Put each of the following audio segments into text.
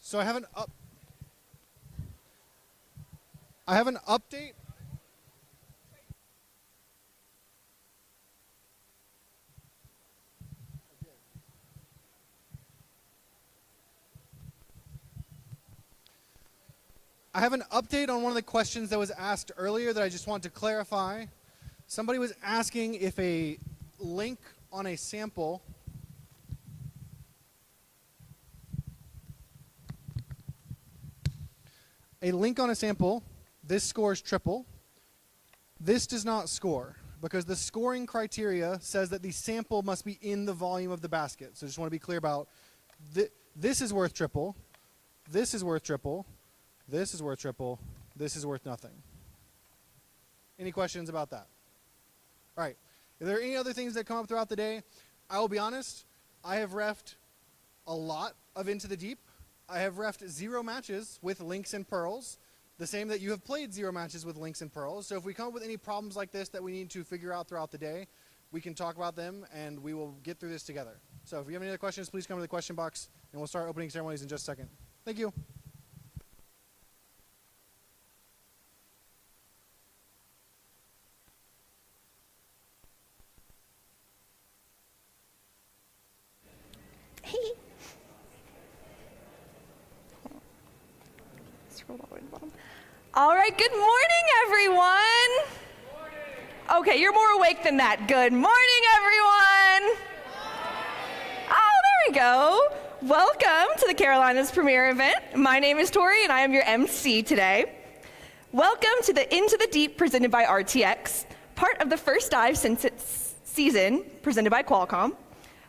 So I have an update. I have an update on one of the questions that was asked earlier that I just want to clarify. Somebody was asking if a link on a sample this scores triple. This does not score because the scoring criteria says that the sample must be in the volume of the basket. So I just want to be clear about this is worth triple, this is worth triple, this is worth triple, this is worth nothing. Any questions about that? All right. If there are any other things that come up throughout the day, I will be honest, I have reffed a lot of Into the Deep. I have reffed 0 matches with links and pearls, the same that you have played 0 matches with links and pearls. So if we come up with any problems like this that we need to figure out throughout the day, we can talk about them and we will get through this together. So if you have any other questions, please come to the question box and we'll start opening ceremonies in just a second. Thank you. Hey. Scroll all the way to the bottom. All right, good morning, everyone. Good morning. Okay, you're more awake than that. Good morning, everyone. Good morning. Oh, there we go. Welcome to the Carolinas premiere event. My name is Tori, and I am your MC today. Welcome to the Into the Deep presented by RTX, part of the First Dive season presented by Qualcomm.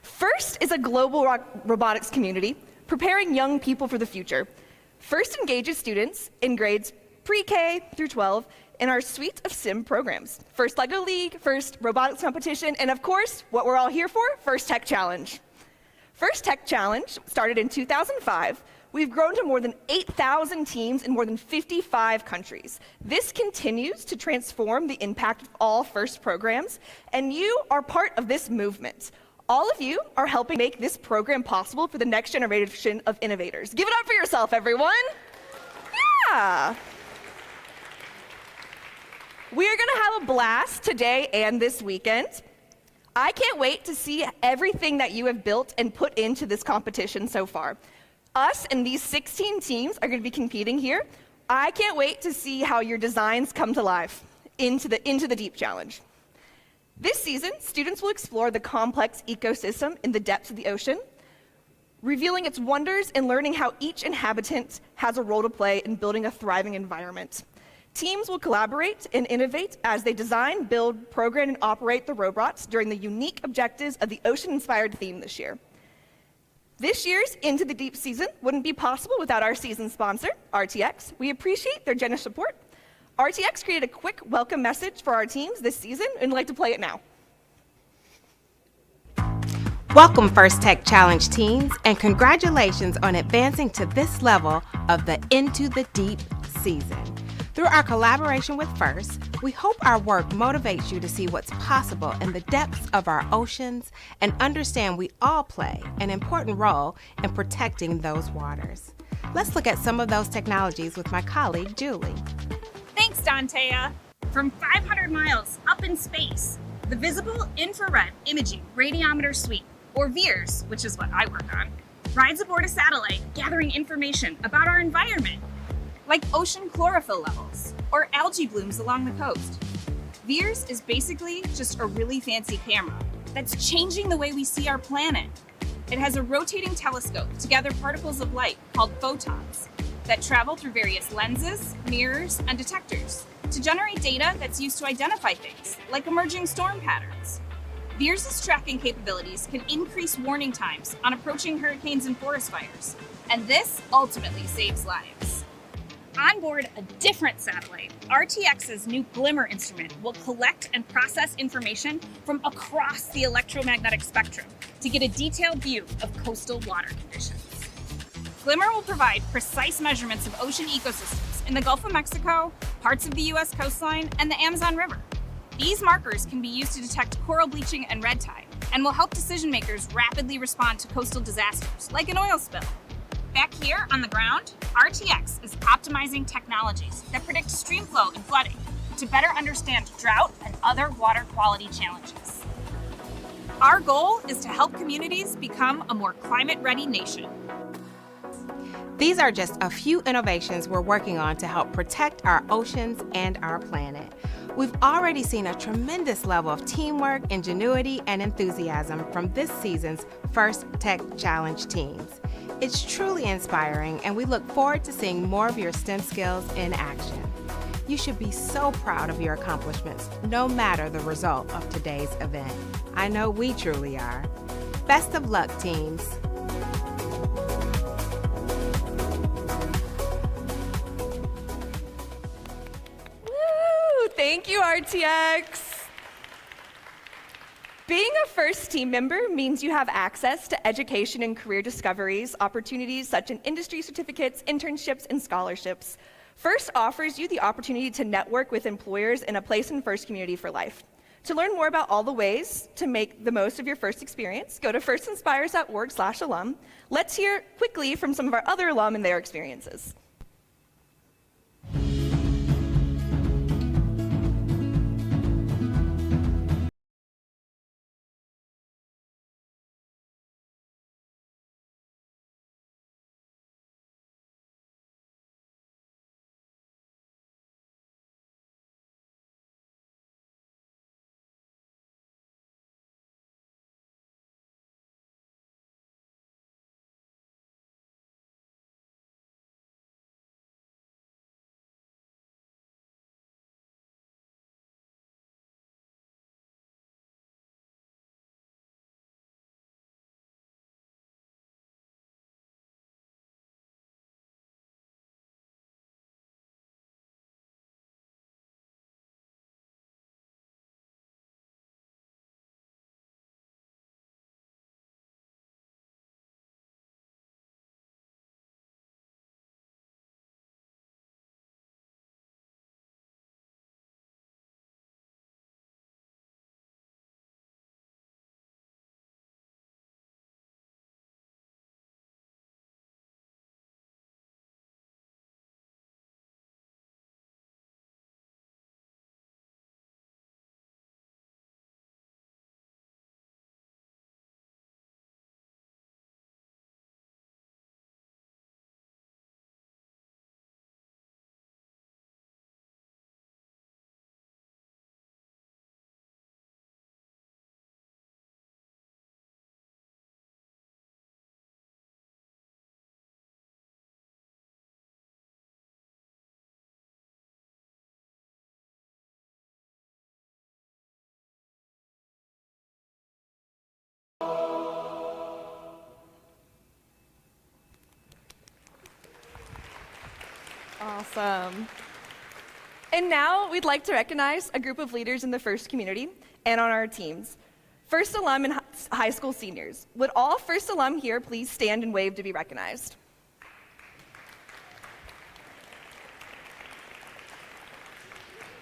FIRST is a global robotics community preparing young people for the future. FIRST engages students in grades pre-K through 12 in our suite of SIM programs. FIRST LEGO League, FIRST Robotics Competition, and of course, what we're all here for, FIRST Tech Challenge. FIRST Tech Challenge started in 2005. We've grown to more than 8,000 teams in more than 55 countries. This continues to transform the impact of all FIRST programs, and you are part of this movement. All of you are helping make this program possible for the next generation of innovators. Give it up for yourself, everyone. Yeah. We are gonna have a blast today and this weekend. I can't wait to see everything that you have built and put into this competition so far. Us and these 16 teams are gonna be competing here. I can't wait to see how your designs come to life into the Deep Challenge. This season, students will explore the complex ecosystem in the depths of the ocean, revealing its wonders and learning how each inhabitant has a role to play in building a thriving environment. Teams will collaborate and innovate as they design, build, program, and operate the robots during the unique objectives of the ocean-inspired theme this year. This year's Into the Deep season wouldn't be possible without our season sponsor, RTX. We appreciate their generous support. RTX created a quick welcome message for our teams this season, and I'd like to play it now. Welcome, First Tech Challenge teams, and congratulations on advancing to this level of the Into the Deep season. Through our collaboration with FIRST, we hope our work motivates you to see what's possible in the depths of our oceans and understand we all play an important role in protecting those waters. Let's look at some of those technologies with my colleague, Julie. Thanks, Dantea. From 500 miles up in space, the Visible Infrared Imaging Radiometer Suite, or VIIRS, which is what I work on, rides aboard a satellite gathering information about our environment, like ocean chlorophyll levels or algae blooms along the coast. VIIRS is basically just a really fancy camera that's changing the way we see our planet. It has a rotating telescope to gather particles of light called photons that travel through various lenses, mirrors, and detectors to generate data that's used to identify things, like emerging storm patterns. VIIRS's tracking capabilities can increase warning times on approaching hurricanes and forest fires, and this ultimately saves lives. On board a different satellite, RTX's new Glimmer instrument will collect and process information from across the electromagnetic spectrum to get a detailed view of coastal water conditions. Glimmer will provide precise measurements of ocean ecosystems in the Gulf of Mexico, parts of the US coastline, and the Amazon River. These markers can be used to detect coral bleaching and red tide, and will help decision makers rapidly respond to coastal disasters, like an oil spill. Back here on the ground, RTX is optimizing technologies that predict stream flow and flooding to better understand drought and other water quality challenges. Our goal is to help communities become a more climate-ready nation. These are just a few innovations we're working on to help protect our oceans and our planet. We've already seen a tremendous level of teamwork, ingenuity, and enthusiasm from this season's First Tech Challenge teams. It's truly inspiring, and we look forward to seeing more of your STEM skills in action. You should be so proud of your accomplishments, no matter the result of today's event. I know we truly are. Best of luck, teams. Woo! Thank you, RTX. Being a first team member means you have access to education and career discoveries, opportunities such as industry certificates, internships, and scholarships. FIRST offers you the opportunity to network with employers in a place in FIRST community for life. To learn more about all the ways to make the most of your FIRST experience, go to firstinspires.org/alum. Let's hear quickly from some of our other alum and their experiences. Awesome. And now we'd like to recognize a group of leaders in the FIRST community and on our teams. FIRST alum and high school seniors. Would all FIRST alum here please stand and wave to be recognized?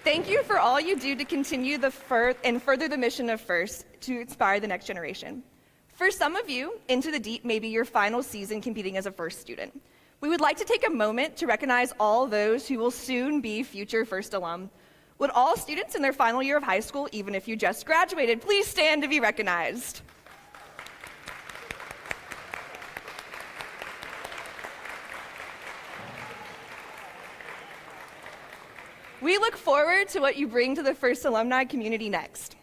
Thank you for all you do to continue and further the mission of FIRST to inspire the next generation. For some of you, Into the Deep may be your final season competing as a FIRST student. We would like to take a moment to recognize all those who will soon be future FIRST alum. Would all students in their final year of high school, even if you just graduated, please stand to be recognized? We look forward to what you bring to the FIRST alumni community next.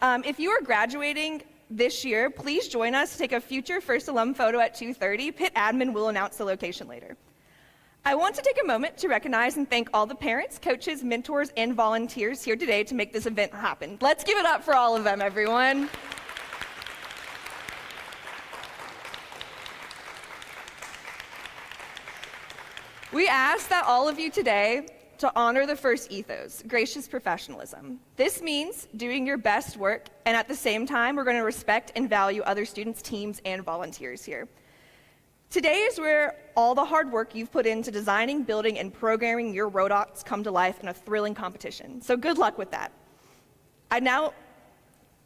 If you are graduating this year, please join us to take a future FIRST alum photo at 2:30. Pit admin will announce the location later. I want to take a moment to recognize and thank all the parents, coaches, mentors, and volunteers here today to make this event happen. Let's give it up for all of them, everyone. We ask that all of you today to honor the FIRST ethos, gracious professionalism. This means doing your best work, and at the same time, we're going to respect and value other students, teams, and volunteers here. Today is where all the hard work you've put into designing, building, and programming your robots come to life in a thrilling competition. So good luck with that.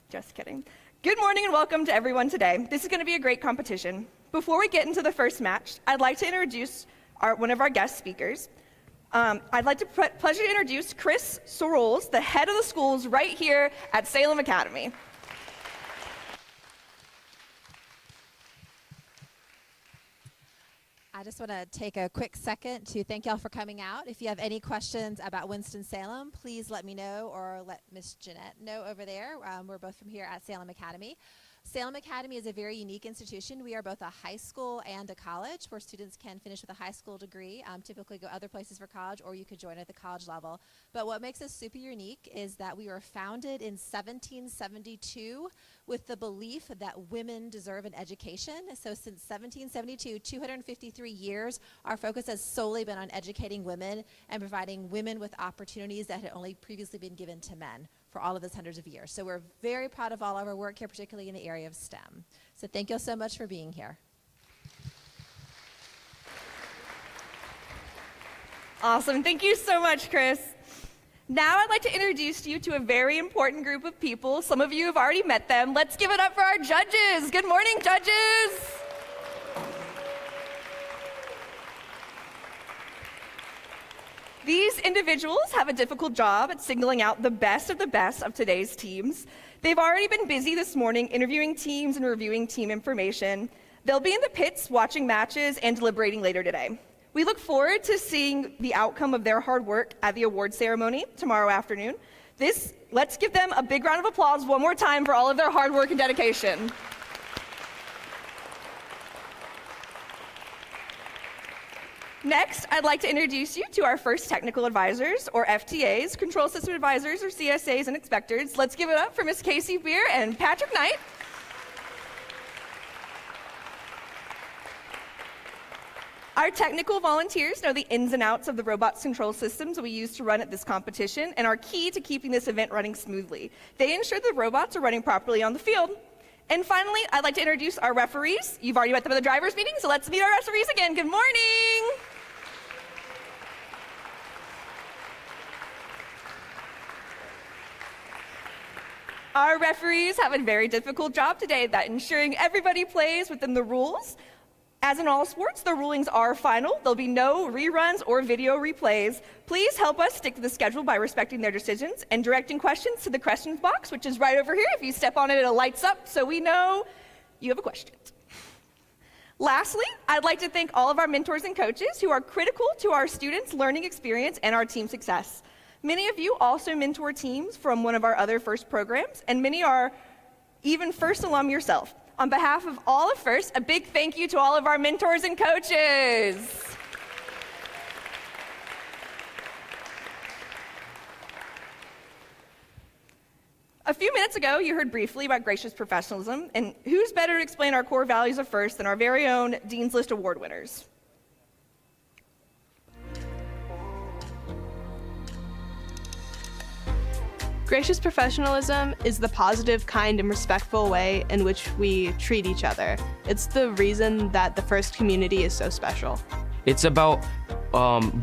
Just kidding. Good morning and welcome to everyone today. This is going to be a great competition. Before we get into the first match, I'd like to introduce one of our guest speakers. I'd like to pleasure to introduce Chris Sorrells, the head of the schools right here at Salem Academy. I just want to take a quick second to thank y'all for coming out. If you have any questions about Winston-Salem, please let me know or let Miss Jeanette know over there. We're both from here at Salem Academy. Salem Academy is a very unique institution. We are both a high school and a college where students can finish with a high school degree, typically go other places for college, or you could join at the college level. But what makes us super unique is that we were founded in 1772 with the belief that women deserve an education. So since 1772, 253 years, our focus has solely been on educating women and providing women with opportunities that had only previously been given to men for all of those hundreds of years. So we're very proud of all of our work here, particularly in the area of STEM. So thank you so much for being here. Awesome. Thank you so much, Chris. Now I'd like to introduce you to a very important group of people. Some of you have already met them. Let's give it up for our judges. Good morning, judges. These individuals have a difficult job at singling out the best of today's teams. They've already been busy this morning interviewing teams and reviewing team information. They'll be in the pits watching matches and deliberating later today. We look forward to seeing the outcome of their hard work at the award ceremony tomorrow afternoon. Let's give them a big round of applause one more time for all of their hard work and dedication. Next, I'd like to introduce you to our first technical advisors, or FTAs, control system advisors, or CSAs and inspectors. Let's give it up for Ms. Casey Beer and Patrick Knight. Our technical volunteers know the ins and outs of the robots control systems we use to run at this competition and are key to keeping this event running smoothly. They ensure the robots are running properly on the field. And finally, I'd like to introduce our referees. You've already met them at the drivers' meeting, so let's meet our referees again. Good morning. Our referees have a very difficult job today that ensuring everybody plays within the rules. As in all sports, the rulings are final. There'll be no reruns or video replays. Please help us stick to the schedule by respecting their decisions and directing questions to the questions box, which is right over here. If you step on it, it lights up so we know you have a question. Lastly, I'd like to thank all of our mentors and coaches who are critical to our students' learning experience and our team success. Many of you also mentor teams from one of our other FIRST programs, and many are even FIRST alum yourself. On behalf of all of FIRST, a big thank you to all of our mentors and coaches. A few minutes ago, you heard briefly about gracious professionalism, and who's better to explain our core values of FIRST than our very own Dean's List Award winners? Gracious professionalism is the positive, kind, and respectful way in which we treat each other. It's the reason that the FIRST community is so special. It's about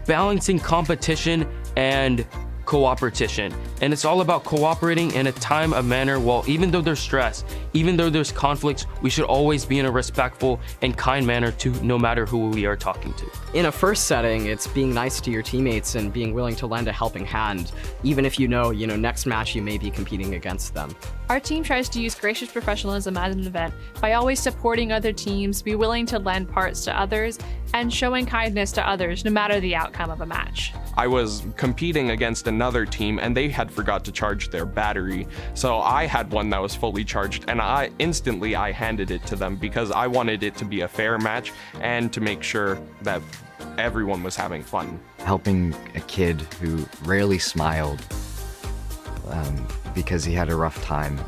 balancing competition and cooperation. And it's all about cooperating in a time of manner. Well, even though there's stress, even though there's conflicts, we should always be in a respectful and kind manner to no matter who we are talking to. In a FIRST setting, it's being nice to your teammates and being willing to lend a helping hand, even if you know, next match you may be competing against them. Our team tries to use gracious professionalism as an event by always supporting other teams, be willing to lend parts to others, and showing kindness to others no matter the outcome of a match. I was competing against another team and they had forgot to charge their battery. So I had one that was fully charged and I handed it to them because I wanted it to be a fair match and to make sure that everyone was having fun. Helping a kid who rarely smiled because he had a rough time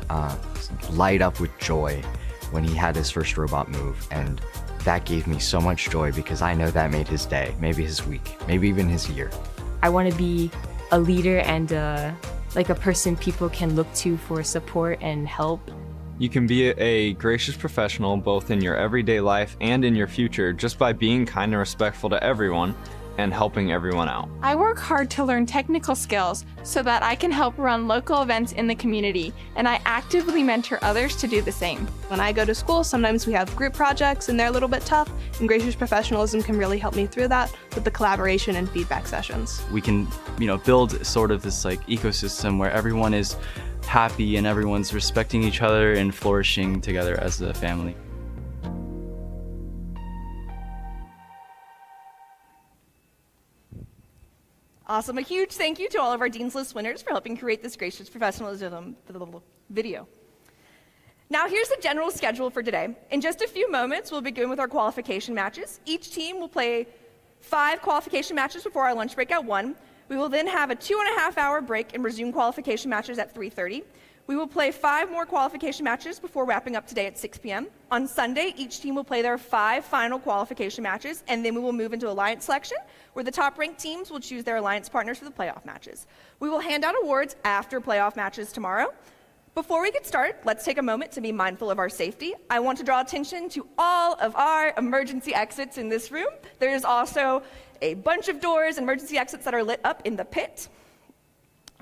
light up with joy when he had his first robot move, and that gave me so much joy because I know that made his day, maybe his week, maybe even his year. I want to be a leader and like a person people can look to for support and help. You can be a gracious professional both in your everyday life and in your future just by being kind and respectful to everyone and helping everyone out. I work hard to learn technical skills so that I can help run local events in the community, and I actively mentor others to do the same. When I go to school, sometimes we have group projects and they're a little bit tough, and Gracious Professionalism can really help me through that with the collaboration and feedback sessions. We can, build sort of this ecosystem where everyone is happy and everyone's respecting each other and flourishing together as a family. Awesome. A huge thank you to all of our Dean's List winners for helping create this Gracious Professionalism video. Now here's the general schedule for today. In just a few moments, we'll begin with our qualification matches. Each team will play 5 qualification matches before our lunch break at 1. We will then have a 2.5-hour break and resume qualification matches at 3:30. We will play 5 more qualification matches before wrapping up today at 6 p.m. On Sunday, each team will play their 5 final qualification matches, and then we will move into alliance selection, where the top-ranked teams will choose their alliance partners for the playoff matches. We will hand out awards after playoff matches tomorrow. Before we get started, let's take a moment to be mindful of our safety. I want to draw attention to all of our emergency exits in this room. There is also a bunch of doors and emergency exits that are lit up in the pit.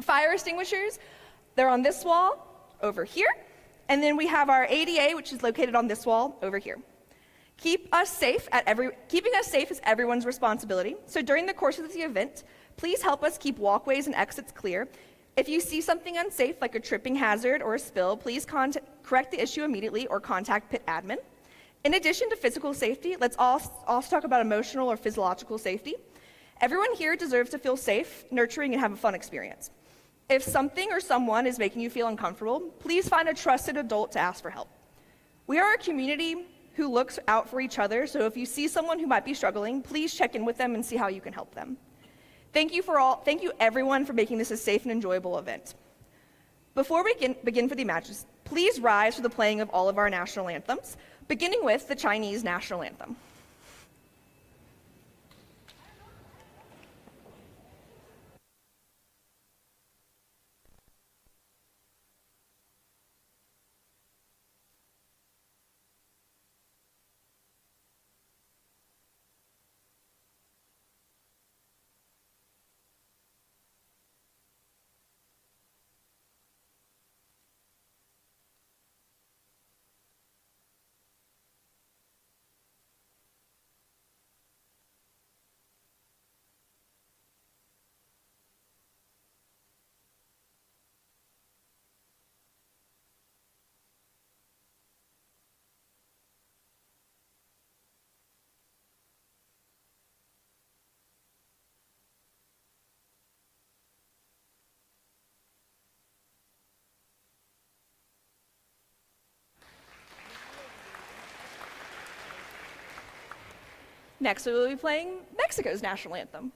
Fire extinguishers, they're on this wall over here. And then we have our ADA, which is located on this wall over here. Keeping us safe is everyone's responsibility. So during the course of the event, please help us keep walkways and exits clear. If you see something unsafe, like a tripping hazard or a spill, please correct the issue immediately or contact pit admin. In addition to physical safety, let's also talk about emotional or physiological safety. Everyone here deserves to feel safe, nurturing, and have a fun experience. If something or someone is making you feel uncomfortable, please find a trusted adult to ask for help. We are a community who looks out for each other, so if you see someone who might be struggling, please check in with them and see how you can help them. Thank you everyone for making this a safe and enjoyable event. Before we begin for the matches, please rise for the playing of all of our national anthems, beginning with the Chinese national anthem. Next, we will be playing Mexico's national anthem.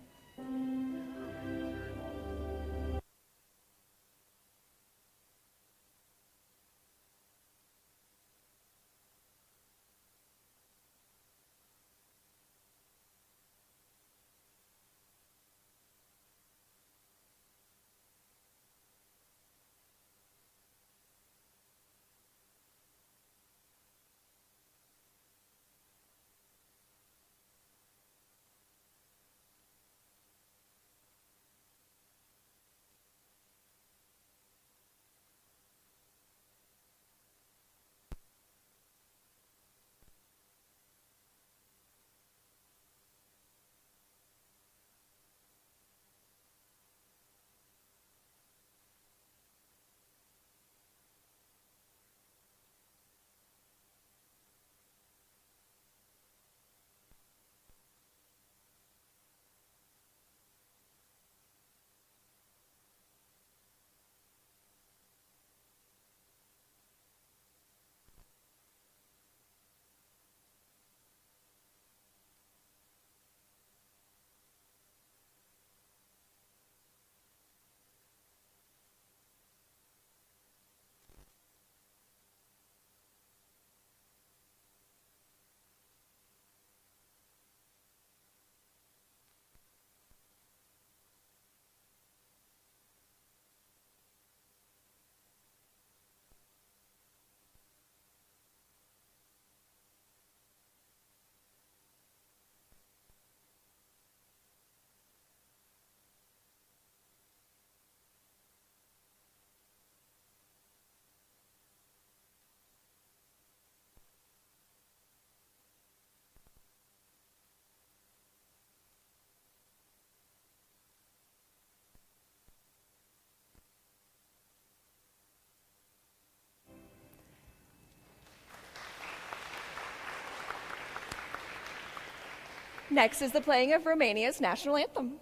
Next is the playing of Romania's national anthem.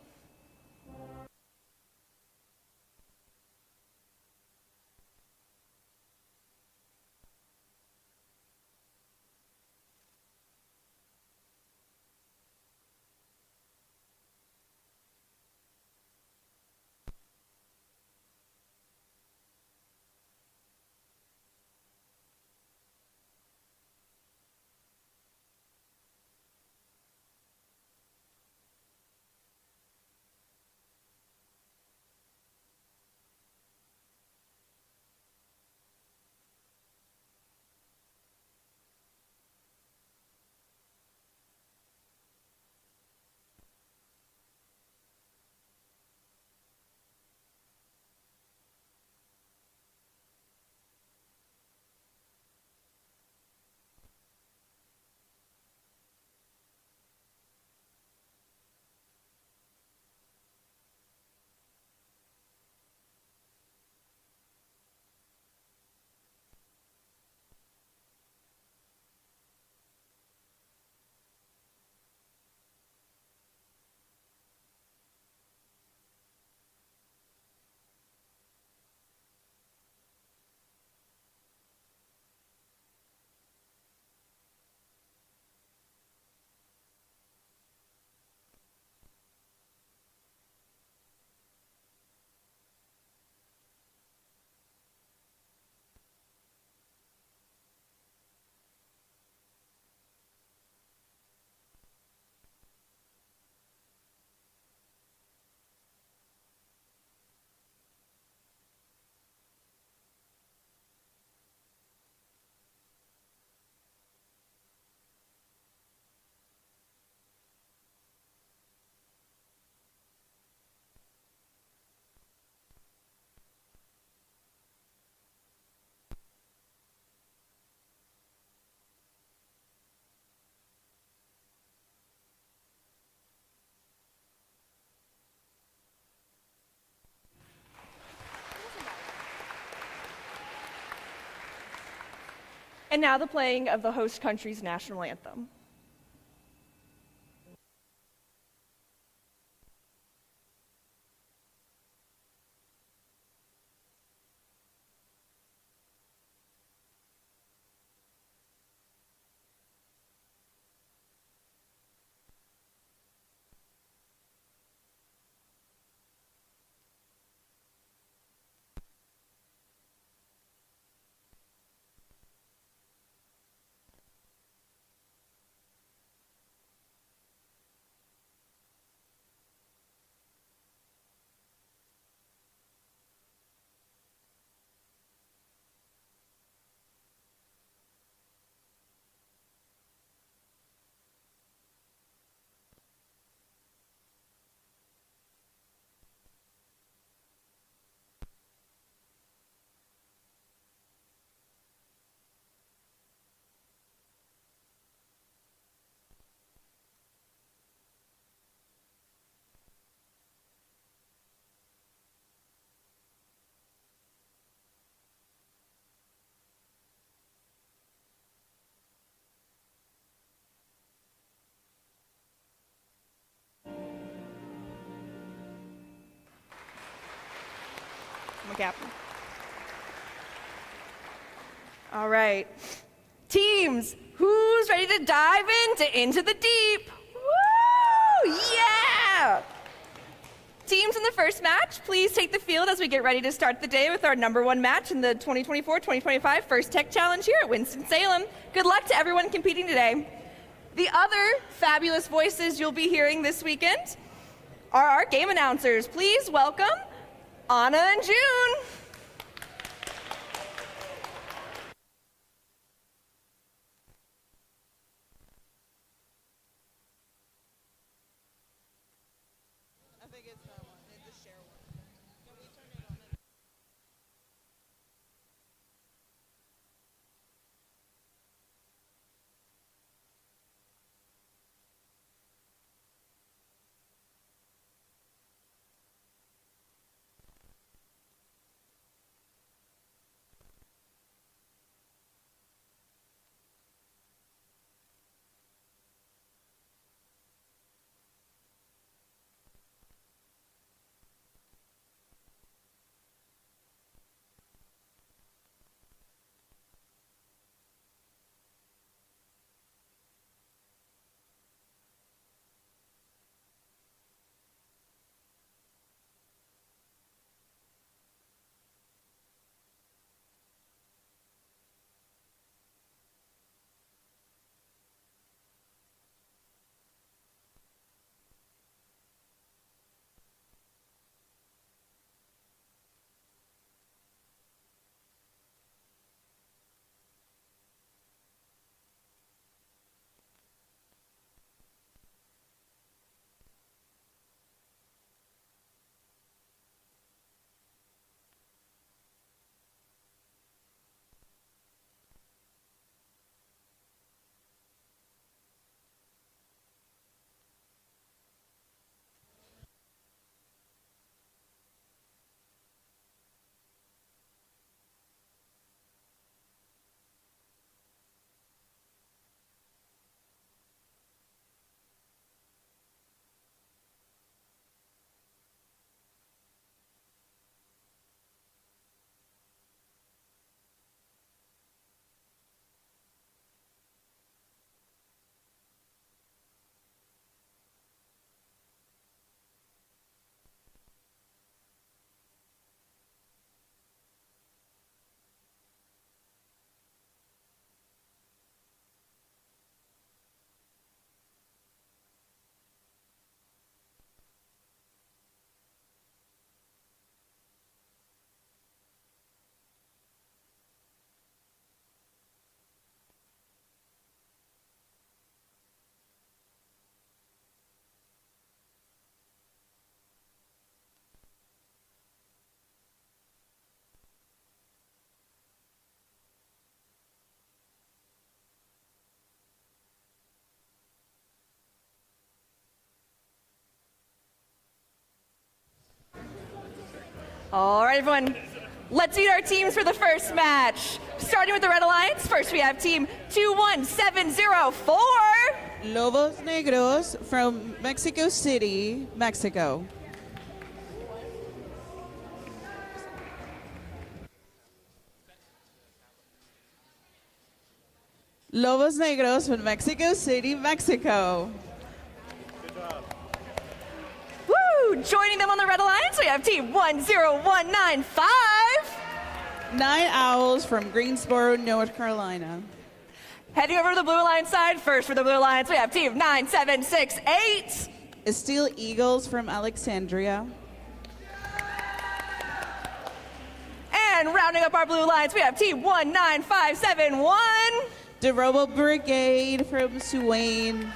And now the playing of the host country's national anthem. Captain. All right. Teams, who's ready to dive into the deep? Woo! Yeah! Teams in the first match, please take the field as we get ready to start the day with our #1 match in the 2024-2025 First Tech Challenge here at Winston-Salem. Good luck to everyone competing today. The other fabulous voices you'll be hearing this weekend are our game announcers. Please welcome Anna and June. All right, everyone, let's meet our teams for the first match. Starting with the Red Alliance, first we have team 21704. Lobos Negros from Mexico City, Mexico. Lobos Negros from Mexico City, Mexico. Woo! Joining them on the Red Alliance, we have team 10195. Night Owls from Greensboro, North Carolina. Heading over to the Blue Alliance side, first for the Blue Alliance, we have team 9768. Steel Eagles from Alexandria. And rounding up our Blue Alliance, we have team 19571. The Robo Brigade from Swain.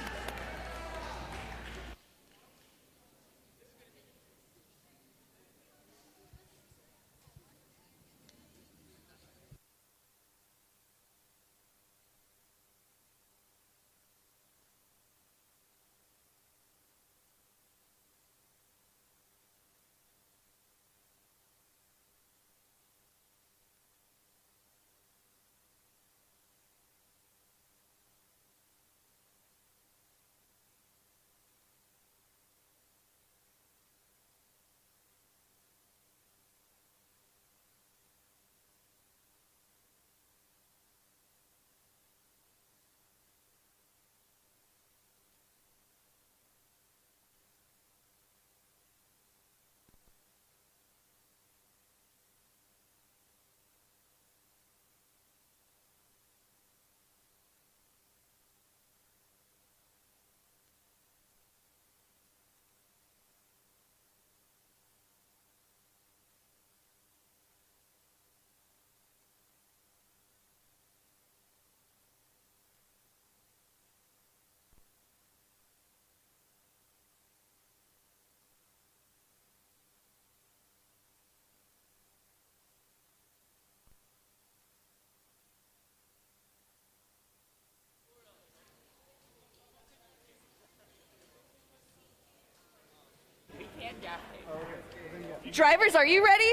Drivers, are you ready?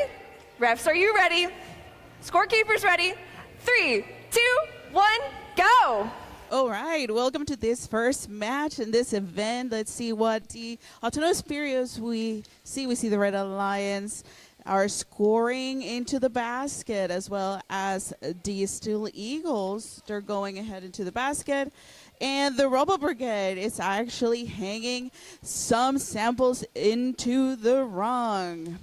Refs, are you ready? Scorekeepers ready? 3, 2, 1, go! All right, welcome to this first match in this event. Let's see what the autonomous periods we see. We see the Red Alliance are scoring into the basket, as well as the Steel Eagles. They're going ahead into the basket. And the Robo Brigade is actually hanging some samples into the rung.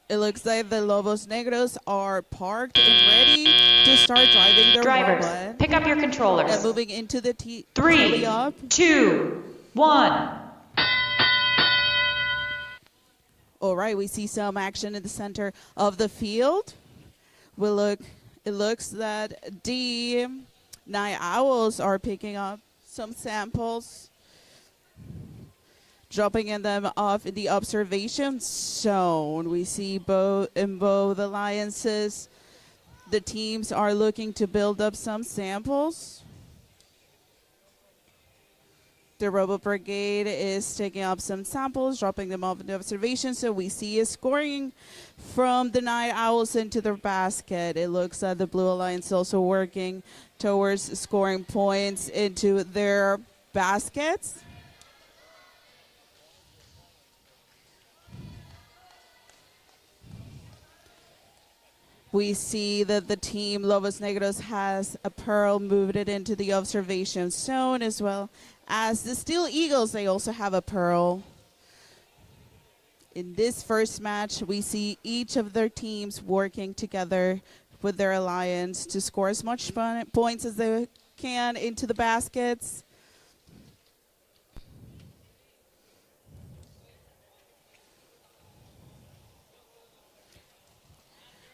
It looks like the Lobos Negros are parked and ready to start driving their Drivers, robot. pick up your controllers. And moving into the 3, up. 2, 1. All right, we see some action in the center of the field. It looks that the Night Owls are picking up some samples, dropping them off in the observation zone. We see in both alliances, the teams are looking to build up some samples. The Robo Brigade is taking up some samples, dropping them off in the observation. So we see a scoring from the Night Owls into the basket. It looks like the Blue Alliance also working towards scoring points into their baskets. We see that the team Lobos Negros has a pearl, moved it into the observation zone, as well as the Steel Eagles. They also have a pearl. In this first match, we see each of their teams working together with their alliance to score as much points as they can into the baskets.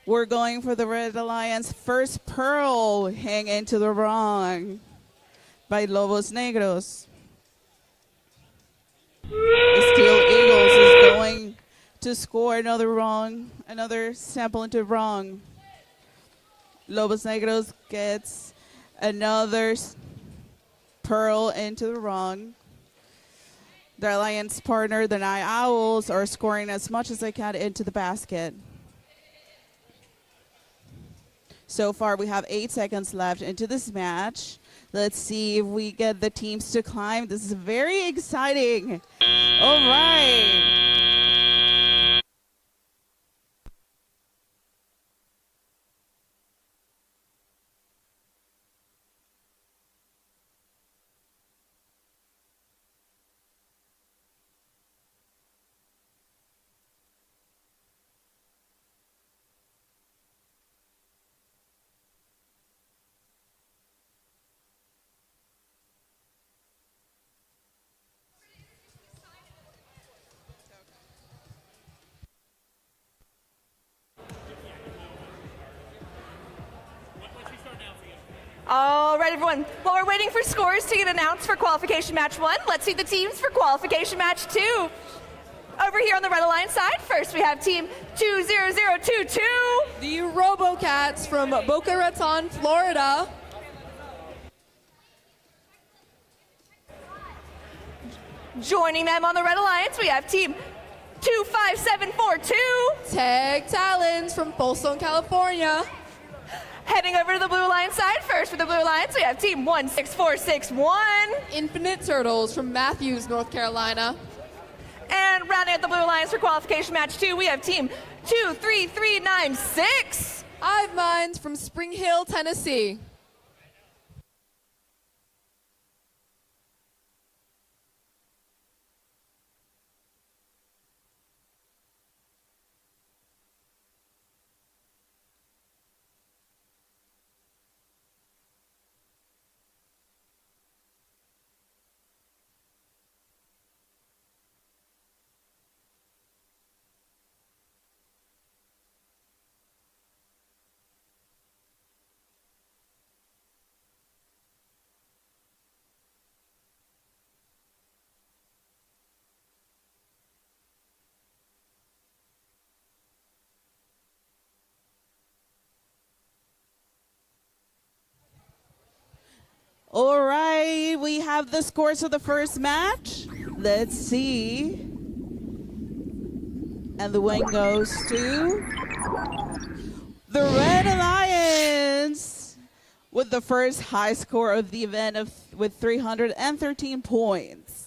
We're going for the Red Alliance. First pearl hang into the rung by Lobos Negros. The Steel Eagles is going to score another sample into rung. Lobos Negros gets another pearl into the rung. Their alliance partner, the Night Owls, are scoring as much as they can into the basket. So far, we have 8 seconds left into this match. Let's see if we get the teams to climb. This is very exciting. All right. All right, everyone. While we're waiting for scores to get announced for qualification match 1, let's see the teams for qualification match 2. Over here on the Red Alliance side, first we have team 20022. The RoboCats from Boca Raton, Florida. Joining them on the Red Alliance, we have team 25742. Tag Talons from Folsom, California. Heading over to the Blue Alliance side, first for the Blue Alliance, we have team 16461. Infinite Turtles from Matthews, North Carolina. And rounding out the Blue Alliance for qualification match 2, we have team 23396. Hive Minds from Spring Hill, Tennessee. All right, we have the scores of the first match. Let's see. And the win goes to the Red Alliance with the first high score of the event with 313 points.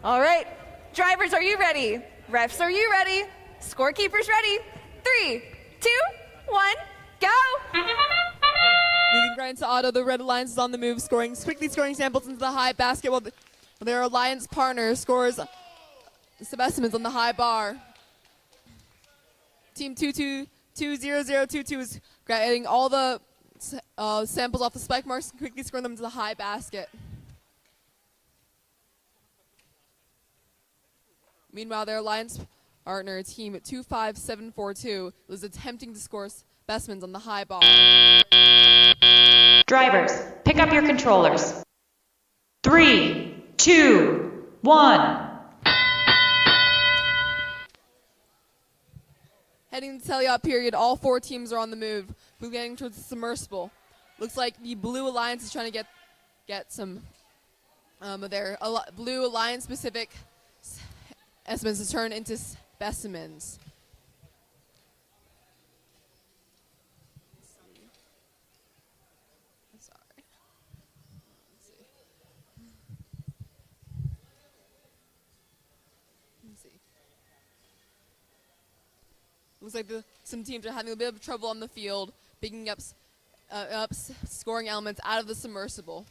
All right, drivers, are you ready? Refs, are you ready? Scorekeepers ready? 3, 2, 1, go! Moving right into auto, the Red Alliance is on the move, quickly scoring samples into the high basket while their alliance partner scores specimens on the high bar. Team 20022 is getting all the samples off the spike marks and quickly scoring them into the high basket. Meanwhile, their alliance partner, team 25742, is attempting to score specimens on the high bar. Drivers, pick up your controllers. 3, 2, 1. Heading to teleop period, all 4 teams are on the move. We're getting towards the submersible. Looks like the Blue Alliance is trying to get some of their Blue Alliance specific specimens to turn into specimens. Looks like some teams are having a bit of trouble on the field, picking up scoring elements out of the submersible.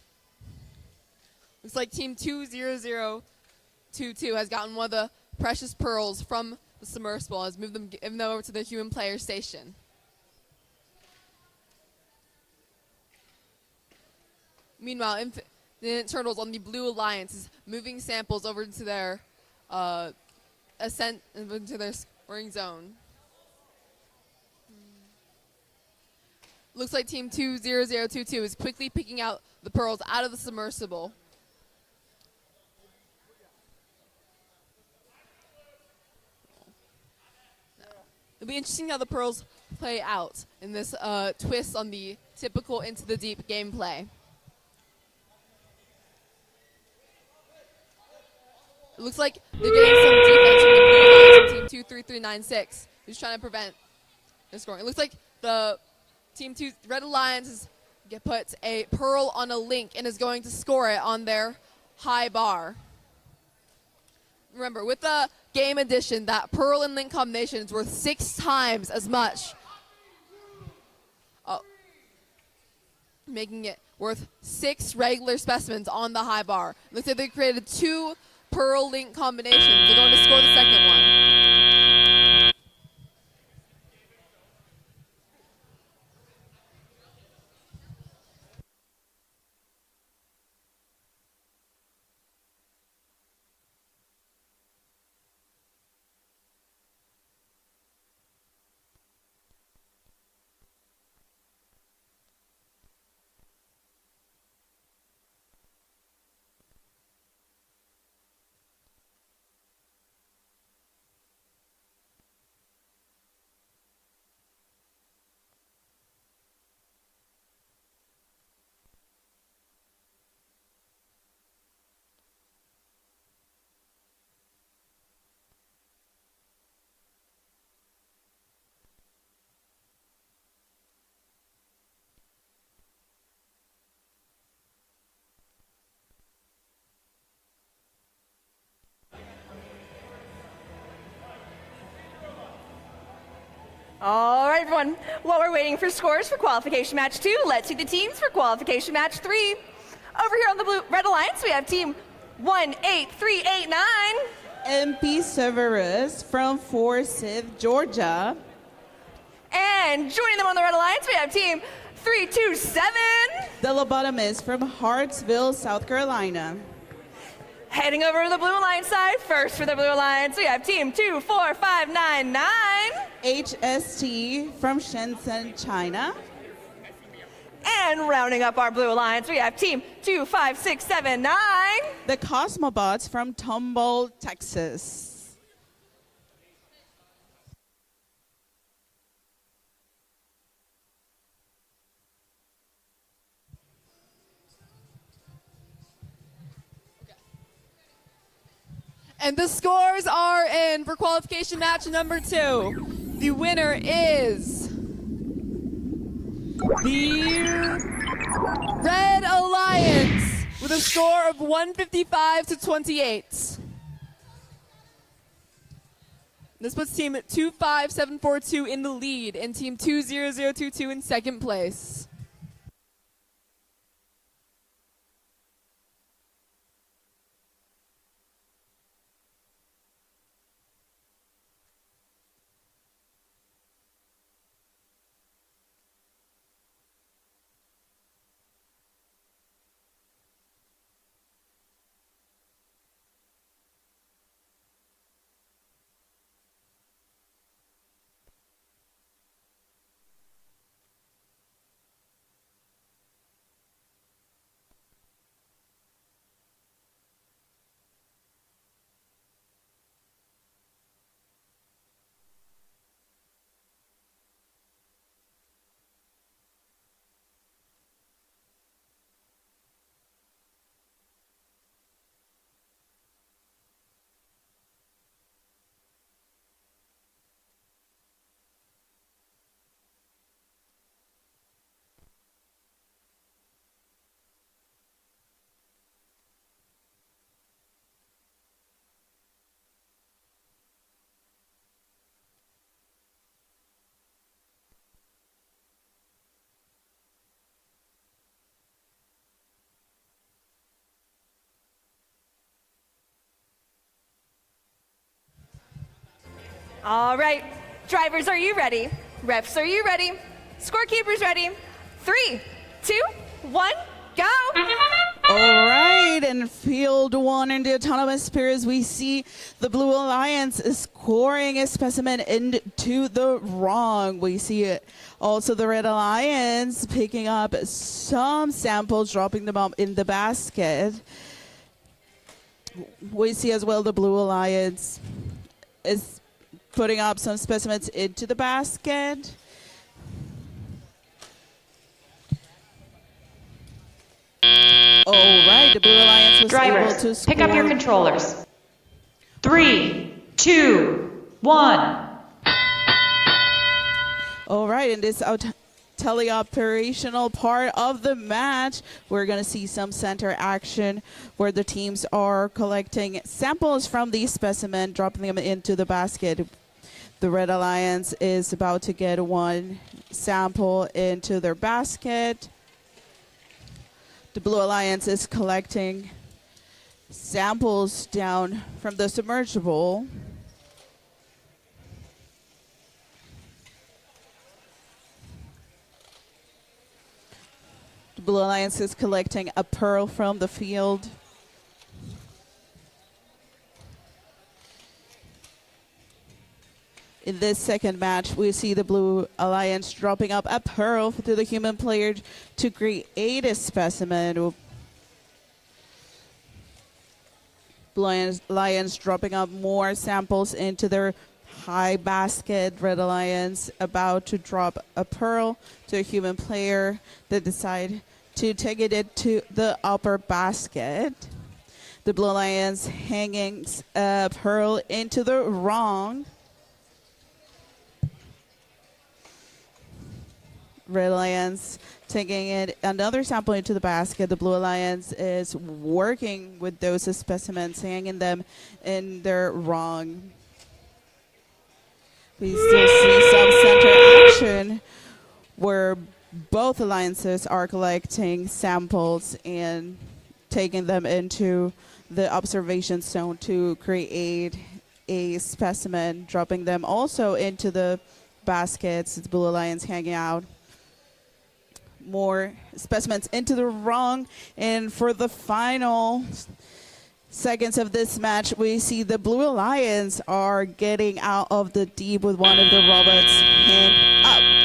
Looks like team 20022 has gotten one of the precious pearls from the submersible and has given them over to the human player station. Meanwhile, Infinite Turtles on the Blue Alliance is moving samples over into their into their scoring zone. Looks like team 20022 is quickly picking out the pearls out of the submersible. It'll be interesting how the pearls play out in this twist on the typical Into the Deep gameplay. It looks like they're getting some defense from the Blue Alliance from team 23396, who's trying to prevent the scoring. It looks like the Team 2 Red Alliance puts a pearl on a link and is going to score it on their high bar. Remember, with the game edition, that pearl and link combination is worth 6 times as much, making it worth 6 regular specimens on the high bar. Looks like they created 2 pearl link combinations. They're going to score the second one. All right, everyone. While we're waiting for scores for qualification match 2, let's see the teams for qualification match 3. Over here on the Red Alliance, we have team 18389. MP Severus from Forsyth, Georgia. And joining them on the Red Alliance, we have team 327. The lobotomist from Hartsville, South Carolina. Heading over to the Blue Alliance side, first for the Blue Alliance, we have team 24599. HST from Shenzhen, China. And rounding up our Blue Alliance, we have team 25679. The Cosmobots from Tomball, Texas. And the scores are in for qualification match number 2. The winner is the Red Alliance with a score of 155 to 28. This puts team 25742 in the lead and team 20022 in second place. All right, drivers, are you ready? Refs, are you ready? Scorekeepers ready? 3, 2, 1, go! All right, in field one in the autonomous pairs, we see the Blue Alliance scoring a specimen into the wrong. We see it also the Red Alliance picking up some samples, dropping them up in the basket. We see as well the Blue Alliance is putting up some specimens into the basket. All right, the Blue Alliance was able to Drivers, score. pick up your controllers. 3, 2, 1. All right, in this teleoperational part of the match, we're going to see some center action where the teams are collecting samples from these specimens, dropping them into the basket. The Red Alliance is about to get one sample into their basket. The Blue Alliance is collecting samples down from the submersible. The Blue Alliance is collecting a pearl from the field. In this second match, we see the Blue Alliance dropping up a pearl to the human player to create a specimen. Blue Alliance dropping up more samples into their high basket. Red Alliance about to drop a pearl to a human player that decide to take it to the upper basket. The Blue Alliance hanging a pearl into the wrong. Red Alliance taking it another sample into the basket. The Blue Alliance is working with those specimens, hanging them in their wrong. We still see some center action where both alliances are collecting samples and taking them into the observation zone to create a specimen, dropping them also into the baskets. The Blue Alliance hanging out more specimens into the wrong. And for the final seconds of this match, we see the Blue Alliance are getting out of the deep with one of the robots hang up.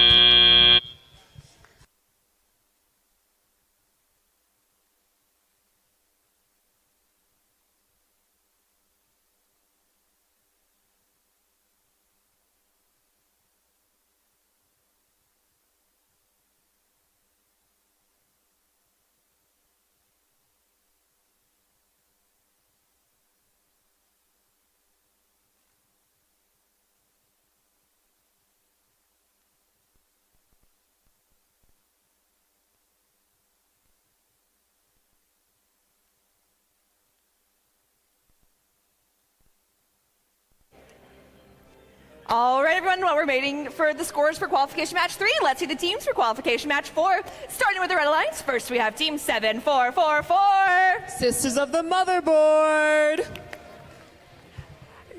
All right, everyone, while we're waiting for the scores for qualification match 3, let's see the teams for qualification match 4. Starting with the Red Alliance, first we have team 7444. Sisters of the Motherboard.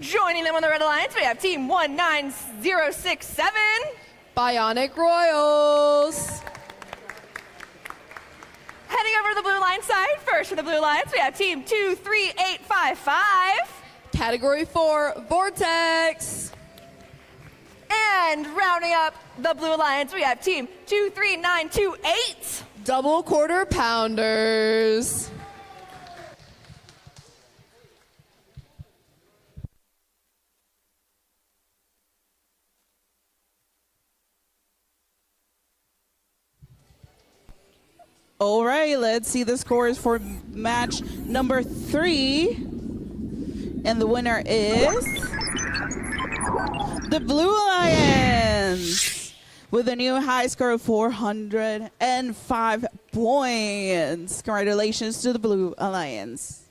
Joining them on the Red Alliance, we have team 19067. Bionic Royals. Heading over to the Blue Alliance side, first for the Blue Alliance, we have team 23855. Category 4, Vortex. And rounding up the Blue Alliance, we have team 23928. Double Quarter Pounders. All right, let's see the scores for match number 3. And the winner is the Blue Alliance with a new high score of 405 points. Congratulations to the Blue Alliance.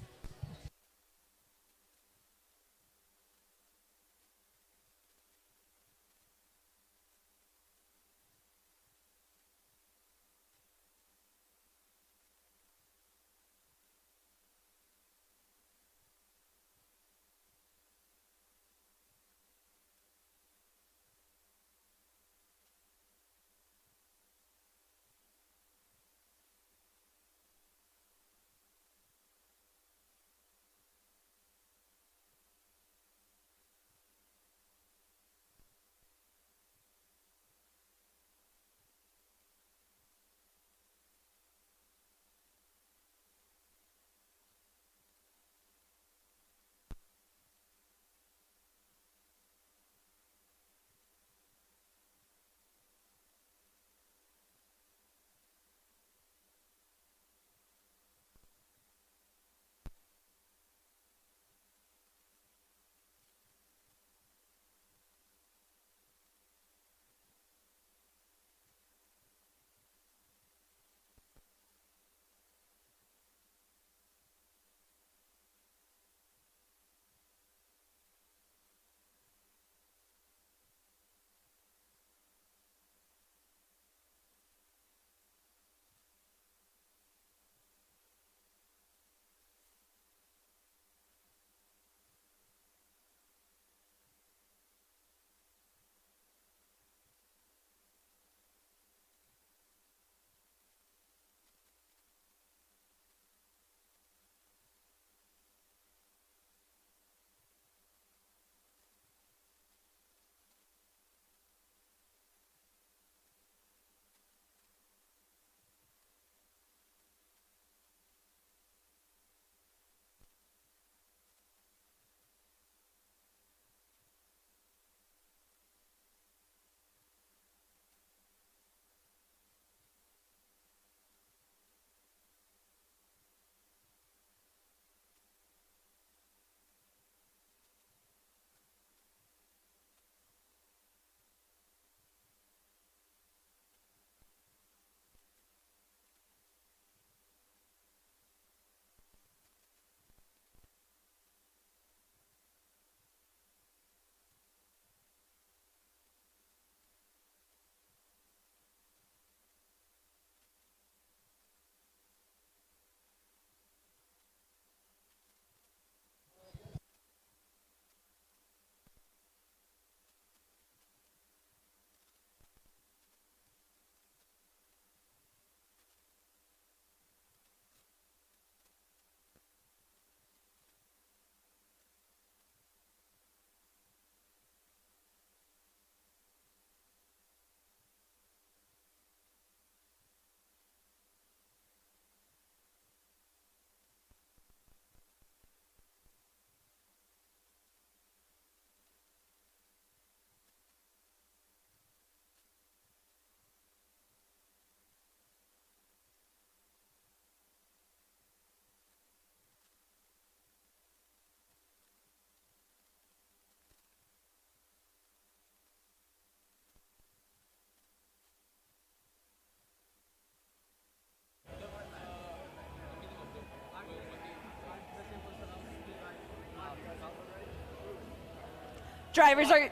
Drivers are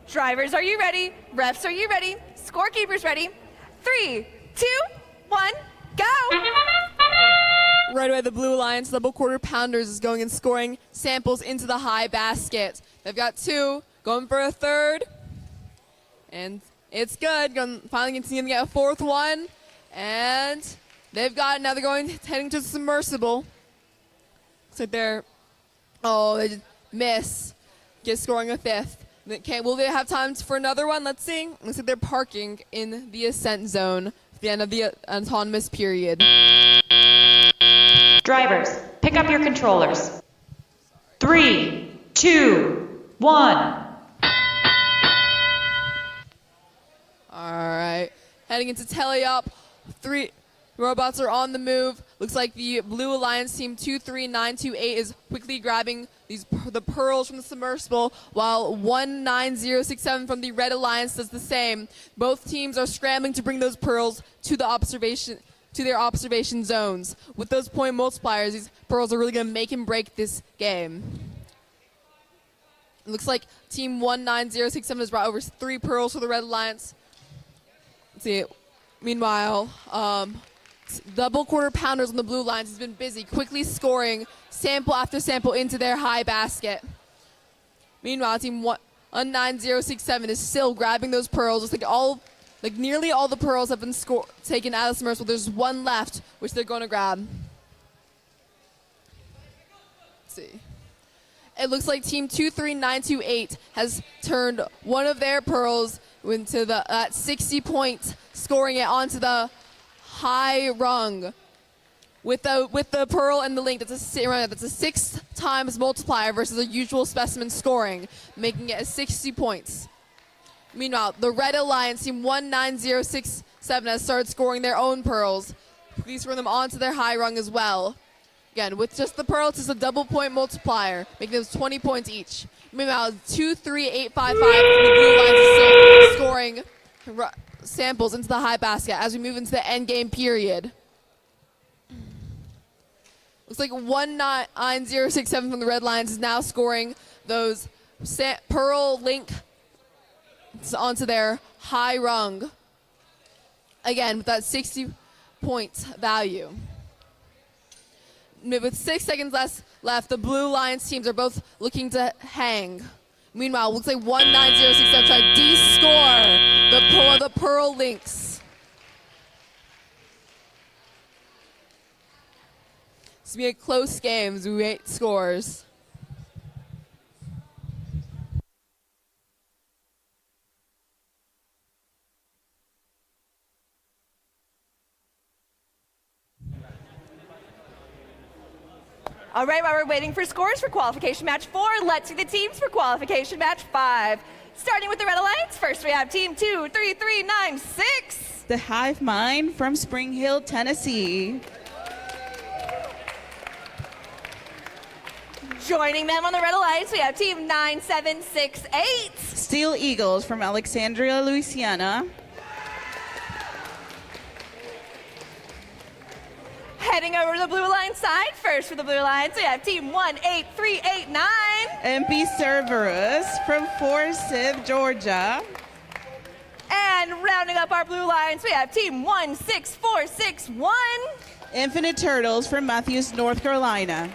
Drivers, are you ready? Refs, are you ready? Scorekeepers ready? 3, 2, 1, go! Right away, the Blue Alliance double quarter pounders is going and scoring samples into the high basket. They've got 2, going for a third, and it's good. Finally continuing to get a fourth one, and they've got now they're heading to the submersible. Looks like they just miss, get scoring a fifth. Will they have time for another one? Let's see. Looks like they're parking in the ascent zone at the end of the autonomous period. Drivers, pick up your controllers. 3, 2, 1. All right, heading into teleop. 3 robots are on the move. Looks like the Blue Alliance team 23928 is quickly grabbing the pearls from the submersible, while 19067 from the Red Alliance does the same. Both teams are scrambling to bring those pearls to their observation zones. With those point multipliers, these pearls are really going to make and break this game. It looks like team 19067 has brought over 3 pearls for the Red Alliance. Let's see. Meanwhile, double quarter pounders on the Blue Alliance has been busy, quickly scoring sample after sample into their high basket. Meanwhile, team 19067 is still grabbing those pearls. Looks like nearly all the pearls have been taken out of the submersible. There's one left, which they're going to grab. Let's see. It looks like team 23928 has turned one of their pearls into that 60-point, scoring it onto the high rung. With the pearl and the link, that's a 6 times multiplier versus a usual specimen scoring, making it 60 points. Meanwhile, the Red Alliance team 19067 has started scoring their own pearls. Please throw them onto their high rung as well. Again, with just the pearls, it's a double point multiplier, making those 20 points each. Meanwhile, 23855 from the Blue Alliance is still scoring samples into the high basket as we move into the end game period. Looks like 19067 from the Red Lions is now scoring those pearl link onto their high rung. Again, with that 60 points value. With 6 seconds left, the Blue Lions teams are both looking to hang. Meanwhile, looks like 19067 trying to de-score the pearl links. It's going to be a close game as we wait scores. All right, while we're waiting for scores for qualification match 4, let's see the teams for qualification match 5. Starting with the Red Alliance, first we have team 23396. The Hive Mind from Spring Hill, Tennessee. Joining them on the Red Alliance, we have team 9768. Steel Eagles from Alexandria, Louisiana. Heading over to the Blue Alliance side, first for the Blue Alliance, we have team 18389. MP Cerberus from Forsyth, Georgia. And rounding up our Blue Alliance, we have team 16461. Infinite Turtles from Matthews, North Carolina.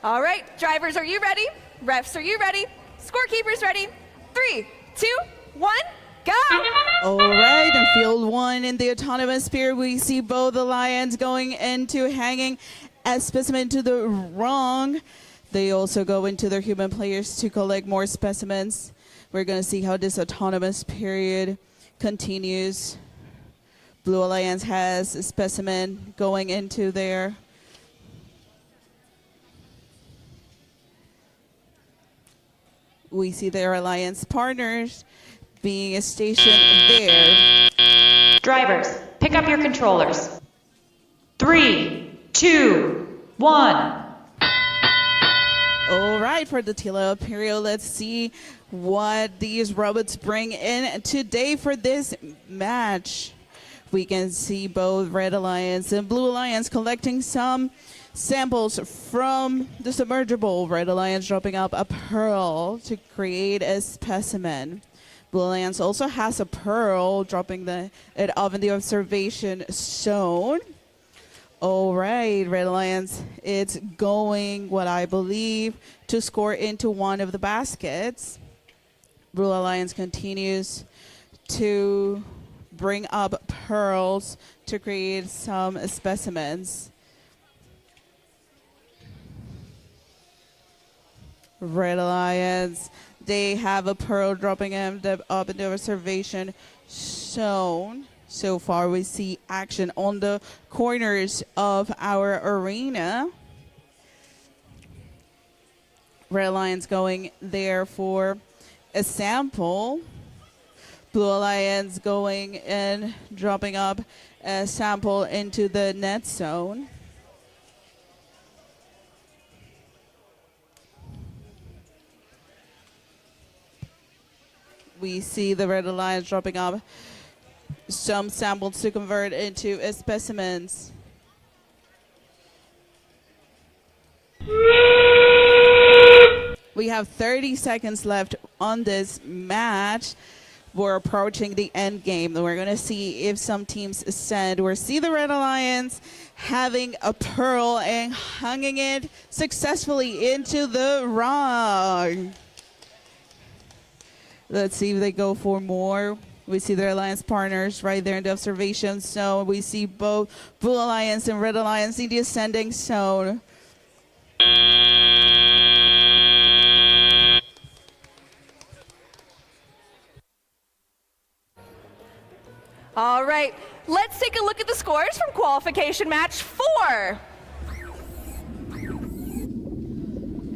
All right, drivers, are you ready? Refs, are you ready? Scorekeepers ready? 3, 2, 1, go! All right, in field one in the autonomous period, we see both the Lions going into hanging a specimen to the wrong. They also go into their human players to collect more specimens. We're going to see how this autonomous period continues. Blue Alliance has a specimen going into there. We see their alliance partners being stationed there. Drivers, pick up your controllers. 3, 2, 1. All right, for the Tilo period, let's see what these robots bring in today for this match. We can see both Red Alliance and Blue Alliance collecting some samples from the submergible. Red Alliance dropping up a pearl to create a specimen. Blue Alliance also has a pearl, dropping it off in the observation zone. All right, Red Alliance, it's going, what I believe, to score into one of the baskets. Blue Alliance continues to bring up pearls to create some specimens. Red Alliance, they have a pearl dropping them up in the observation zone. So far, we see action on the corners of our arena. Red Alliance going there for a sample. Blue Alliance going and dropping up a sample into the net zone. We see the Red Alliance dropping up some samples to convert into specimens. We have 30 seconds left on this match. We're approaching the end game. We're going to see if some teams ascend. We'll see the Red Alliance having a pearl and hanging it successfully into the rock. Let's see if they go for more. We see their alliance partners right there in the observation zone. We see both Blue Alliance and Red Alliance in the ascending zone. All right, let's take a look at the scores from qualification match 4.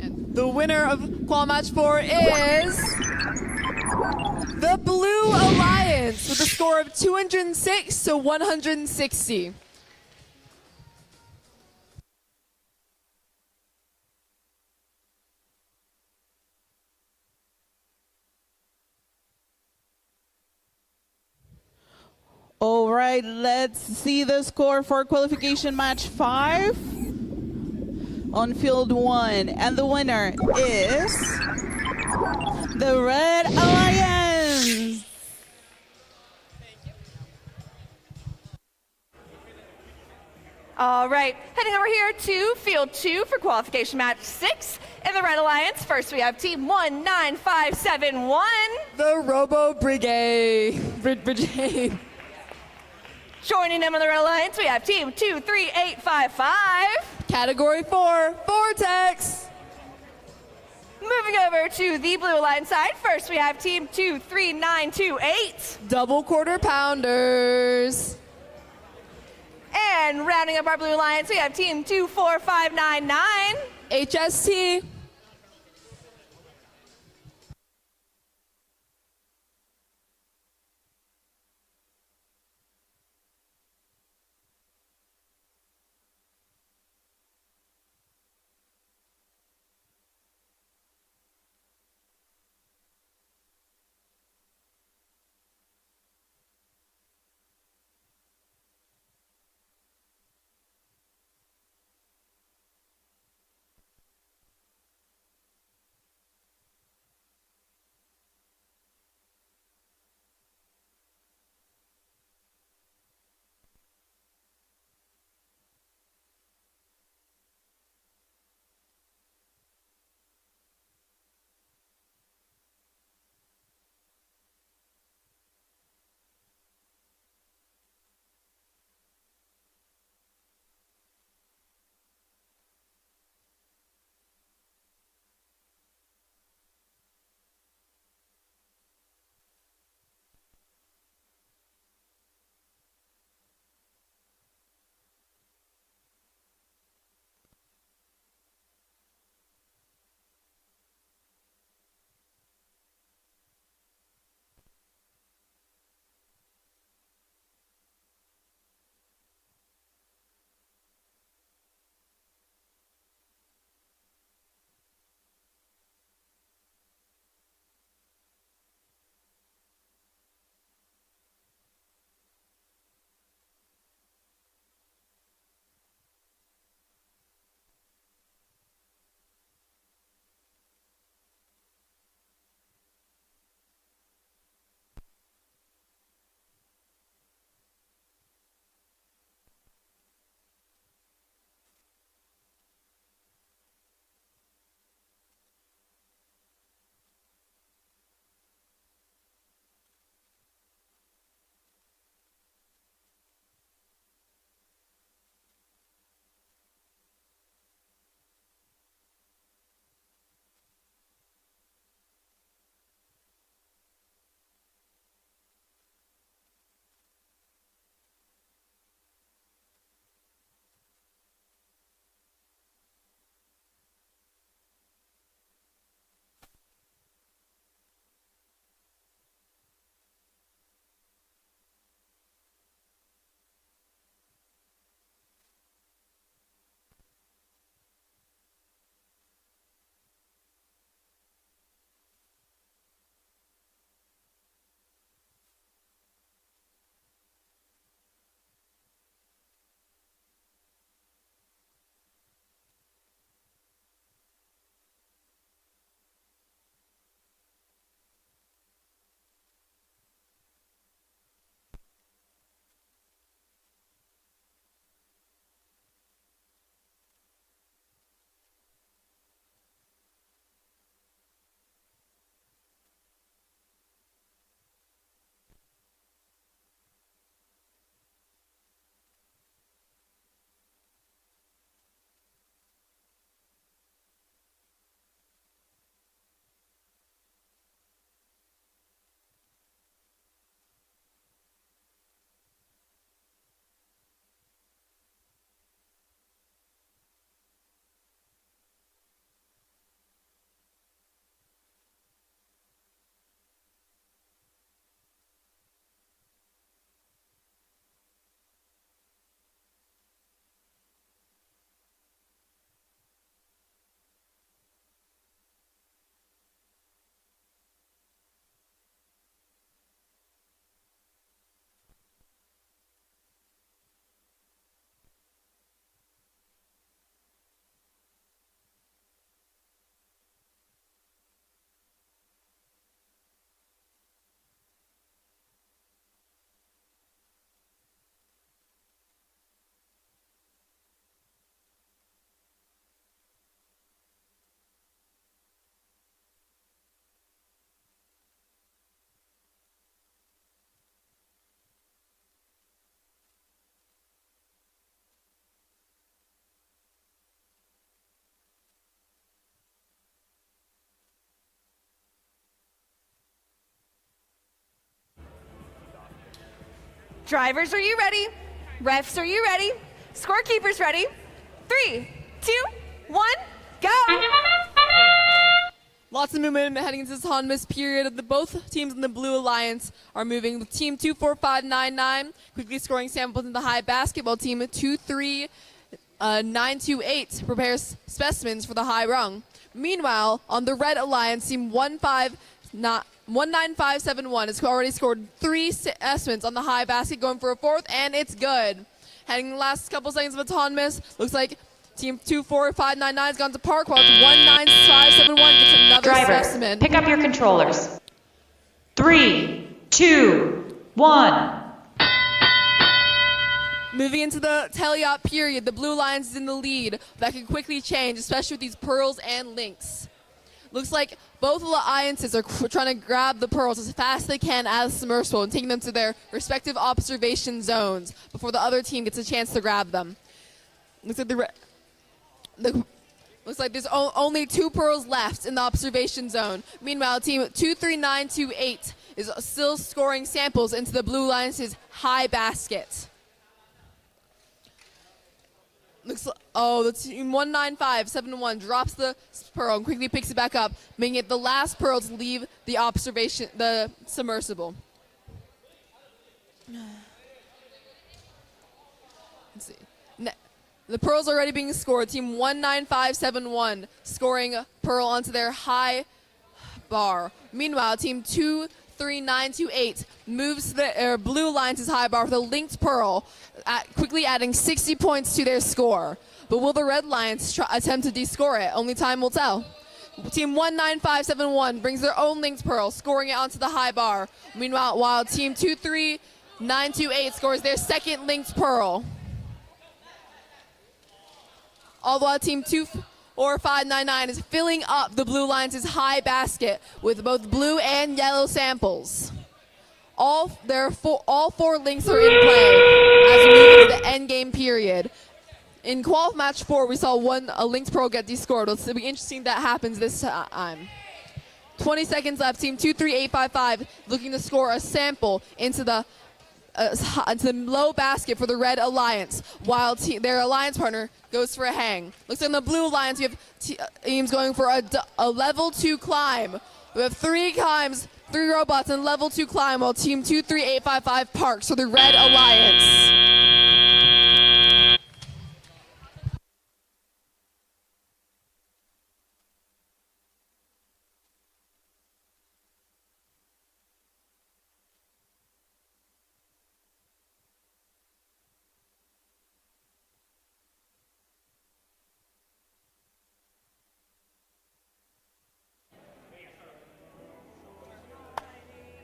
And the winner of qual match 4 is the Blue Alliance with a score of 206 to 160. All right, let's see the score for qualification match 5 on field 1. And the winner is the Red Alliance. All right, heading over here to field 2 for qualification match 6. In the Red Alliance, first we have team 19571. The Robo Brigade. Brigade. Joining them in the Red Alliance, we have team 23855. Category 4, Vortex. Moving over to the Blue Alliance side, first we have team 23928. Double Quarter Pounders. And rounding up our Blue Alliance, we have team 24599. HST. Drivers, are you ready? Refs, are you ready? Scorekeepers ready? 3, 2, 1, go! Lots of movement heading into this autonomous period. Both teams in the blue alliance are moving. With team 24599 quickly scoring samples in the high basket, while team 23928 prepares specimens for the high rung. Meanwhile, on the red alliance, team 19571 has already scored 3 specimens on the high basket, going for a 4th, and it's good. Heading the last couple seconds of autonomous, looks like team 24599 has gone to park, while 19571 gets another specimen. Pick up your controllers. 3, 2, 1. Moving into the teleop period, the blue alliance is in the lead. That can quickly change, especially with these pearls and links. Looks like both alliances are trying to grab the pearls as fast as they can out of the submersible and taking them to their respective observation zones before the other team gets a chance to grab them. Looks like there's only 2 pearls left in the observation zone. Meanwhile, team 23928 is still scoring samples into the blue alliance's high basket. Looks like, the team 19571 drops the pearl and quickly picks it back up, making it the last pearl to leave the submersible. Let's see. The pearls are already being scored. Team 19571 scoring a pearl onto their high bar. Meanwhile, team 23928 moves to the blue alliance's high bar with a linked pearl, quickly adding 60 points to their score. But will the red alliance attempt to descore it? Only time will tell. Team 19571 brings their own linked pearl, scoring it onto the high bar. Meanwhile, while team 23928 scores their second linked pearl. All while team 24599 is filling up the blue alliance's high basket with both blue and yellow samples. All 4 links are in play as we move into the end game period. In qual match 4, we saw a linked pearl get descored. It'll be interesting that happens this time. 20 seconds left. Team 23855 looking to score a sample into the low basket for the red alliance, while their alliance partner goes for a hang. Looks like on the blue alliance, we have teams going for a level 2 climb. We have 3 climbs, 3 robots, and level 2 climb, while team 23855 parks for the red alliance.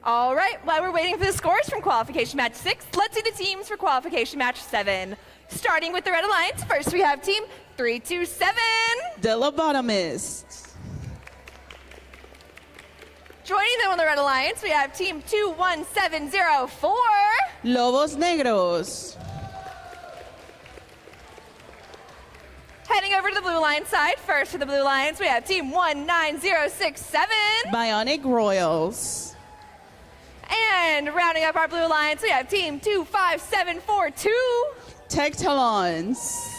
All right, while we're waiting for the scores from qualification match 6, let's see the teams for qualification match 7. Starting with the red alliance, first we have team 327. The lobotomists. Joining them on the red alliance, we have team 21704. Lobos negros. Heading over to the blue alliance side, first for the blue alliance, we have team 19067. Bionic Royals. And rounding up our blue alliance, we have team 25742. Tectalons.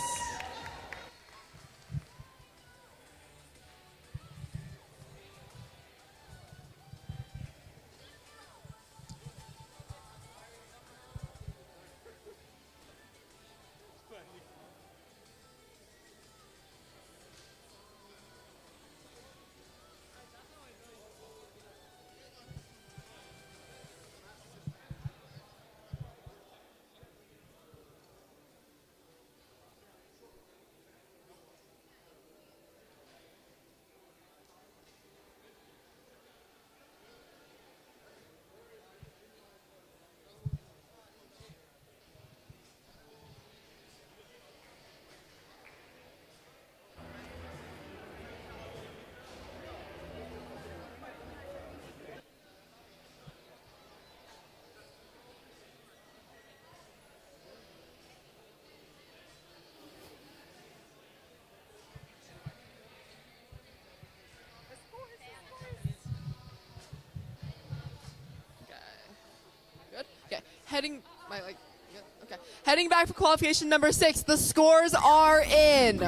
Yeah, okay. Heading back for qualification number 6. The scores are in.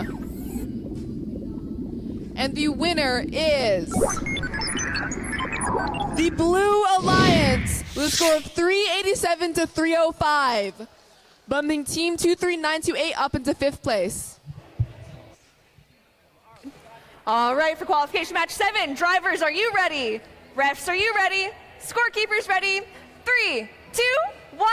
And the winner is the Blue Alliance with a score of 387 to 305. Bumping team 23928 up into 5th place. All right, for qualification match 7, drivers, are you ready? Refs, are you ready? Scorekeepers ready? 3, 2, 1,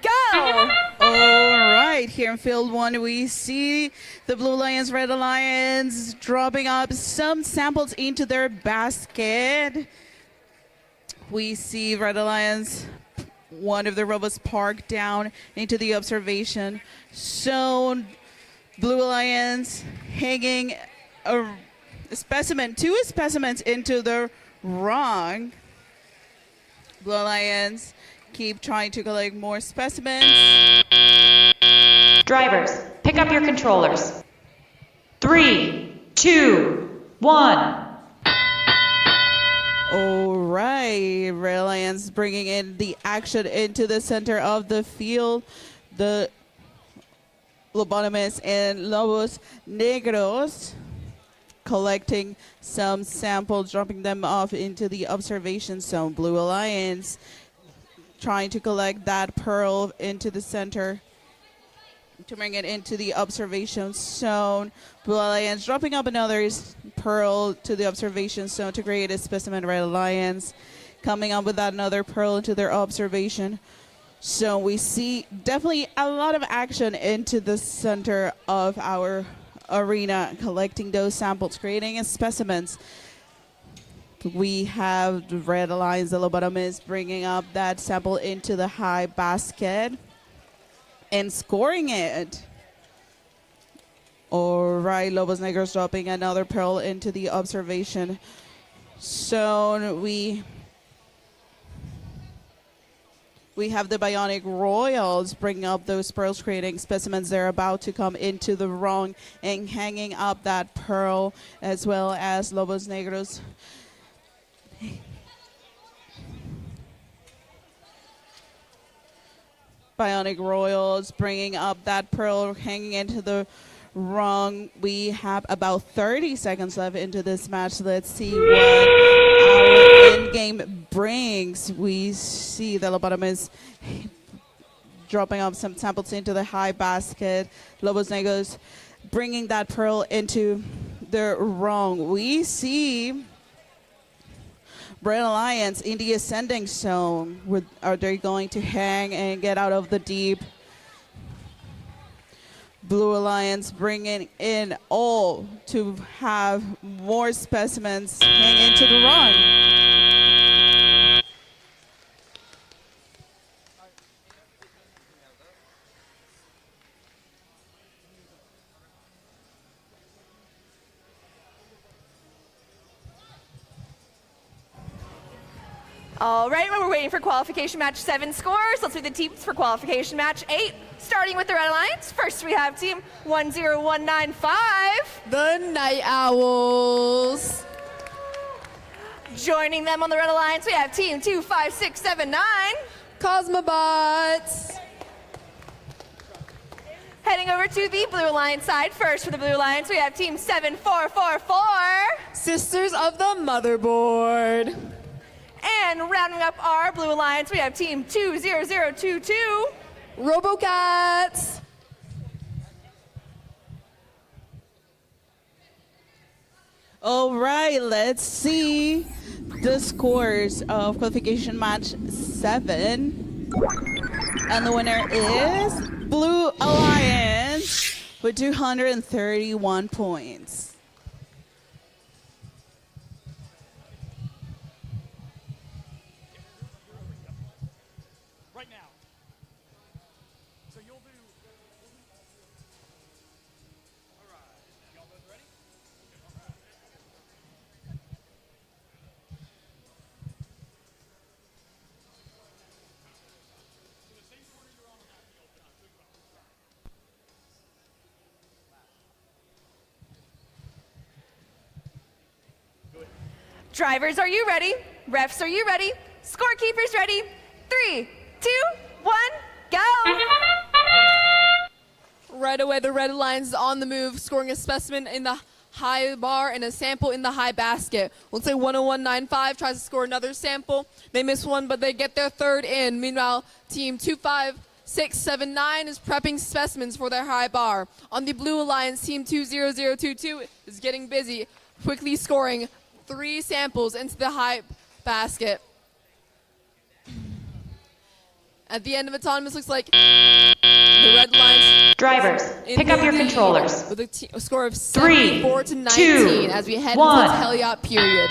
go! All right, here in field 1, we see the Blue Alliance, Red Alliance dropping up some samples into their basket. We see Red Alliance, one of the robots parked down into the observation zone. Blue Alliance hanging a specimen, 2 specimens into the wrong. Blue Alliance keep trying to collect more specimens. Drivers, pick up your controllers. 3, 2, 1. All right, Red Alliance bringing in the action into the center of the field. The Lobotomies and Lobos Negros collecting some samples, dropping them off into the observation zone. Blue Alliance trying to collect that pearl into the center to bring it into the observation zone. Blue Alliance dropping up another pearl to the observation zone to create a specimen. Red Alliance coming up with another pearl into their observation. So we see definitely a lot of action into the center of our arena, collecting those samples, creating specimens. We have the Red Alliance, the Lobotomies, bringing up that sample into the high basket and scoring it. All right, Lobos Negros dropping another pearl into the observation zone. We have the Bionic Royals bringing up those pearls, creating specimens. They're about to come into the rung and hanging up that pearl, as well as Lobos Negros. Bionic Royals bringing up that pearl, hanging into the rung. We have about 30 seconds left into this match. Let's see what our in-game brings. We see the Lobotomies dropping off some samples into the high basket. Lobos Negros bringing that pearl into the rung. We see Red Alliance in the ascending zone. Are they going to hang and get out of the deep? Blue Alliance bringing in all to have more specimens hang into the run. All right, well, we're waiting for qualification match 7 scores. Let's see the teams for qualification match 8. Starting with the Red Alliance, first we have team 10195. The Night Owls. Joining them on the Red Alliance, we have team 25679. Cosmobots. Heading over to the Blue Alliance side, first for the Blue Alliance, we have team 7444. Sisters of the Motherboard. And rounding up our Blue Alliance, we have team 20022. Robocats. All right, let's see the scores of qualification match 7. And the winner is Blue Alliance with 231 points. Drivers, are you ready? Refs, are you ready? Scorekeepers ready? 3, 2, 1, go. Right away, the Red Alliance is on the move, scoring a specimen in the high bar and a sample in the high basket. Looks like 101.95 tries to score another sample. They miss one, but they get their third in. Meanwhile, team 25679 is prepping specimens for their high bar. On the Blue Alliance, team 20022 is getting busy, quickly scoring 3 samples into the high basket. At the end of autonomous, looks like the Red Alliance. Drivers, pick up your controllers. With a score of 3, 74 to 19 2, as we head 1. into the teleop period.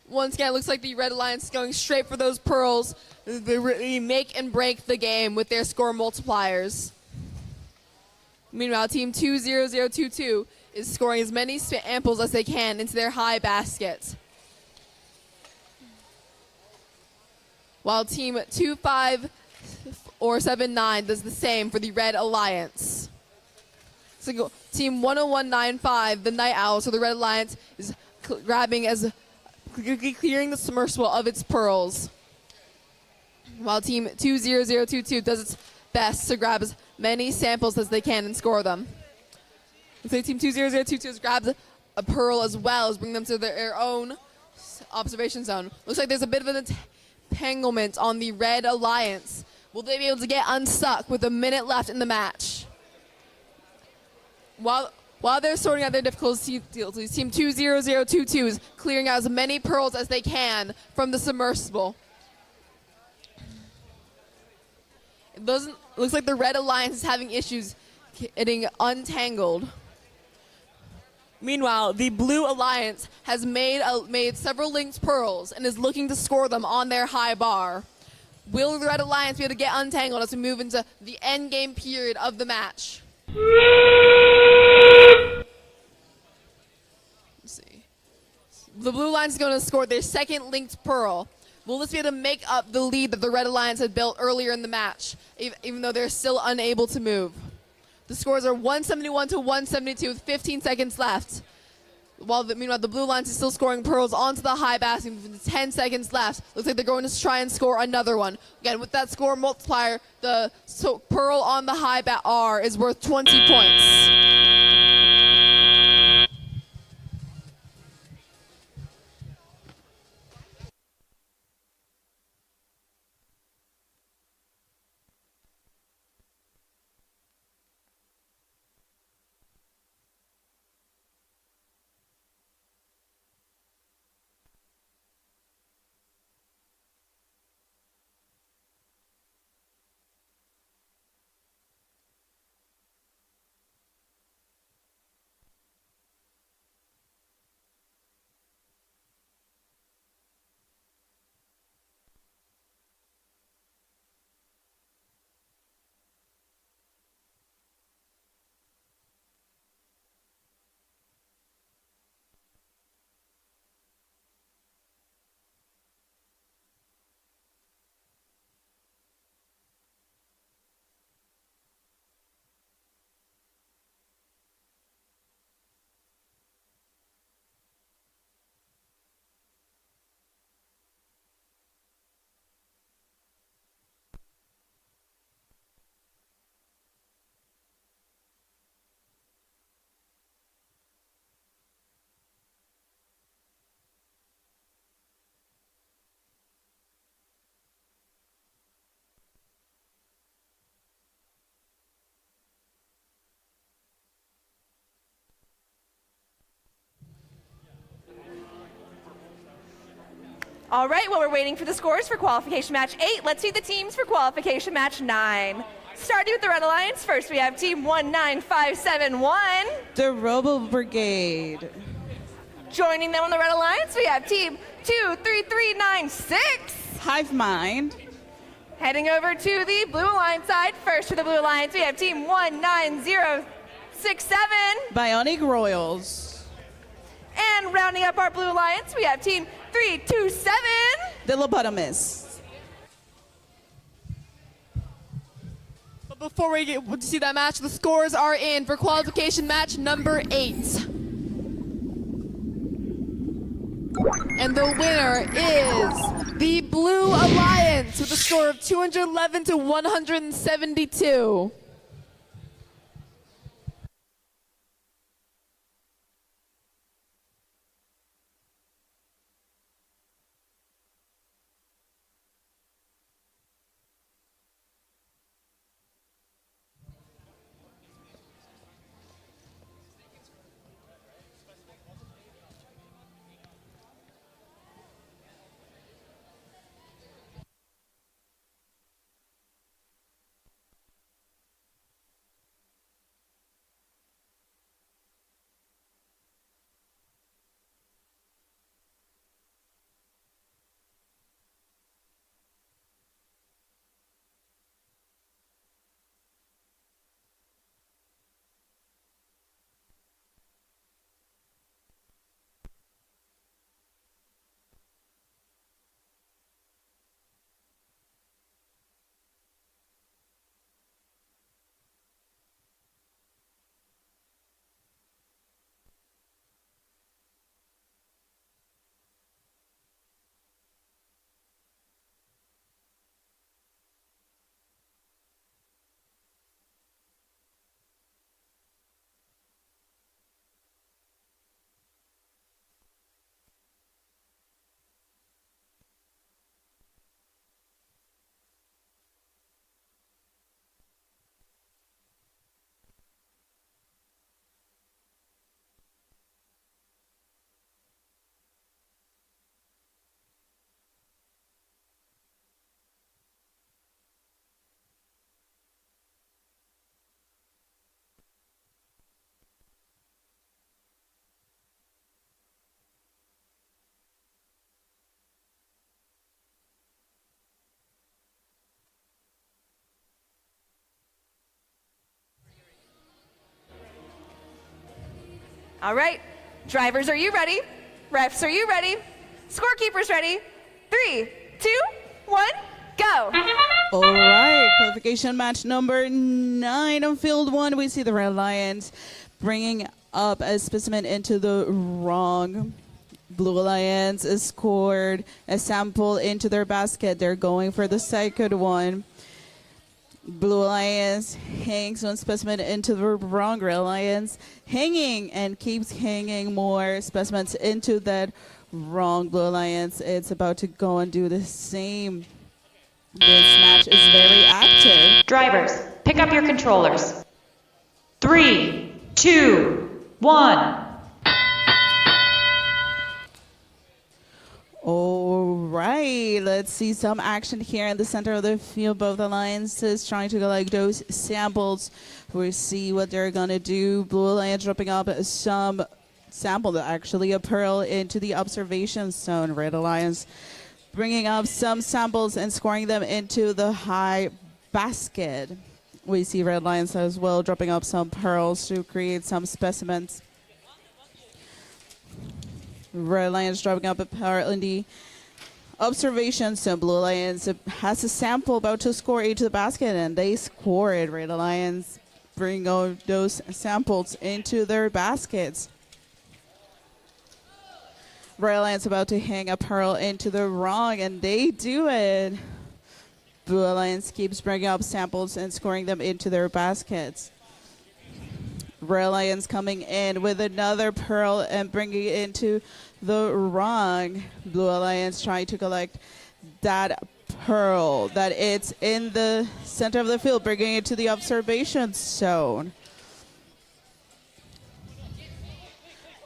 Once again, it looks like the Red Alliance is going straight for those pearls. They really make and break the game with their score multipliers. Meanwhile, team 20022 is scoring as many samples as they can into their high baskets. While team 25479 does the same for the Red Alliance. So team 10195, the Night Owls, so the Red Alliance is clearing the submersible of its pearls. While team 20022 does its best to grab as many samples as they can and score them. So team 20022 has grabbed a pearl as well as bring them to their own observation zone. Looks like there's a bit of an entanglement on the Red Alliance. Will they be able to get unstuck with a minute left in the match? While they're sorting out their difficulties, team 20022 is clearing out as many pearls as they can from the submersible. Looks like the Red Alliance is having issues getting untangled. Meanwhile, the Blue Alliance has made several linked pearls and is looking to score them on their high bar. Will the Red Alliance be able to get untangled as we move into the end game period of the match? Let's see. The Blue Alliance is going to score their second linked pearl. Will this be able to make up the lead that the Red Alliance had built earlier in the match, even though they're still unable to move? The scores are 171 to 172 with 15 seconds left. Meanwhile, the Blue Alliance is still scoring pearls onto the high basket with 10 seconds left. Looks like they're going to try and score another one. Again, with that score multiplier, the pearl on the high bar is worth 20 points. All right, well, we're waiting for the scores for qualification match 8. Let's see the teams for qualification match 9. Starting with the Red Alliance, first we have team 19571. The Robo Brigade. Joining them on the Red Alliance, we have team 23396. Hive Mind. Heading over to the Blue Alliance side, first for the Blue Alliance, we have team 19067. Bionic Royals. And rounding up our Blue Alliance, we have team 327. The Lobotomists. But before we get to see that match, the scores are in for qualification match number 8. And the winner is the Blue Alliance with a score of 211 to 172. All right, drivers, are you ready? Refs, are you ready? Scorekeepers ready? 3, 2, 1, go. All right, qualification match number 9 on field 1. We see the Red Lions bringing up a specimen into the wrong. Blue Alliance has scored a sample into their basket. They're going for the second one. Blue Alliance hangs one specimen into the wrong. Red Alliance hanging and keeps hanging more specimens into that wrong. Blue Alliance, it's about to go and do the same. This match is very active. Drivers, pick up your controllers. 3, 2, 1. All right, let's see some action here in the center of the field. Both alliances trying to collect those samples. We'll see what they're gonna do. Blue Alliance dropping up some sample, actually a pearl, into the observation zone. Red Alliance bringing up some samples and scoring them into the high basket. We see Red Alliance as well dropping up some pearls to create some specimens. Red Alliance dropping up a pearl in the observation zone. Blue Alliance has a sample about to score into the basket, and they score it. Red Alliance bring out those samples into their baskets. Red Alliance about to hang a pearl into the wrong, and they do it. Blue Alliance keeps bringing up samples and scoring them into their baskets. Red Alliance coming in with another pearl and bringing it into the wrong. Blue Alliance trying to collect that pearl that it's in the center of the field, bringing it to the observation zone.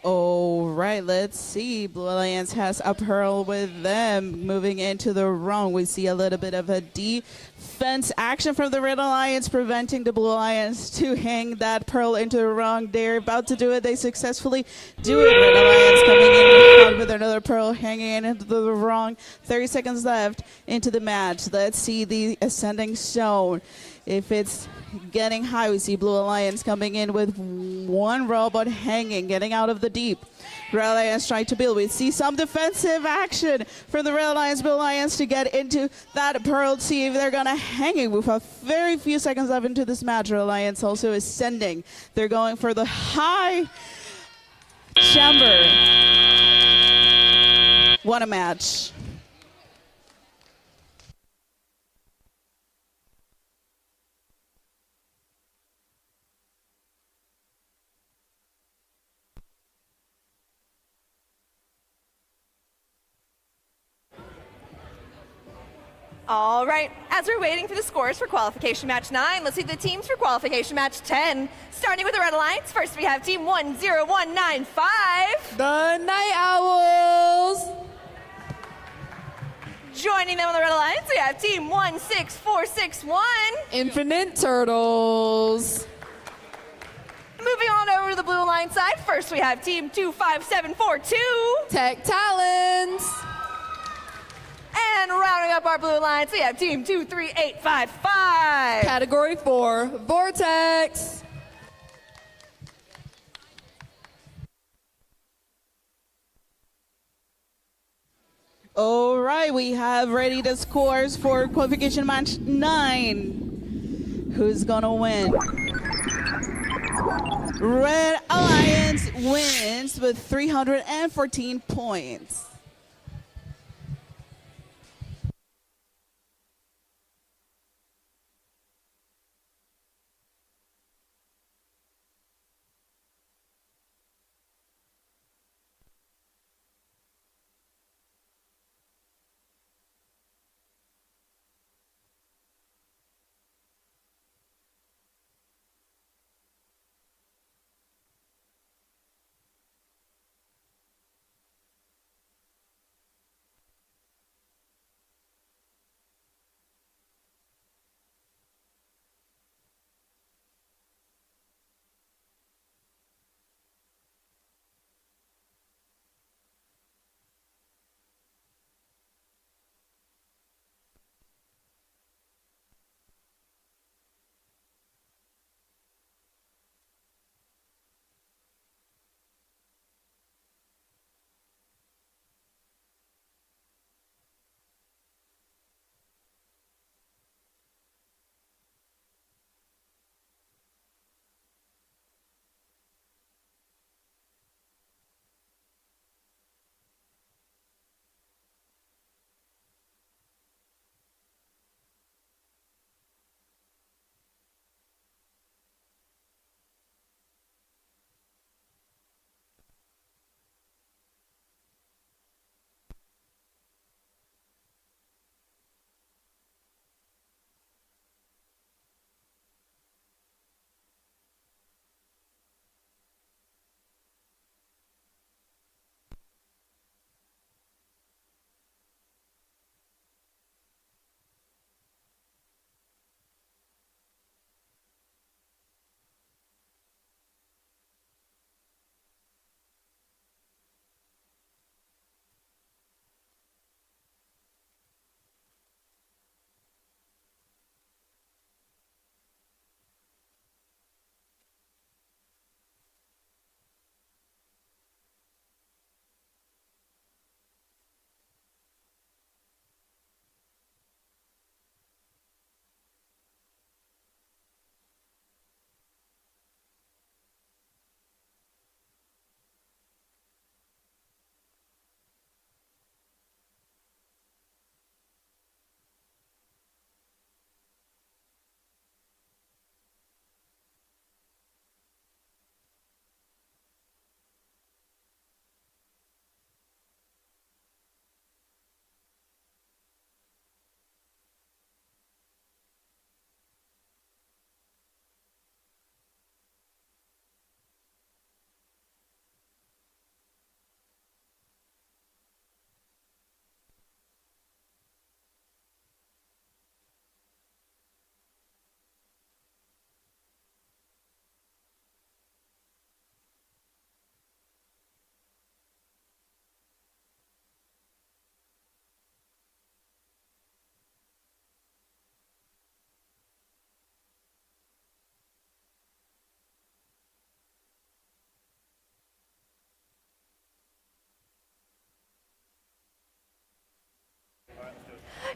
All right, let's see. Blue Alliance has a pearl with them. Moving into the wrong, we see a little bit of a defense action from the Red Alliance, preventing the Blue Alliance to hang that pearl into the wrong. They're about to do it. They successfully do it. Red Alliance coming in with another pearl, hanging into the wrong. 30 seconds left into the match. Let's see the ascending zone. If it's getting high, we see Blue Alliance coming in with one robot hanging, getting out of the deep. Red Alliance trying to build. We see some defensive action from the Red Alliance, Blue Alliance to get into that pearl, see if they're going to hang it. With a very few seconds left into this match, Red Alliance also ascending. They're going for the high chamber. What a match. All right, as we're waiting for the scores for qualification match 9, let's see the teams for qualification match 10. Starting with the Red Alliance, first we have team 10195. The Night Owls. Joining them on the Red Alliance, we have team 16461. Infinite Turtles. Moving on over to the Blue Alliance side, first we have team 25742. Tech Talents. And rounding up our Blue Alliance, we have team 23855. Category 4, Vortex. All right, we have ready the scores for qualification match 9. Who's gonna win? Red Alliance wins with 314 points.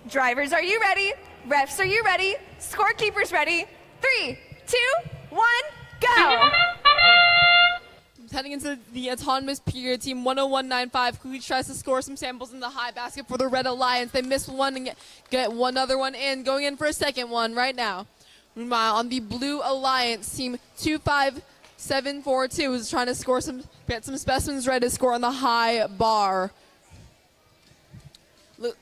Drivers, are you ready? Refs, are you ready? Scorekeepers ready? 3, 2, 1, go! Heading into into the autonomous period. Team 10195 quickly tries to score some samples in the high basket for the Red Alliance. They miss one and get one other one in, going in for a second one right now. Meanwhile, on the Blue Alliance, team 25742 is trying to get some specimens ready to score on the high bar.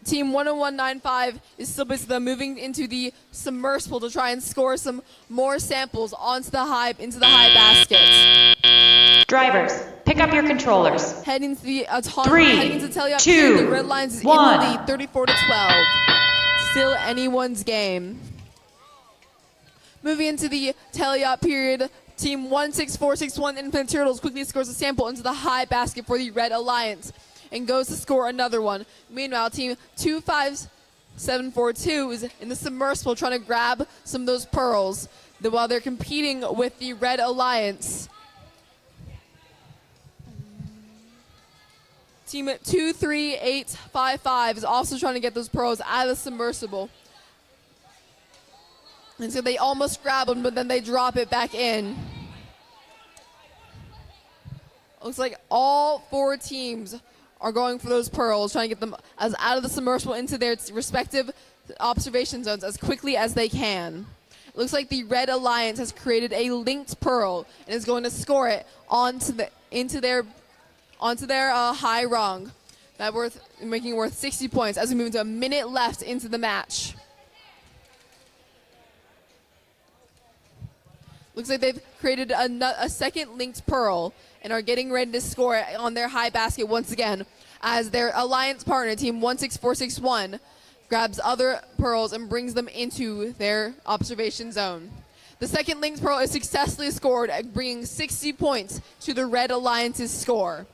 Team 10195 is still busy moving into the submersible to try and score some more samples into the high baskets. Drivers, pick up your controllers. Heading to the Three, two, the Red Lions is one. in the lead, 34-12. Still anyone's game. Moving into the teleop period, team 16461 Infinite Turtles quickly scores a sample into the high basket for the Red Alliance and goes to score another one. Meanwhile, team 25742 is in the submersible trying to grab some of those pearls while they're competing with the Red Alliance. Team 23855 is also trying to get those pearls out of the submersible. And so they almost grab them, but then they drop it back in. Looks like all 4 teams are going for those pearls, trying to get them as out of the submersible into their respective observation zones as quickly as they can. It looks like the Red Alliance has created a linked pearl and is going to score it onto their high rung, making it worth 60 points as we move into a minute left into the match. Looks like they've created a second linked pearl and are getting ready to score it on their high basket once again as their alliance partner, team 16461, grabs other pearls and brings them into their observation zone. The second linked pearl is successfully scored, bringing 60 points to the Red Alliance's score.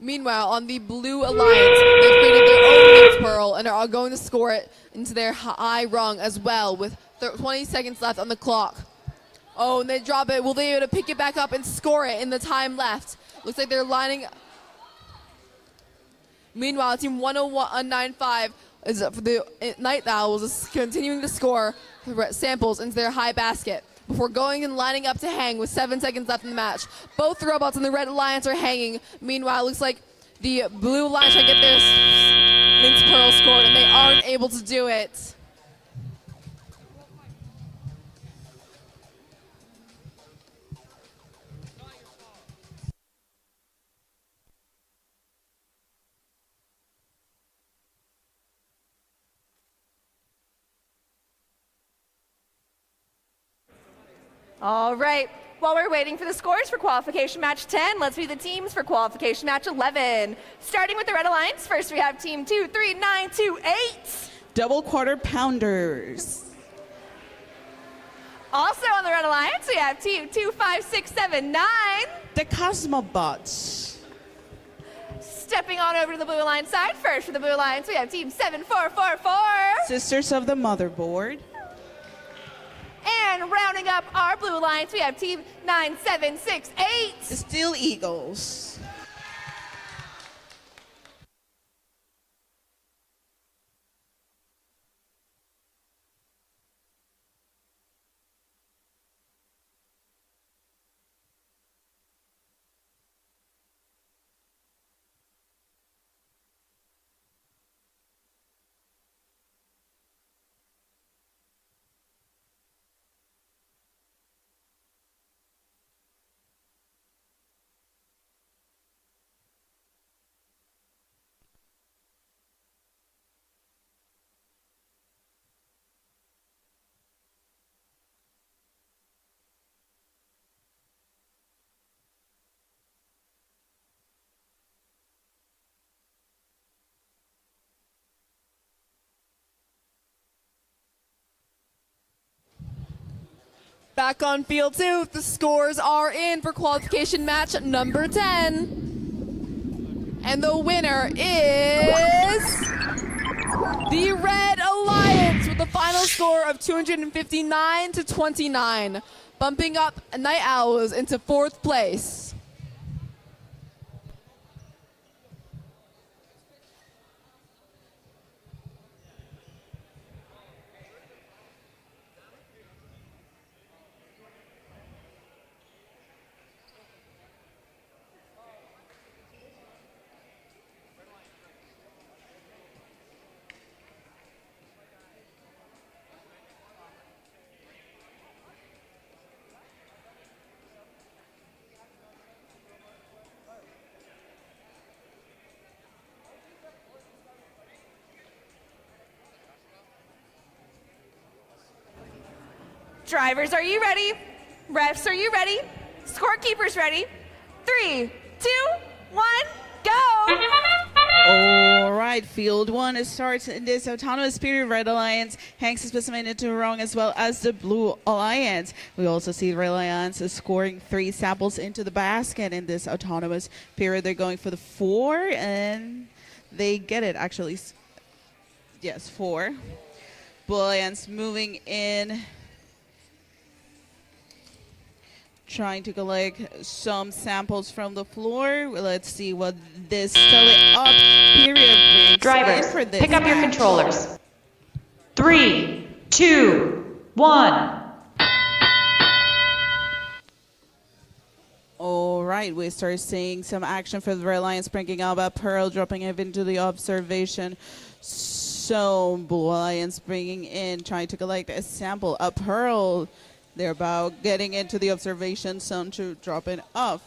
Meanwhile, on the Blue Alliance, they've created their own linked pearl and are going to score it into their high rung as well with 20 seconds left on the clock. Oh, and they drop it. Will they be able to pick it back up and score it in the time left? Looks like they're lining up. Meanwhile, team 10195 is for the Night Owls is continuing to score samples into their high basket before going and lining up to hang with 7 seconds left in the match. Both robots in the Red Alliance are hanging. Meanwhile, it looks like the Blue Alliance trying to get their linked pearl scored, and they aren't able to do it. All right. While we're waiting for the scores for qualification match 10, let's view the teams for qualification match 11. Starting with the Red Alliance, first we have team 23928. Double quarter pounders. Also on the Red Alliance, we have team 25679. The Cosmobots. Stepping on over to the Blue Alliance side, first for the Blue Alliance, we have team 7444. Sisters of the Motherboard. And rounding up our Blue Alliance, we have team 9768. The Steel Eagles. Back on field 2, the scores are in for qualification match number 10. And the winner is the Red Alliance with a final score of 259-29, bumping up Night Owls into 4th place. Drivers, are you ready? Refs, are you ready? Scorekeepers ready? 3, 2, 1, go! All right, field one starts in this autonomous period. Red Alliance hangs a specimen into wrong as well as the Blue Alliance. We also see Red Alliance is scoring 3 samples into the basket in this autonomous period. They're going for the 4 and they get it actually. Yes, 4. Blue Alliance moving in, trying to collect some samples from the floor. Let's see what this up period brings. Drivers, for this pick up your match. controllers. 3, 2, 1. All right, we start seeing some action for the Red Alliance, bringing up Pearl, dropping it into the observation. So Blue Alliance bringing in, trying to collect a sample. Pearl, they're about getting into the observation zone to drop it off.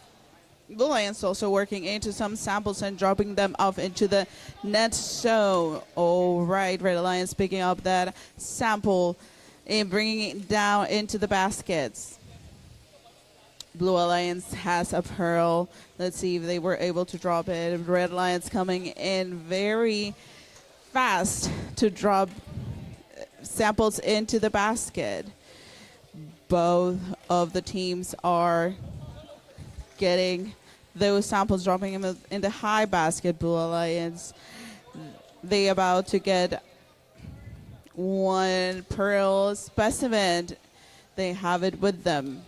Blue Alliance also working into some samples and dropping them off into the net zone. All right, Red Alliance picking up that sample and bringing it down into the baskets. Blue Alliance has a Pearl. Let's see if they were able to drop it. Red Alliance coming in very fast to drop samples into the basket. Both of the teams are getting those samples, dropping them in the high basket. Blue Alliance, they about to get 1 Pearl specimen. They have it with them.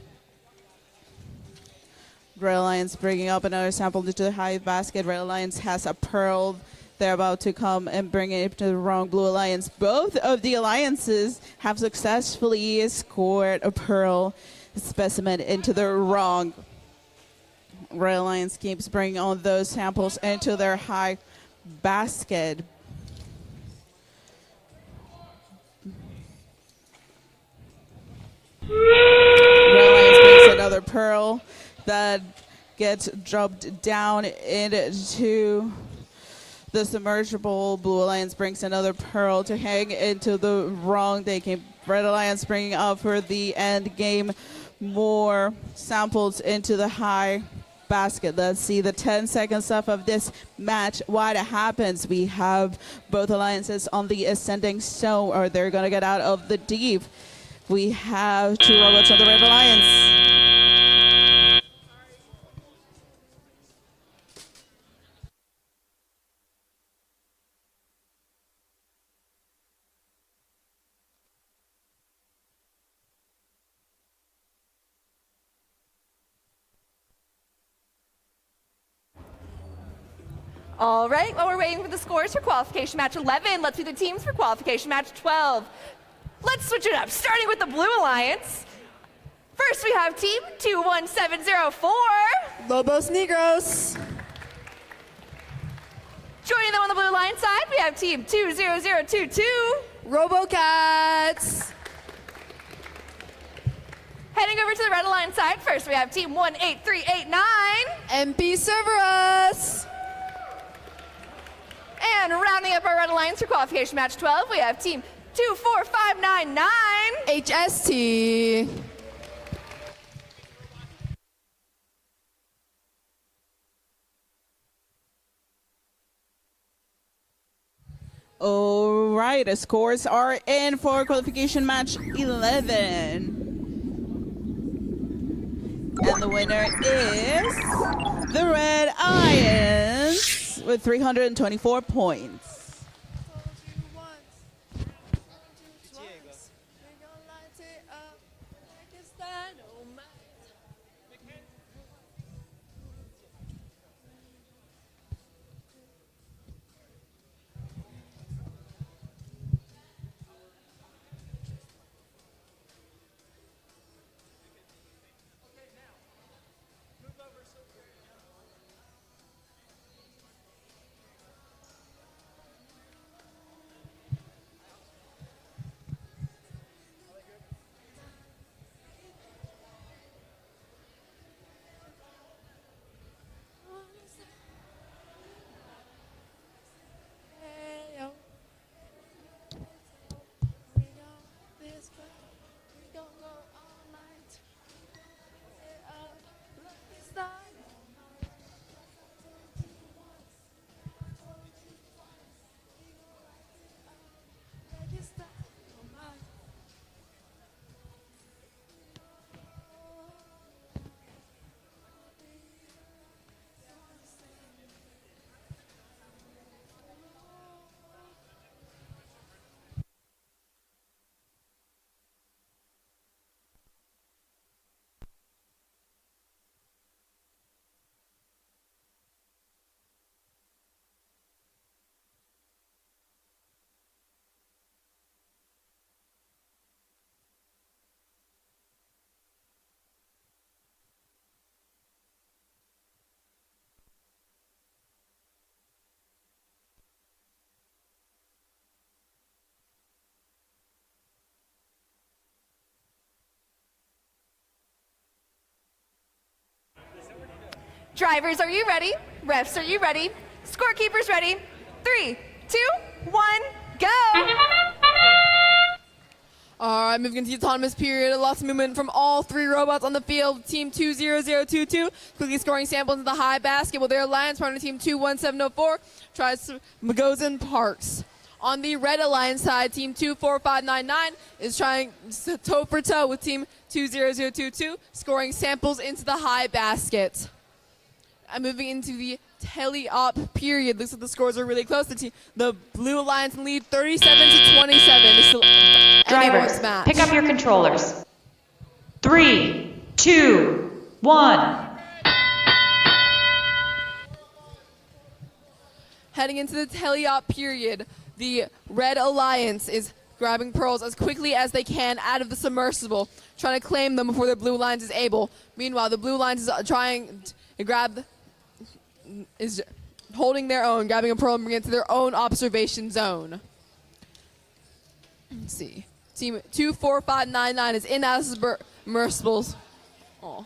Red Alliance bringing up another sample into the high basket. Red Alliance has a Pearl. They're about to come and bring it to the wrong Blue Alliance. Both of the alliances have successfully scored a Pearl specimen into the wrong. Red Alliance keeps bringing on those samples into their high basket. Red Alliance brings another Pearl that gets dropped down into the submersible. Blue Alliance brings another Pearl to hang into the wrong. They came. Red Alliance bringing up for the end game more samples into the high basket. Let's see the 10 seconds left of this match. What happens? We have both alliances on the ascending zone, or they're going to get out of the deep. We have 2 robots on the Red Alliance. All right, while we're waiting for the scores for qualification match 11, let's see the teams for qualification match 12. Let's switch it up, starting with the Blue Alliance. First, we have team 21704. Lobos Negros. Joining them on the Blue Alliance side, we have team 20022. RoboCats. Heading over to the Red Alliance side, first we have team 18389. MP Cerberus. And rounding up our Red Alliance for qualification match 12, we have team 24599. HST. All right, the scores are in for qualification match 11. And the winner is the Red Alliance with 324 points. Drivers, are you ready? Refs, are you ready? Scorekeepers ready? 3, 2, 1, go! All right, moving into the autonomous period. Lots of movement from all three robots on the field. Team 20022 quickly scoring sample into the high basket, while their alliance partner, Team 21704, goes and parks. On the red alliance side, Team 24599 is trying toe for toe with Team 20022, scoring samples into the high basket. And moving into the tele-op period. Looks like the scores are really close. The blue alliance in lead 37-27. This is Drivers, match. pick up your controllers. 3, 2, 1. Heading into the tele-op period, the red alliance is grabbing pearls as quickly as they can out of the submersible, trying to claim them before the blue alliance is able. Meanwhile, the blue alliance is trying to grab, is holding their own, grabbing a pearl and bringing it to their own observation zone. Let's see. Team 24599 is in out of submersibles. Oh.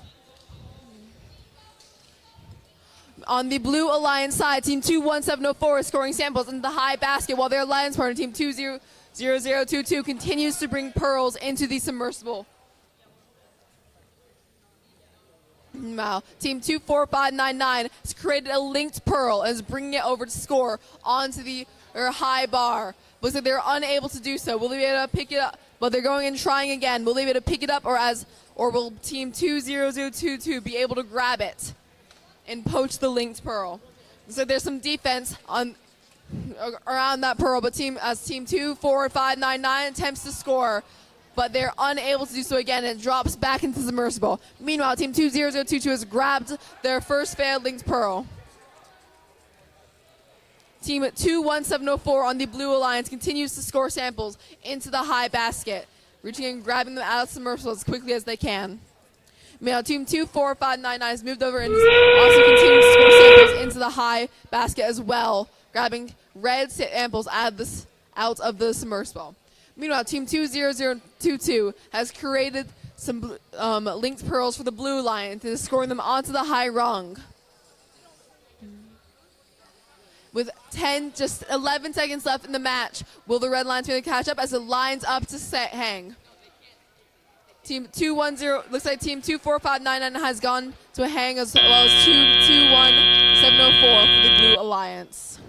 On the blue alliance side, Team 21704 is scoring samples into the high basket, while their alliance partner, Team 20022, continues to bring pearls into the submersible. Wow. Team 24599 has created a linked pearl and is bringing it over to score onto the high bar. Looks like they're unable to do so. Will they be able to pick it up? But they're going and trying again. Will they be able to pick it up, or will Team 20022 be able to grab it and poach the linked pearl? So there's some defense around that pearl, but Team 24599 attempts to score, but they're unable to do so again, and it drops back into the submersible. Meanwhile, Team 20022 has grabbed their first failed linked pearl. Team 21704 on the blue alliance continues to score samples into the high basket, reaching and grabbing them out of the submersible as quickly as they can. Meanwhile, Team 24599 has moved over and also continues to score samples into the high basket as well, grabbing red samples out of the submersible. Meanwhile, Team 20022 has created some linked pearls for the blue alliance and is scoring them onto the high rung. With just 11 seconds left in the match, will the red alliance be able to catch up as it lines up to hang? Team 210, looks like Team 24599 has gone to a hang, as well as 21704 for the blue alliance.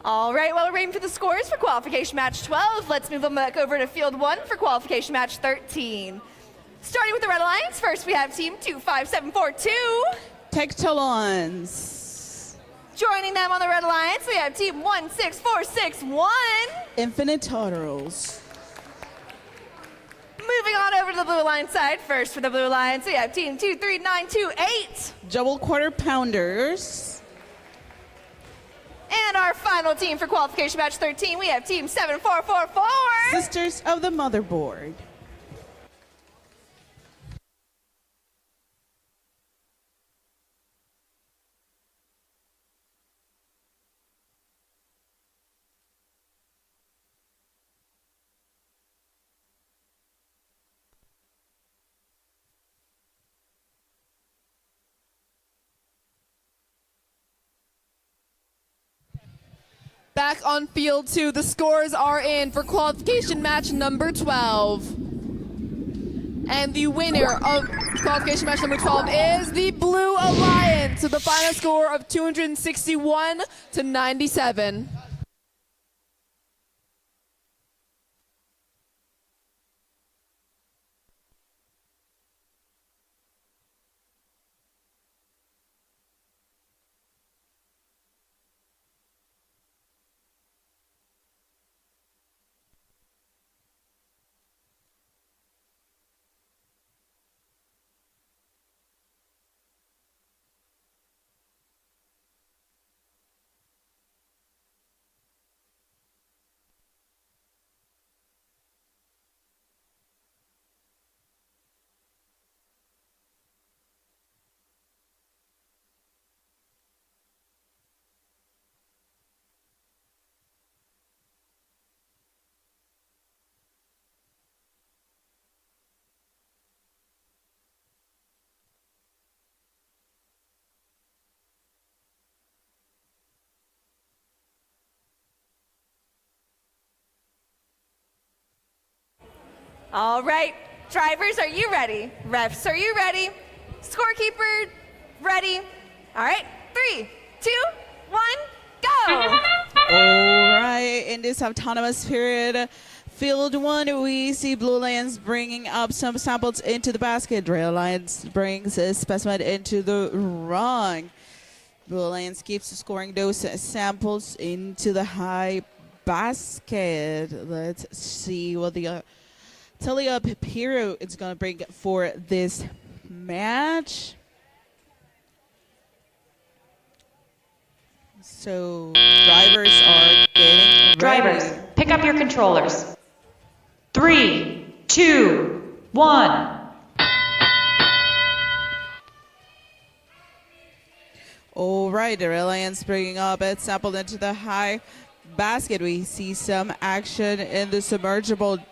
All right, while we're waiting for the scores for qualification match 12, let's move them back over to field 1 for qualification match 13. Starting with the red alliance, first we have Team 25742. Tectolons. Joining them on the red alliance, we have Team 16461. Infinite Totals. Moving on over to the blue alliance side, first for the blue alliance, we have Team 23928. Double Quarter Pounders. And our final team for qualification match 13, we have Team 7444. Sisters of the Motherboard. Back on field 2, the scores are in for qualification match number 12. And the winner of qualification match number 12 is the Blue Alliance with a final score of 261-97. All right, drivers, are you ready? Refs, are you ready? Scorekeeper, ready? All right, 3, 2, 1, go! All right, in this autonomous period, field 1, we see Blue Lions bringing up some samples into the basket. Red Lions brings a specimen into the rung. Blue Lions keeps scoring those samples into the high basket. Let's see what the tally-up period is going to bring for this match. So drivers are getting Drivers, ready. pick up your controllers. 3, 2, 1. All right, the Red Lions bringing up it sampled into the high basket. We see some action in the submergible.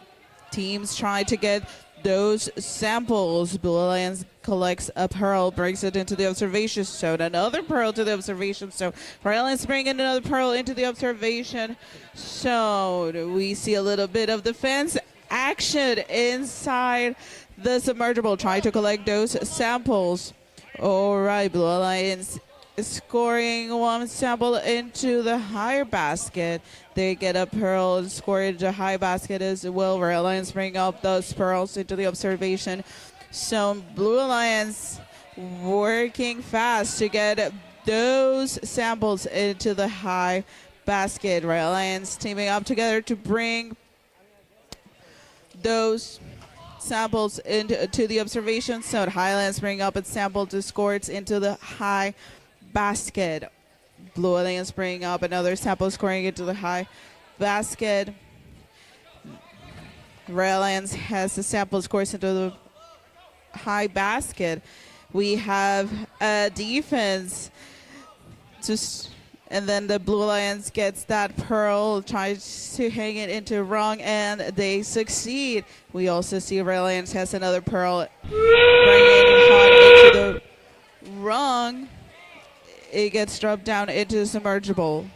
Teams trying to get those samples. Blue Lions collects a pearl, brings it into the observation zone. Another pearl to the observation zone. Red Lions bring in another pearl into the observation zone. We see a little bit of defense action inside the submergible, trying to collect those samples. All right, Blue Lions scoring one sample into the higher basket. They get a pearl and score into the high basket as well. Red Lions bring up those pearls into the observation. So Blue Lions working fast to get those samples into the high basket. Red Lions teaming up together to bring those samples into the observation zone. Highlands bring up its sample to score it into the high basket. Blue Lions bring up another sample, scoring into the high basket. Red Lions has the sample, scores into the high basket. We have a defense, and then the Blue Lions gets that pearl, tries to hang it into rung, and they succeed. We also see Red Lions has another pearl, bringing it hard into the rung. It gets dropped down into the submergible.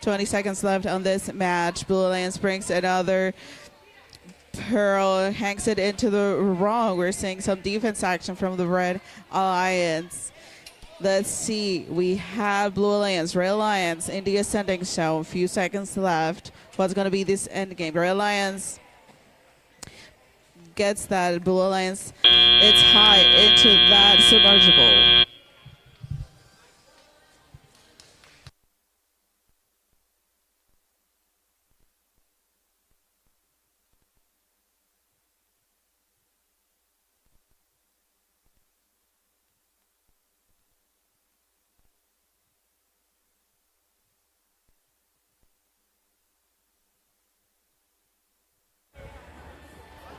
20 seconds left on this match. Blue Lions brings another pearl, hangs it into the rung. We're seeing some defense action from the Red Lions. Let's see. We have Blue Lions, Red Lions in the ascending zone. Few seconds left. What's going to be this end game? Red Lions gets that. Blue Lions, it's high into that submergible.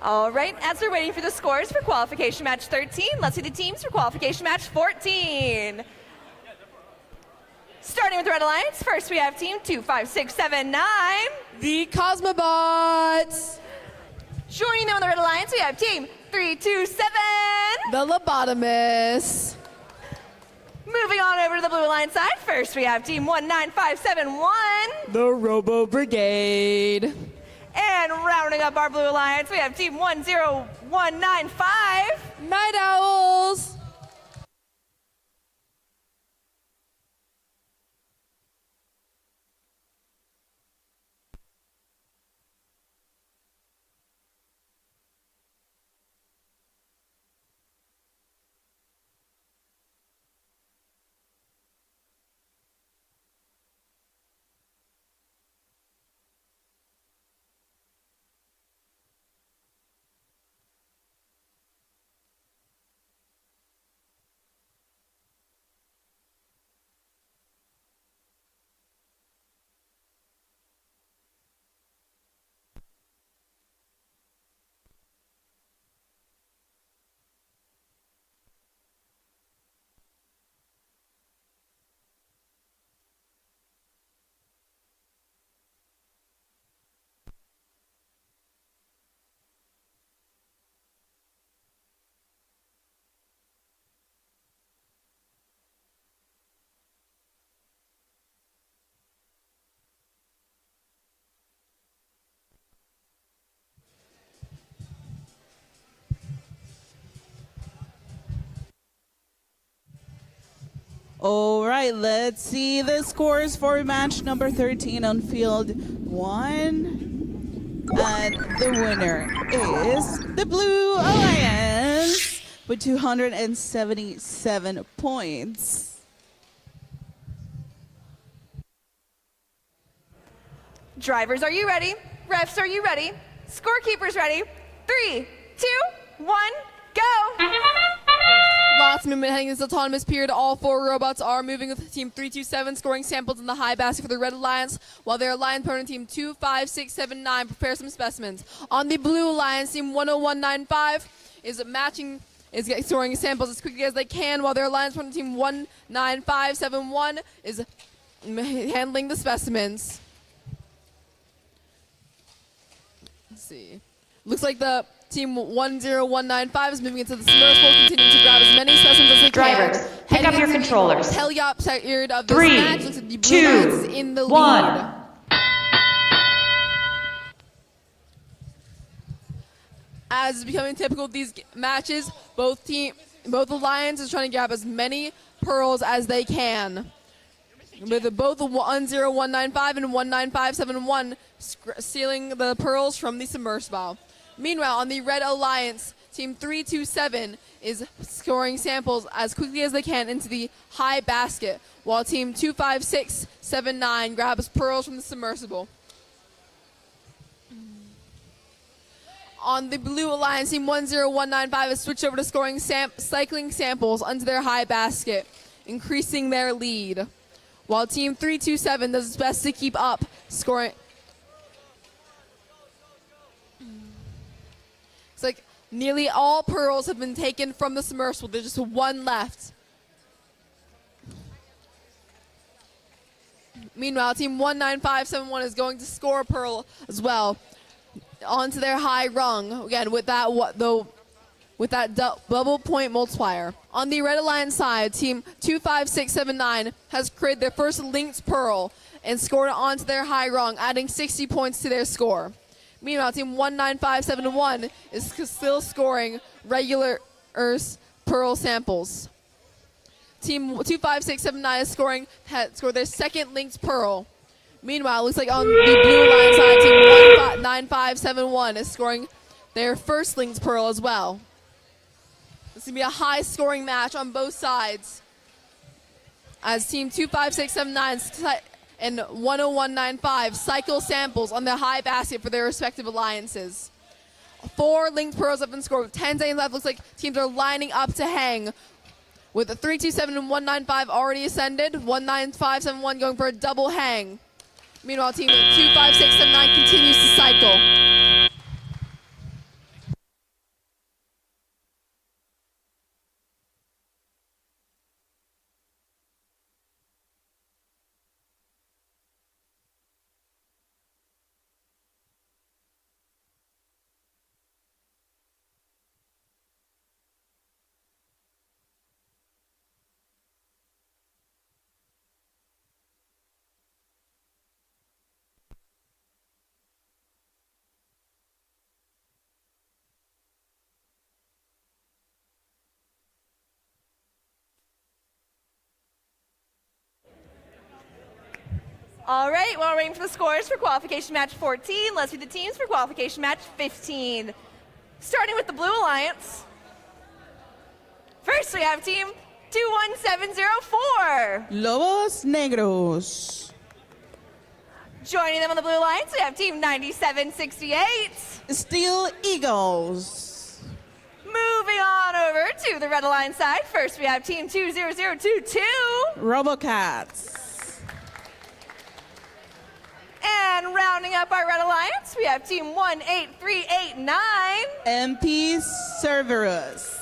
All right, as we're waiting for the scores for qualification match 13, let's see the teams for qualification match 14. Starting with the Red Alliance, first we have team 25679. The Cosmobots. Joining them on the Red Alliance, we have team 327. The Lobotomists. Moving on over to the Blue Alliance side, first we have team 19571. The Robo Brigade. And rounding up our Blue Alliance, we have team 10195. Night Owls. right, let's see the scores for match number 13 on field 1. And the winner is the Blue Alliance with 277 points. Drivers, are you ready? Refs, are you ready? Scorekeepers ready? 3, 2, 1, go! Lots of movement heading this autonomous period. All 4 robots are moving with Team 327, scoring samples in the high basket for the Red Alliance, while their Alliance opponent Team 25679 prepare some specimens. On the Blue Alliance, Team 10195 is storing samples as quickly as they can, while their Alliance opponent Team 19571 is handling the specimens. Let's see. Looks like the Team 10195 is moving into the submersible, continuing to grab as many specimens as they Drivers, can. pick up your controllers. Heliop period of this 3, match. Looks like the Blue 2, Alliance is in the 1. lead. As is becoming typical of these matches, both alliances trying to grab as many pearls as they can. With both 10195 and 19571 stealing the pearls from the submersible. Meanwhile, on the Red Alliance, Team 327 is scoring samples as quickly as they can into the high basket, while Team 25679 grabs pearls from the submersible. On the Blue Alliance, Team 10195 has switched over to scoring cycling samples onto their high basket, increasing their lead, while Team 327 does its best to keep up, scoring. It's like nearly all pearls have been taken from the submersible. There's just one left. Meanwhile, Team 19571 is going to score a pearl as well onto their high rung. Again, with that double point multiplier. On the Red Alliance side, Team 25679 has created their first linked pearl and scored it onto their high rung, adding 60 points to their score. Meanwhile, Team 19571 is still scoring regular pearl samples. Team 25679 is scored their second linked pearl. Meanwhile, it looks like on the Blue Alliance side, Team 19571 is scoring their first linked pearl as well. This is going to be a high-scoring match on both sides, as Team 25679 and 10195 cycle samples on the high basket for their respective alliances. 4 linked pearls have been scored with 10 seconds left. Looks like teams are lining up to hang, with the 327 and 195 already ascended, 19571 going for a double hang. Meanwhile, Team 25679 continues to cycle. All right, while we're waiting for the scores for qualification match 14, let's see the teams for qualification match 15. Starting with the Blue Alliance. First, we have team 21704. Lobos Negros. Joining them on the Blue Alliance, we have team 9768. Steel Eagles. Moving on over to the Red Alliance side. First, we have team 20022. Robocats. And rounding up our Red Alliance, we have team 18389. MP Cerberus.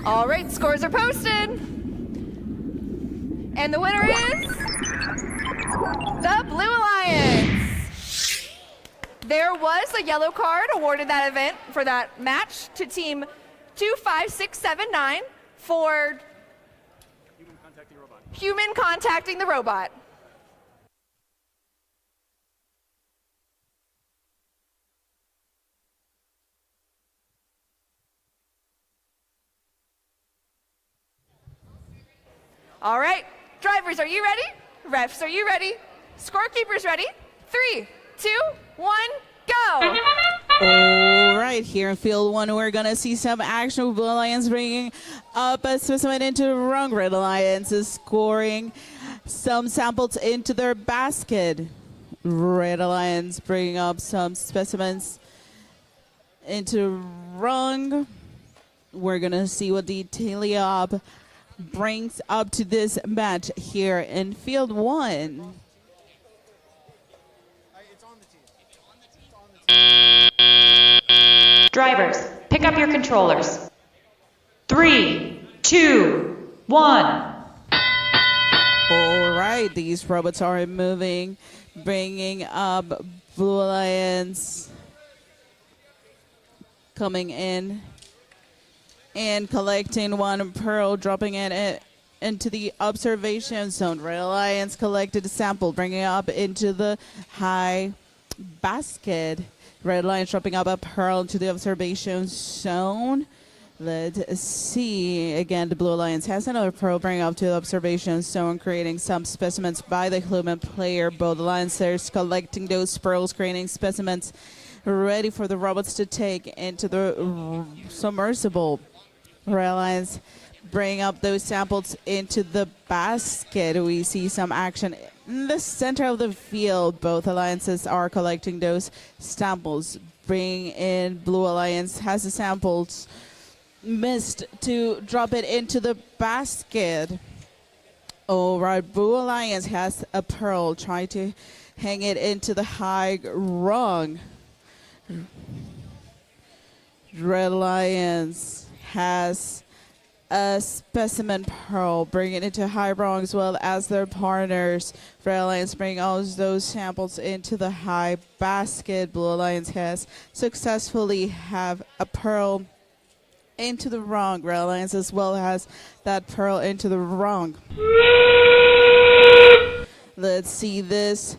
All right, scores are posted. And the winner is the Blue Alliance. There was a yellow card awarded that event for that match to team 25679 for human contacting the robot. All right, drivers, are you ready? Refs, are you ready? Scorekeepers ready? 3, 2, 1, go! All right, here in field one, we're gonna see some action with Blue Alliance bringing up a specimen into wrong. Red Alliance is scoring some samples into their basket. Red Alliance bringing up some specimens into wrong. We're gonna see what the Teleop brings up to this match here in field one. Drivers, pick up your controllers. 3, 2, 1. All right, these robots are moving, bringing up Blue Alliance, coming in and collecting one pearl, dropping it into the observation zone. Red Alliance collected a sample, bringing it up into the high basket. Red Alliance dropping up a pearl into the observation zone. Let's see. Again, the Blue Alliance has another pearl bringing up to the observation zone, creating some specimens by the human player. Both alliances collecting those pearls, creating specimens ready for the robots to take into the submersible. Red Alliance bring up those samples into the basket. We see some action in the center of the field. Both alliances are collecting those samples. Bring in Blue Alliance has the samples, missed to drop it into the basket. All right, Blue Alliance has a pearl, trying to hang it into the high rung. Red Alliance has a specimen pearl, bring it into high rung as well as their partners. Red Alliance bring all those samples into the high basket. Blue Alliance has successfully have a pearl into the rung. Red Alliance as well has that pearl into the rung. Let's see this.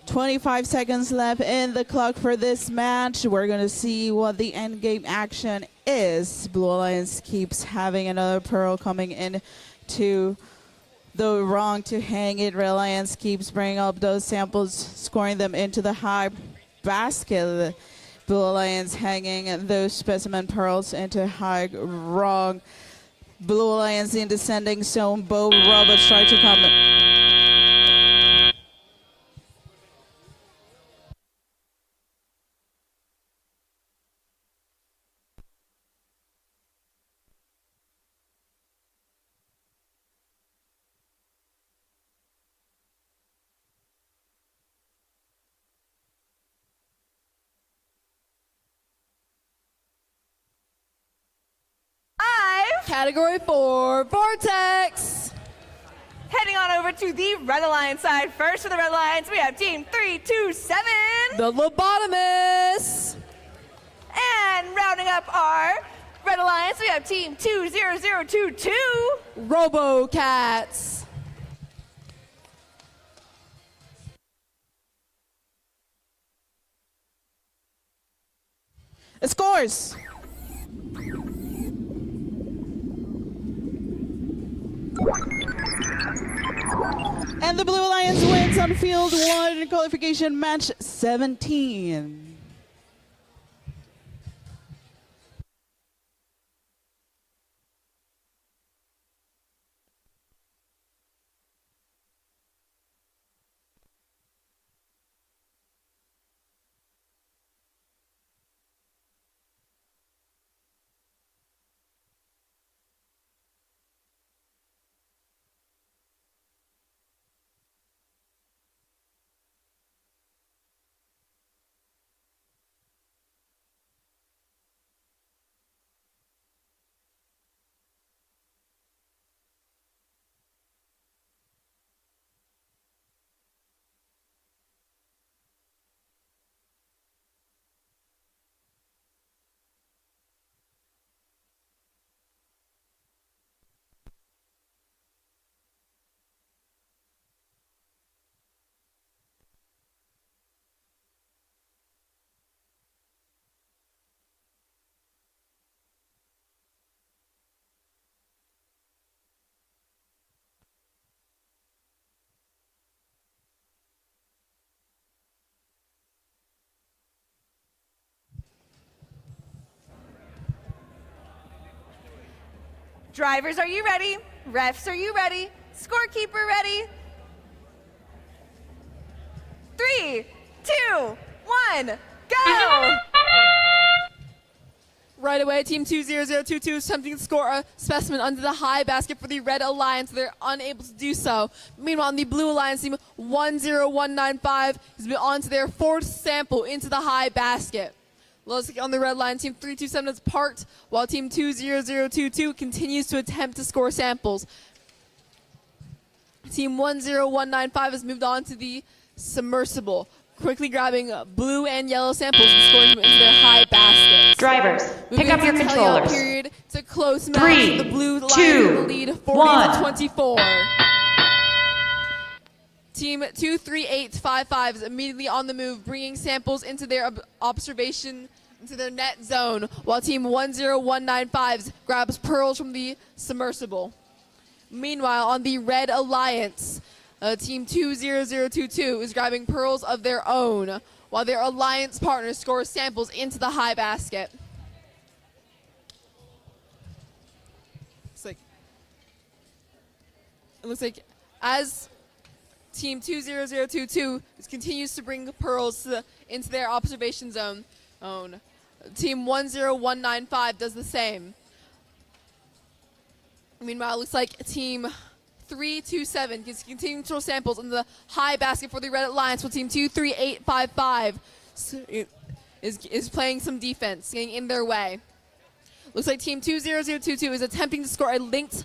25 seconds left in the clock for this match. We're going to see what the end game action is. Blue Alliance keeps having another pearl coming in to the rung to hang it. Red Alliance keeps bringing up those samples, scoring them into the high basket. Blue Alliance hanging those specimen pearls into high rung. Blue Alliance in descending zone. Both robots try to come. Category 4, Vortex. Heading on over to the Red Alliance side. First for the Red Alliance, we have team 327. The Lobotomists. And rounding up our Red Alliance, we have team 20022. Robocats. Scores. And the Blue Alliance wins on field 1 qualification match 17. Drivers, are you ready? Refs, are you ready? Scorekeeper, ready? 3, 2, 1, go! Right away, Team 20022 is attempting to score a specimen under the high basket for the Red Alliance. They're unable to do so. Meanwhile, on the Blue Alliance, Team 10195 has been on to their fourth sample into the high basket. Let's on the red line, Team 327 is parked, while Team 20022 continues to attempt to score samples. Team 10195 has moved on to the submersible, quickly grabbing blue and yellow samples and scoring them into their high baskets. Drivers, pick up your controllers. Period. It's a close match. 3, The blue line 2, in the lead, 1. 40-24. Team 23855 is immediately on the move, bringing samples into their observation, into their net zone, while Team 10195 grabs pearls from the submersible. Meanwhile, on the Red Alliance, Team 20022 is grabbing pearls of their own, while their alliance partner scores samples into the high basket. It looks like as Team 20022 continues to bring pearls into their observation zone, Team 10195 does the same. Meanwhile, it looks like Team 327 is continuing to throw samples in the high basket for the Red Alliance, while Team 23855 is playing some defense, getting in their way. Looks like Team 20022 is attempting to score a linked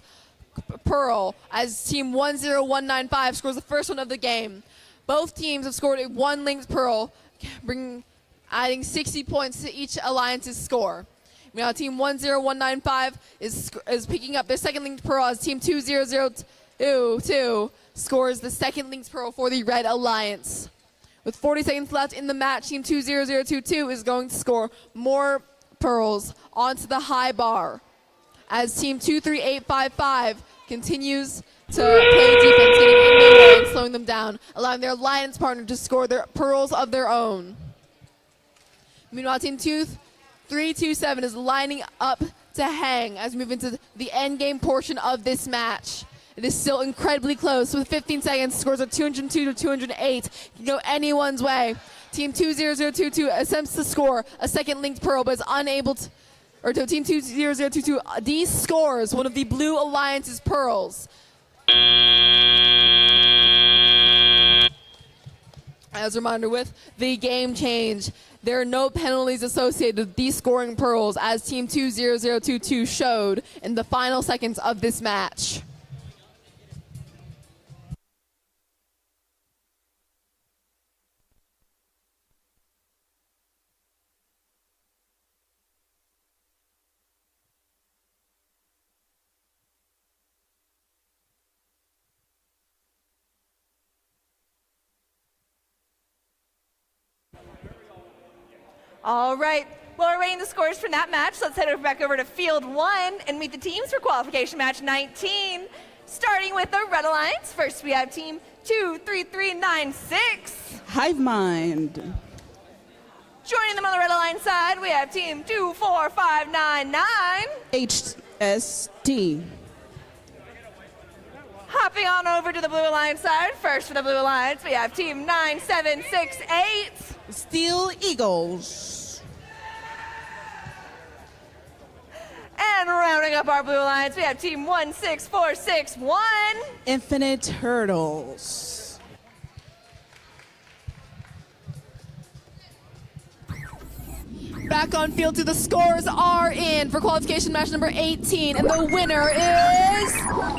pearl as Team 10195 scores the first one of the game. Both teams have scored a one linked pearl, adding 60 points to each alliance's score. Now Team 10195 is picking up their second linked pearl as Team 20022 scores the second linked pearl for the Red Alliance. With 40 seconds left in the match, Team 20022 is going to score more pearls onto the high bar as Team 23855 continues to play defense, getting in their way and slowing them down, allowing their alliance partner to score their pearls of their own. Meanwhile, Team 327 is lining up to hang as we move into the end game portion of this match. It is still incredibly close with 15 seconds. Scores are 202 to 208. Can go anyone's way. Team 20022 attempts to score a second linked pearl, but is unable to. Or Team 20022 de-scores one of the Blue Alliance's pearls. As a reminder, with the game change, there are no penalties associated with de-scoring pearls, as Team 20022 showed in the final seconds of this match. All right, well, we're waiting the scores from that match. Let's head back over to Field 1 and meet the teams for Qualification Match 19. Starting with the Red Alliance, first we have Team 23396. Hive Mind. Joining them on the Red Alliance side, we have Team 24599. HST. Hopping on over to the Blue Alliance side, first for the Blue Alliance, we have Team 9768. Steel Eagles. And rounding up our Blue Alliance, we have Team 16461. Infinite Hurdles. Back on field to the scores are in for qualification match number 18, and the winner is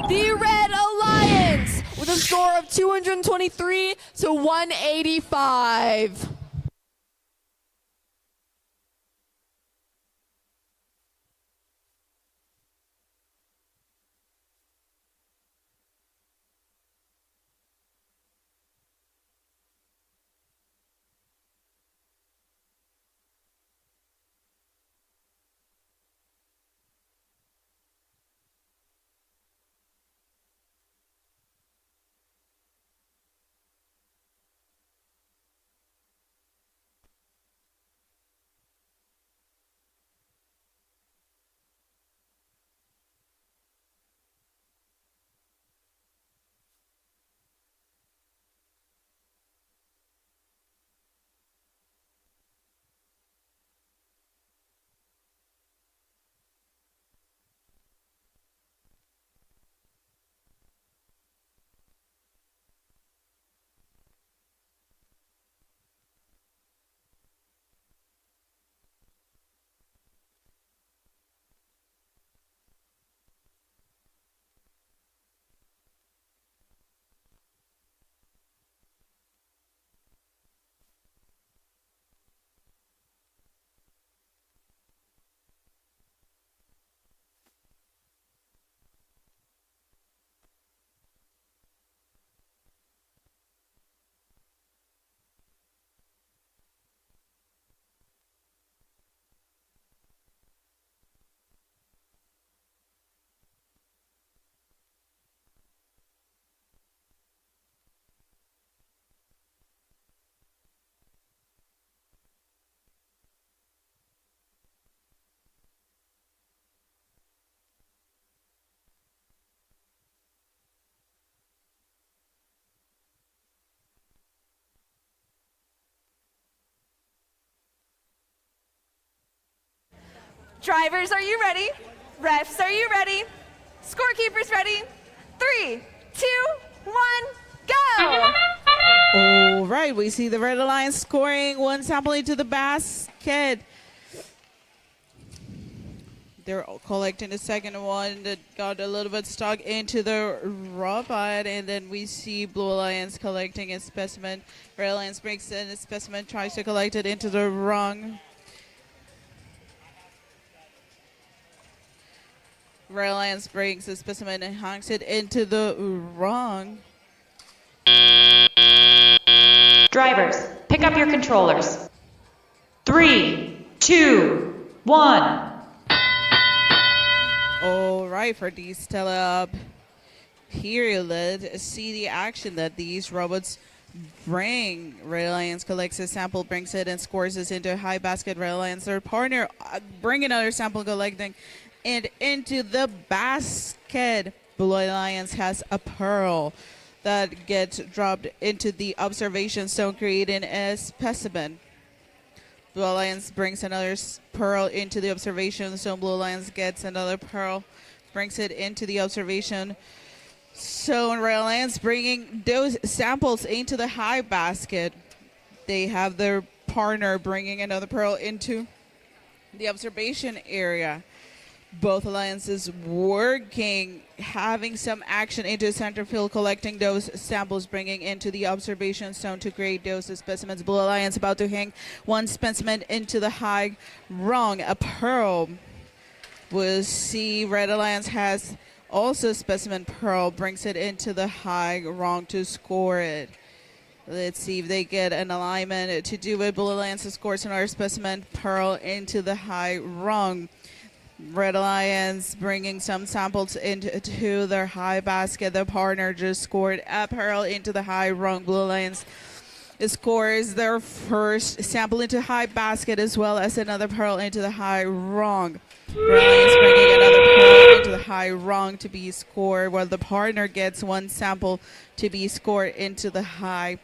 the Red Alliance with a score of 223 to 185. Drivers, are you ready? Refs, are you ready? Scorekeepers ready? 3, 2, 1, go! All right, we see the Red Alliance scoring one sample into the basket. They're collecting the second one that got a little bit stuck into the robot, and then we see Blue Alliance collecting a specimen. Red Alliance breaks in a specimen, tries to collect it into the rung. Red Alliance brings a specimen and hangs it into the rung. Drivers, pick up your controllers. 3, 2, 1. All right, for these Stella here, let's see the action that these robots bring. Red Alliance collects a sample, brings it, and scores this into a high basket. Red Alliance, their partner, bring another sample, collecting it into the basket. Blue Alliance has a pearl that gets dropped into the observation zone, creating a specimen. Blue Alliance brings another pearl into the observation zone. Blue Alliance gets another pearl, brings it into the observation zone. Red Alliance bringing those samples into the high basket. They have their partner bringing another pearl into the observation area. Both alliances working, having some action into center field, collecting those samples, bringing into the observation zone to create those specimens. Blue Alliance about to hang one specimen into the high rung, a pearl. We'll see Red Alliance has also specimen pearl, brings it into the high rung to score it. Let's see if they get an alignment to do it. Blue Alliance scores another specimen pearl into the high rung. Red Alliance bringing some samples into their high basket. The partner just scored a pearl into the high rung. Blue Alliance scores their first sample into high basket, as well as another pearl into the high rung. Red Alliance bringing another pearl into the high rung to be scored, while the partner gets one sample to be scored into the high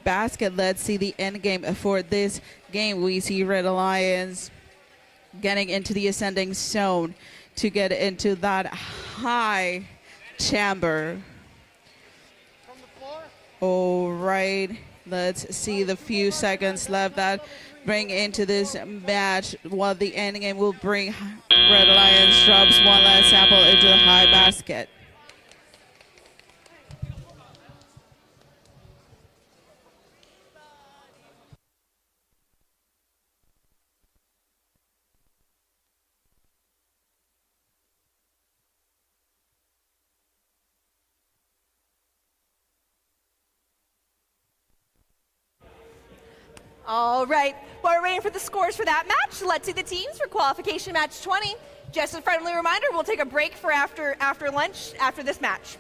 basket. Let's see the end game for this game. We see Red Alliance getting into the ascending zone to get into that high chamber. All right, let's see the few seconds left that bring into this match, while the end game will bring Red Alliance drops one last sample into the high basket. All right, while we're waiting for the scores for that match, let's see the teams for qualification match 20. Just a friendly reminder, we'll take a break for after lunch after this match.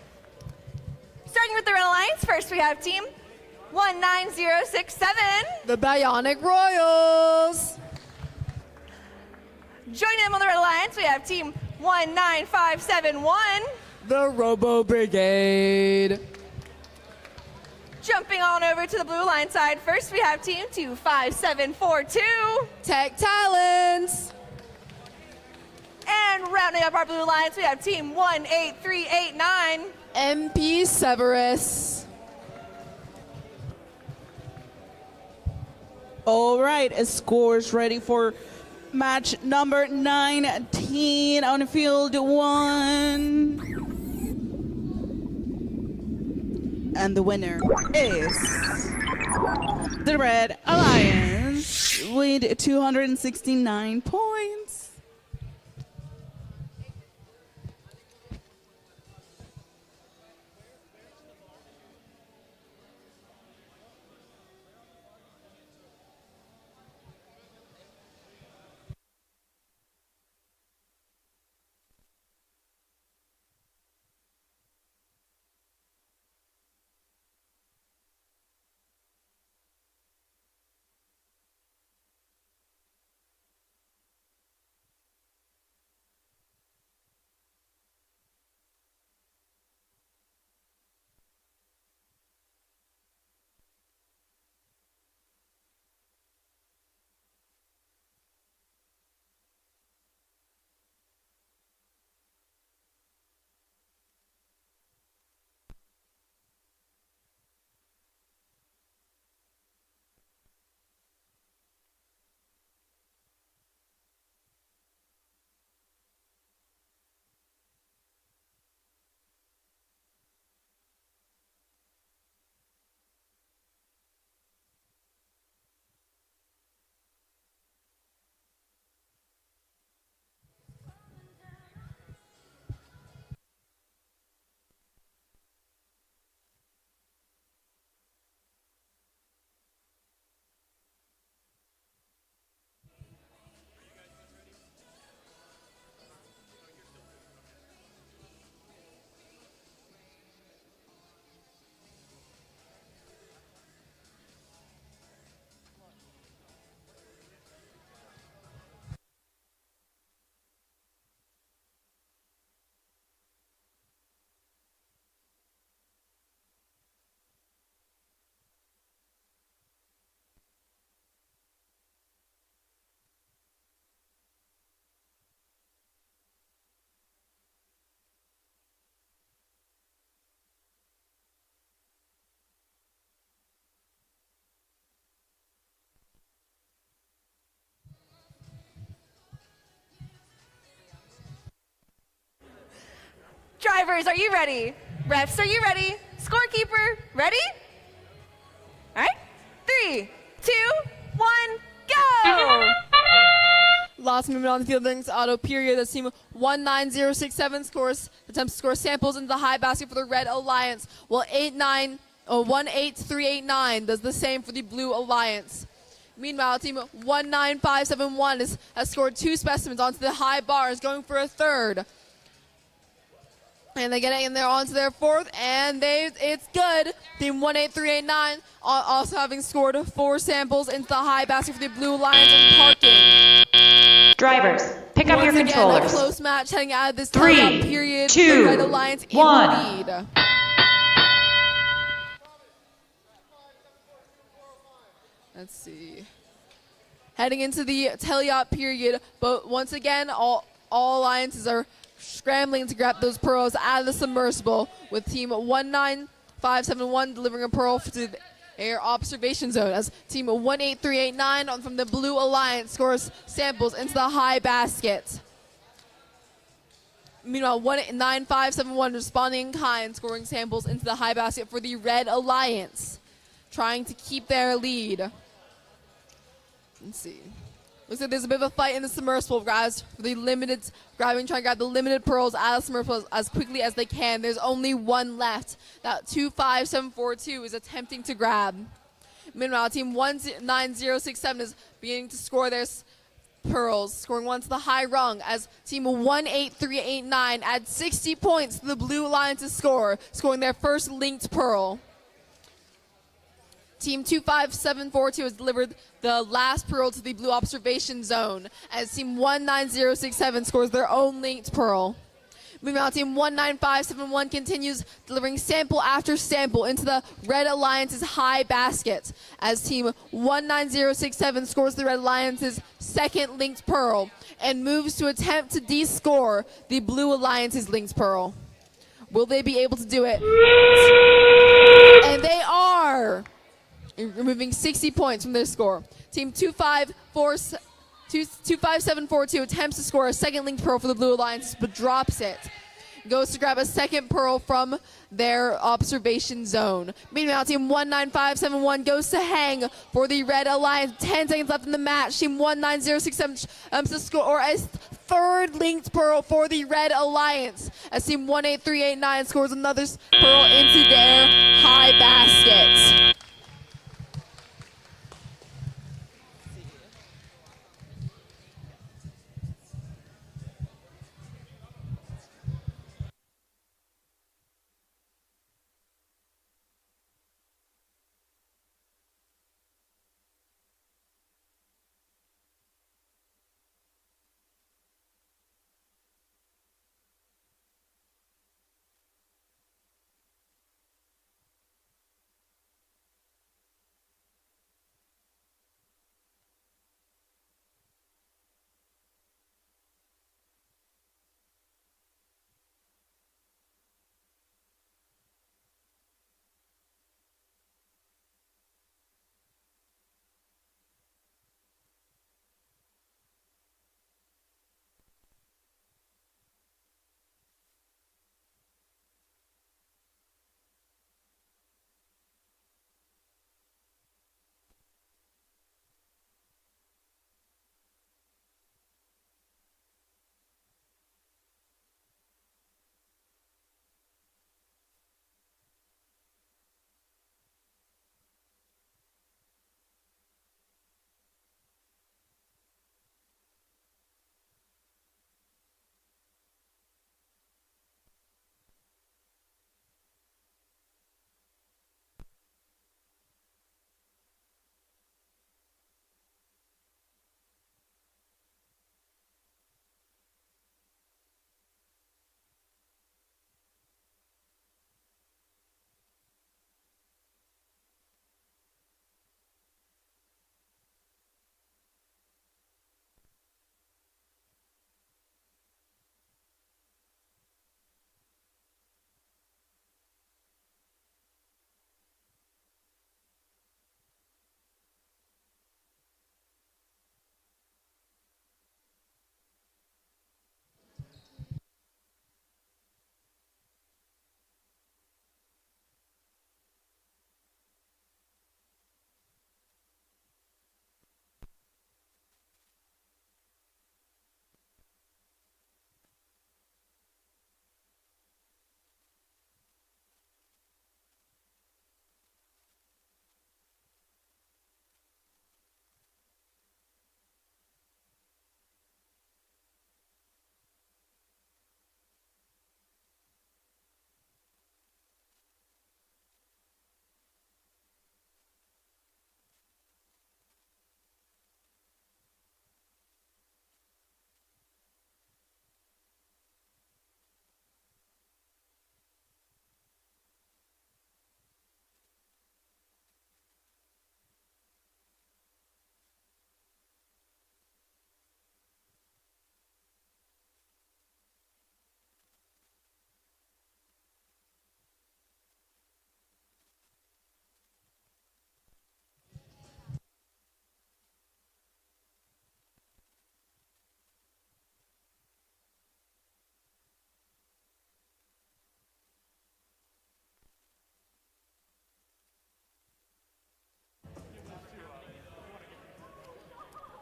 Starting with the Red Alliance, first we have team 19067. The Bionic Royals. Joining them on the Red Alliance, we have team 19571. The Robo Brigade. Jumping on over to the Blue Line side, first we have team 25742. Tech Talents. And rounding up our Blue Lines, we have team 18389. MP Severus. All right, scores ready for match number 19 on field 1. And the winner is the Red Alliance with 269 points. Drivers, are you ready? Refs, are you ready? Scorekeeper, ready? All right, 3, 2, 1, go! Last movement on the field brings auto period. That's team 19067 scores, attempts to score samples into the high basket for the Red Alliance, while 18389 does the same for the Blue Alliance. Meanwhile, team 19571 has scored 2 specimens onto the high bars, going for a third. And they get it in there onto their fourth, and it's good. Team 18389 also having scored 4 samples into the high basket for the Blue Alliance and parking. Drivers, pick up your Once again, controllers. a close match heading out of this 3, timeout period. 2, The Red Alliance in 1. the lead. Let's see. Heading into the teleop period, but once again, all alliances are scrambling to grab those pearls out of the submersible, with team 19571 delivering a pearl to the air observation zone as team 18389 from the Blue Alliance scores samples into the high basket. Meanwhile, 19571 responding in kind, scoring samples into the high basket for the Red Alliance, trying to keep their lead. Let's see. Looks like there's a bit of a fight in the submersible, guys. For the limited trying to grab the limited pearls out of the submersible as quickly as they can. There's only one left that 25742 is attempting to grab. Meanwhile, team 19067 is beginning to score their pearls, scoring one to the high rung as team 18389 adds 60 points to the Blue Alliance's score, scoring their first linked pearl. Team 25742 has delivered the last pearl to the Blue Observation Zone as team 19067 scores their own linked pearl. Meanwhile, team 19571 continues delivering sample after sample into the Red Alliance's high basket as team 19067 scores the Red Alliance's second linked pearl and moves to attempt to de-score the Blue Alliance's linked pearl. Will they be able to do it? And they are! Removing 60 points from their score. Team 25742 attempts to score a second linked pearl for the Blue Alliance, but drops it. Goes to grab a second pearl from their observation zone. Meanwhile, team 19571 goes to hang for the Red Alliance. 10 seconds left in the match. Team 19067 attempts to score a third linked pearl for the Red Alliance as team 18389 scores another pearl into their high baskets.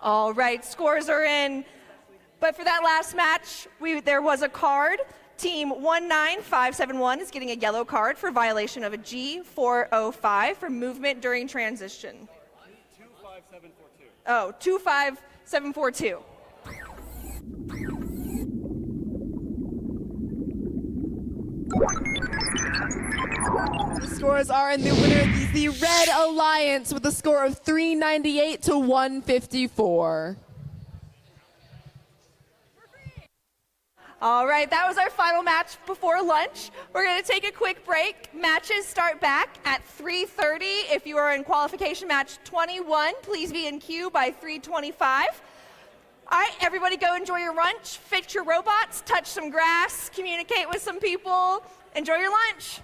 All right, scores are in. But for that last match, there was a card. Team 19571 is getting a yellow card for violation of a G405 for movement during transition. 25742. Oh, 25742. The scores are, and the winner is the Red Alliance with a score of 398 to 154. All right, that was our final match before lunch. We're going to take a quick break. Matches start back at 3:30. If you are in qualification match 21, please be in queue by 3:25. All right, everybody go enjoy your lunch, fix your robots, touch some grass, communicate with some people, enjoy your lunch.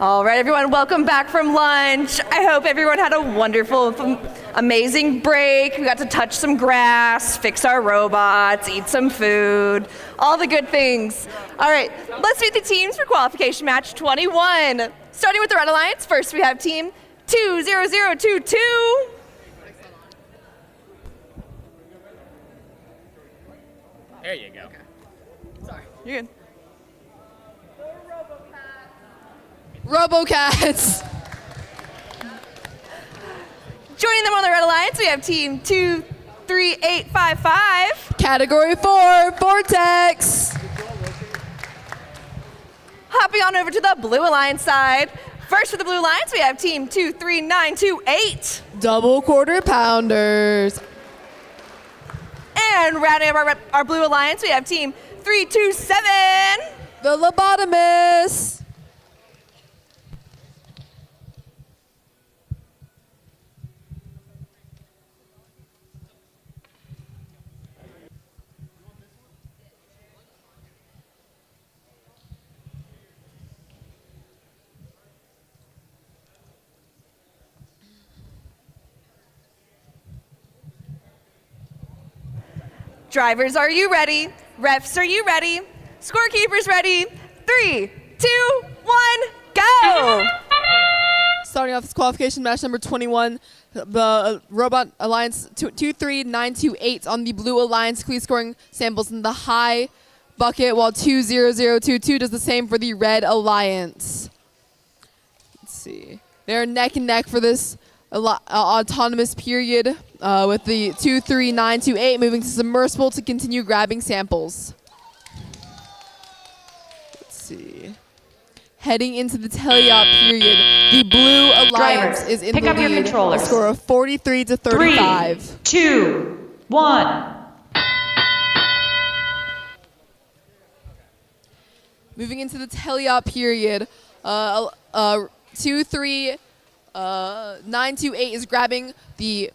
All right, everyone, welcome back from lunch. I hope everyone had a wonderful, amazing break. We got to touch some grass, fix our robots, eat some food, all the good things. All right, let's meet the teams for qualification match 21. Starting with the Red Alliance, first we have team 20022. There you go. Sorry. You're good. RoboCats. Joining them on the Red Alliance, we have team 23855. Category 4, Vortex. Hopping on over to the Blue Alliance side. First for the Blue Alliance, we have team 23928. Double quarter pounders. And rounding up our Blue Alliance, we have team 327. The Lobotomists. Drivers, are you ready? Refs, are you ready? Scorekeepers ready? 3, 2, 1, go! Starting off this qualification match number 21, the Robot Alliance 23928 on the Blue Alliance, clean scoring samples in the high bucket, while 20022 does the same for the Red Alliance. Let's see. They're neck and neck for this autonomous period, with the 23928 moving to submersible to continue grabbing samples. Let's see. Heading into the teleop period, the Blue Alliance Drivers, is in pick the up your lead. controllers. A score of 43 to 35. 3, 2, 1. Moving into the teleop period, 23928 is grabbing the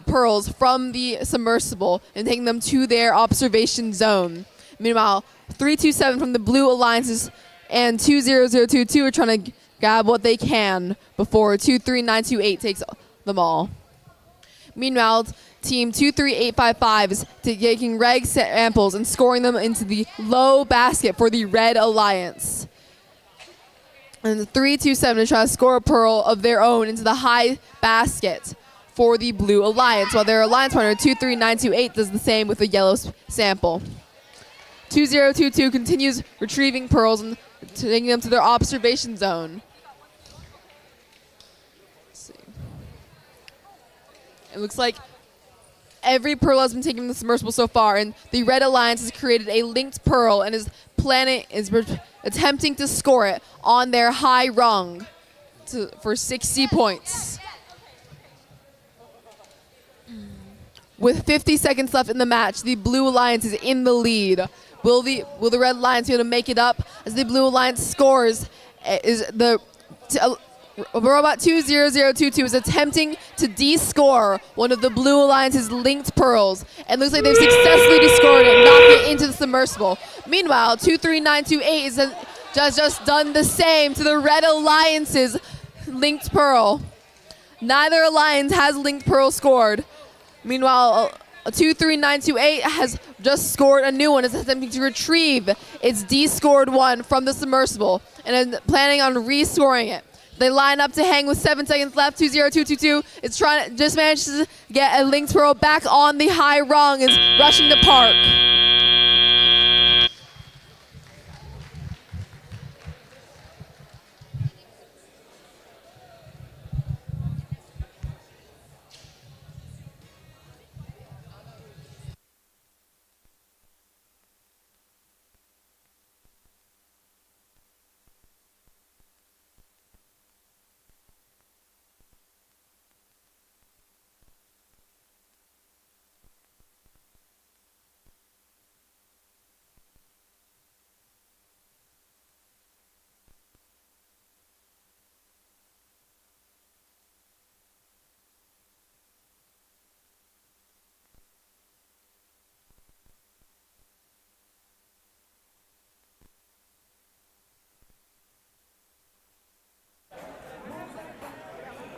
pearls from the submersible and taking them to their observation zone. Meanwhile, 327 from the Blue Alliances and 20022 are trying to grab what they can before 23928 takes them all. Meanwhile, team 23855 is taking reg samples and scoring them into the low basket for the Red Alliance. And 327 is trying to score a pearl of their own into the high basket for the Blue Alliance, while their alliance partner 23928 does the same with a yellow sample. 2022 continues retrieving pearls and taking them to their observation zone. Let's see. It looks like every pearl has been taken from the submersible so far, and the Red Alliance has created a linked pearl and is attempting to score it on their high rung for 60 points. With 50 seconds left in the match, the Blue Alliance is in the lead. Will the Red Alliance be able to make it up as the Blue Alliance scores? Robot 20022 is attempting to de-score one of the Blue Alliance's linked pearls, and looks like they've successfully de-scored it, knocking it into the submersible. Meanwhile, 23928 has just done the same to the Red Alliance's linked pearl. Neither alliance has linked pearl scored. Meanwhile, 23928 has just scored a new one. It's attempting to retrieve its de-scored one from the submersible and is planning on rescoring it. They line up to hang with 7 seconds left. 20222 is just managed to get a linked pearl back on the high rung, is rushing to park.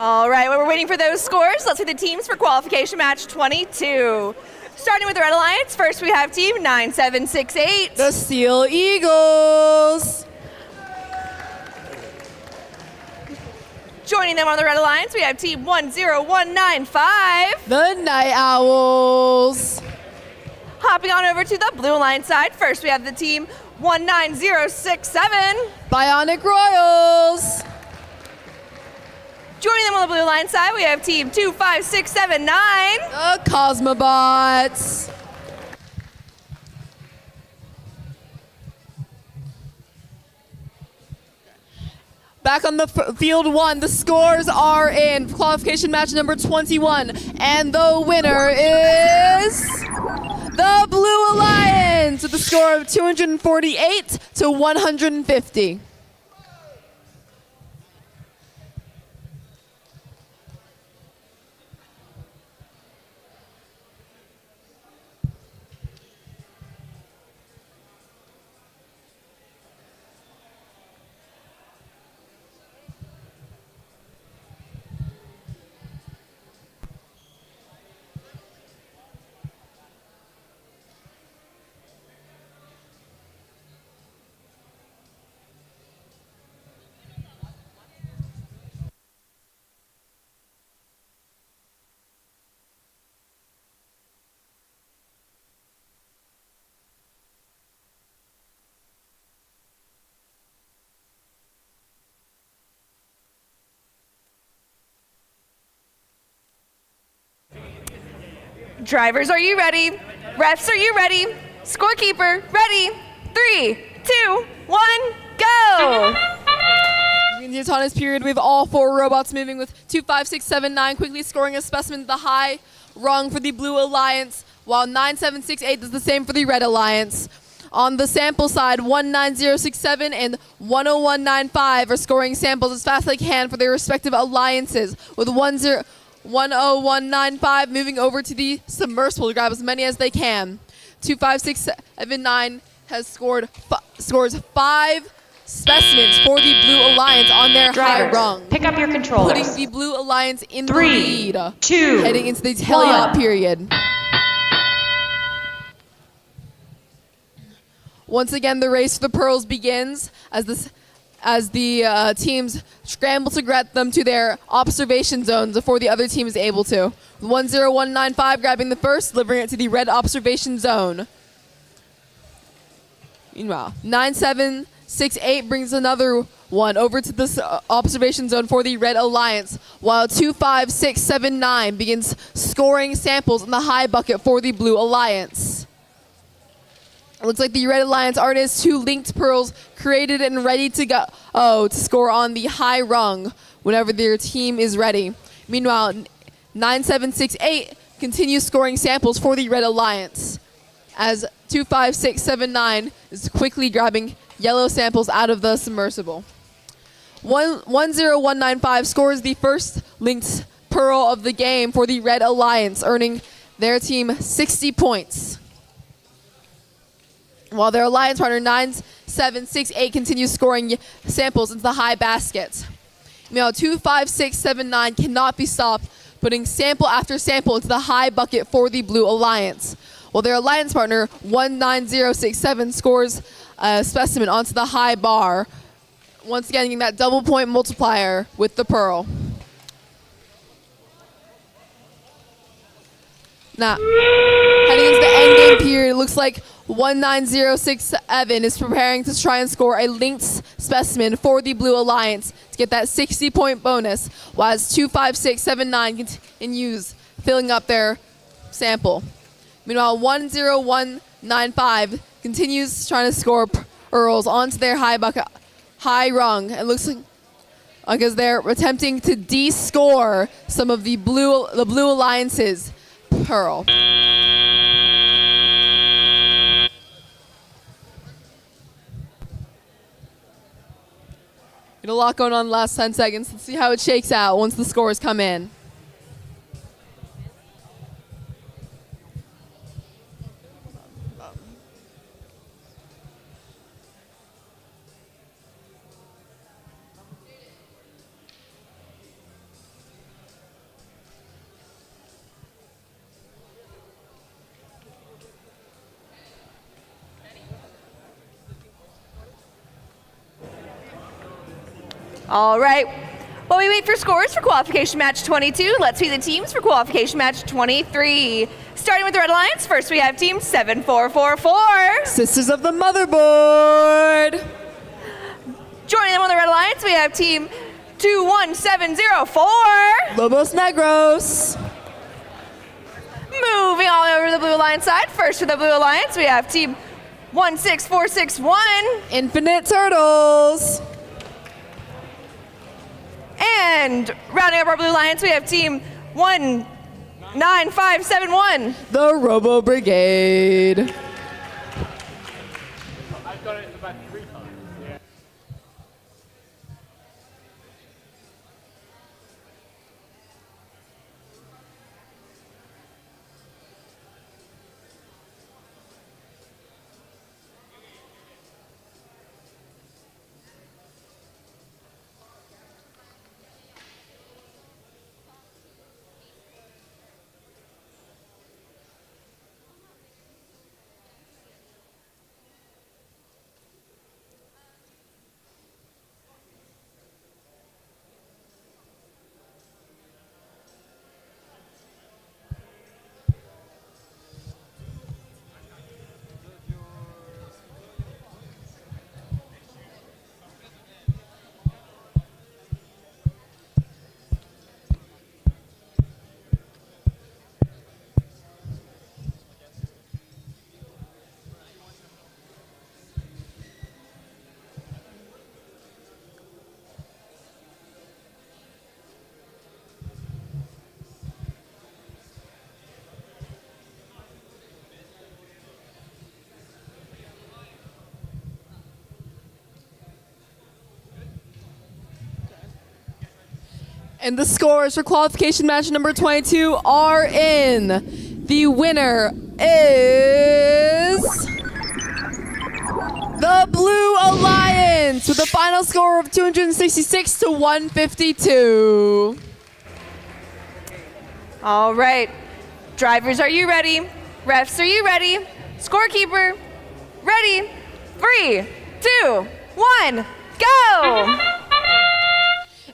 All right, while we're waiting for those scores, let's see the teams for qualification match 22. Starting with the Red Alliance, first we have team 9768. The Steel Eagles. Joining them on the Red Alliance, we have team 10195. The Night Owls. Hopping on over to the Blue Alliance side, first we have the team 19067. Bionic Royals. Joining them on the Blue Alliance side, we have team 25679. The Cosmobots. Back on the field one, the scores are in qualification match number 21, and the winner is the Blue Alliance with a score of 248 to 150. Drivers, are you ready? Refs, are you ready? Scorekeeper, ready? 3, 2, 1, go! In the autonomous period, we have all four robots moving with 2, 5, 6, 7, 9, quickly scoring a specimen to the high rung for the Blue Alliance, while 9768 does the same for the Red Alliance. On the sample side, 19067 and 10195 are scoring samples as fast as they can for their respective alliances, with 10195 moving over to the submersible to grab as many as they can. 25679 has scores 5 specimens for the Blue Alliance on their high Drivers, rung. pick up your controllers. Putting the Blue Alliance in 3, the lead. 2, heading into the teleop 1. period. Once again, the race for the pearls begins as the teams scramble to get them to their observation zones before the other team is able to. 10195 grabbing the first, delivering it to the red observation zone. Meanwhile, 9768 brings another one over to this observation zone for the Red Alliance, while 25679 begins scoring samples in the high bucket for the Blue Alliance. It looks like the Red Alliance already has 2 linked pearls created and ready to go to score on the high rung whenever their team is ready. Meanwhile, 9768 continues scoring samples for the Red Alliance as 25679 is quickly grabbing yellow samples out of the submersible. 10195 scores the first linked pearl of the game for the Red Alliance, earning their team 60 points. While their alliance partner 9768 continues scoring samples into the high basket. Meanwhile, 25679 cannot be stopped, putting sample after sample into the high bucket for the Blue Alliance. While their alliance partner 19067 scores a specimen onto the high bar, once again getting that double point multiplier with the pearl. Now, heading into the end game period, it looks like 19067 is preparing to try and score a linked specimen for the Blue Alliance to get that 60-point bonus, while 25679 continues filling up their sample. Meanwhile, 10195 continues trying to score pearls onto their high rung. It looks like as they're attempting to de-score some of the Blue Alliance's pearl. Got a lot going on in the last 10 seconds. Let's see how it shakes out once the scores come in. All right. While we wait for scores for qualification match 22, let's see the teams for qualification match 23. Starting with the Red Alliance, first we have team 7444. Sisters of the Motherboard. Joining them on the Red Alliance, we have team 21704. Lobos Negros. Moving all over to the Blue Alliance side, first for the Blue Alliance, we have team 16461. Infinite Turtles. And rounding up our Blue Alliance, we have team 19571. The Robo Brigade. I've got it about 3 times. Yeah. And the scores for qualification match number 22 are in. The winner is the Blue Alliance with a final score of 266 to 152. All right. Drivers, are you ready? Refs, are you ready? Scorekeeper, ready? 3, 2, 1, go!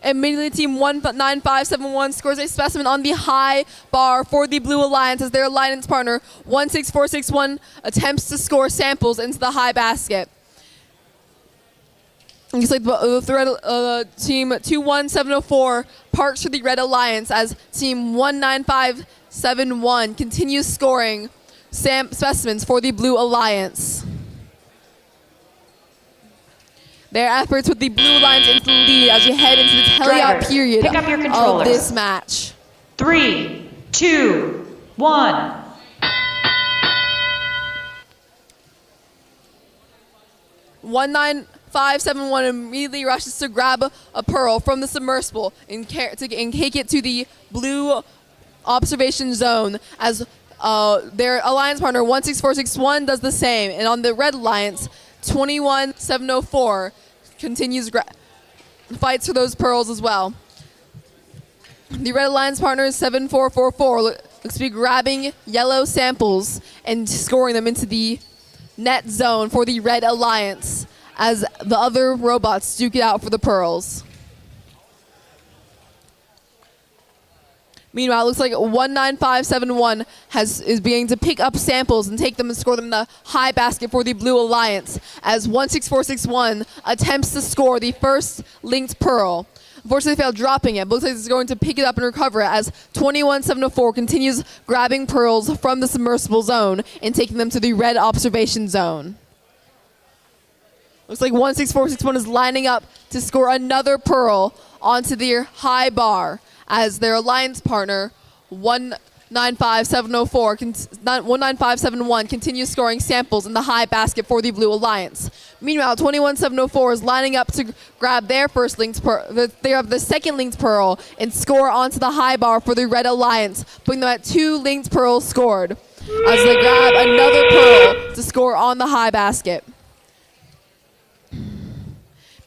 Immediately, team 19571 scores a specimen on the high bar for the Blue Alliance as their alliance partner 16461 attempts to score samples into the high basket. Looks like team 21704 parks for the Red Alliance as team 19571 continues scoring specimens for the Blue Alliance. Their efforts with the Blue Alliance into the lead as we head into the teleop period pick up your of controllers. this match. 3, 2, 1. One 9571 immediately rushes to grab a pearl from the submersible and take it to the blue observation zone as their alliance partner 16461 does the same. And on the Red Alliance, 21704 continues fights for those pearls as well. The Red Alliance partner 7444 looks to be grabbing yellow samples and scoring them into the net zone for the Red Alliance as the other robots duke it out for the pearls. Meanwhile, it looks like 19571 is beginning to pick up samples and take them and score them in the high basket for the Blue Alliance as 16461 attempts to score the first linked pearl. Unfortunately, failed dropping it. But looks like it's going to pick it up and recover it as 21704 continues grabbing pearls from the submersible zone and taking them to the red observation zone. Looks like 16461 is lining up to score another pearl onto their high bar as their alliance partner 19571 continues scoring samples in the high basket for the Blue Alliance. Meanwhile, 21704 is lining up to grab their first linked pearl. They have the second linked pearl and score onto the high bar for the Red Alliance, putting them at 2 linked pearls scored as they grab another pearl to score on the high basket.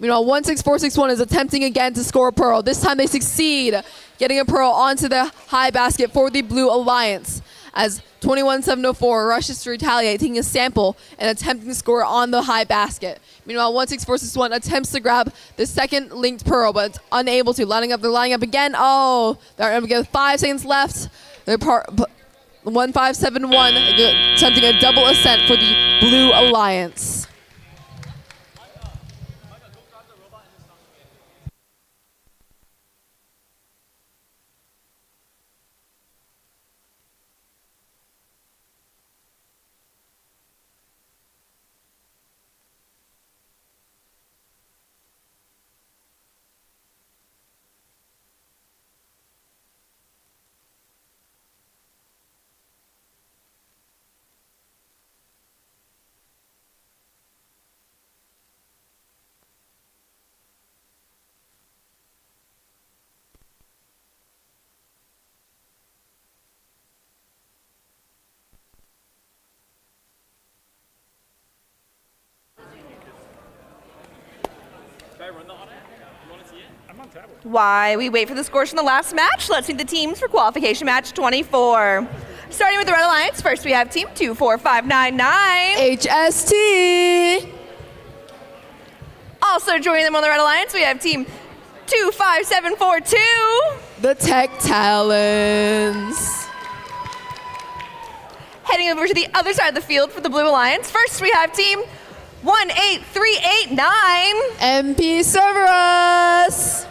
Meanwhile, 16461 is attempting again to score a pearl. This time they succeed, getting a pearl onto the high basket for the Blue Alliance as 21-704 rushes to retaliate, taking a sample and attempting to score on the high basket. Meanwhile, 1646-1 attempts to grab the second linked pearl, but it's unable to. They're lining up again. Oh, they're able to get 5 seconds left. They're 1571 attempting a double ascent for the Blue Alliance. While we wait for the scores from the last match, let's meet the teams for qualification match 24. Starting with the Red Alliance, first we have team 24599. HST. Also joining them on the Red Alliance, we have team 25742. The Tech Talons. Heading over to the other side of the field for the Blue Alliance, first we have team 18389. MP Cerberus.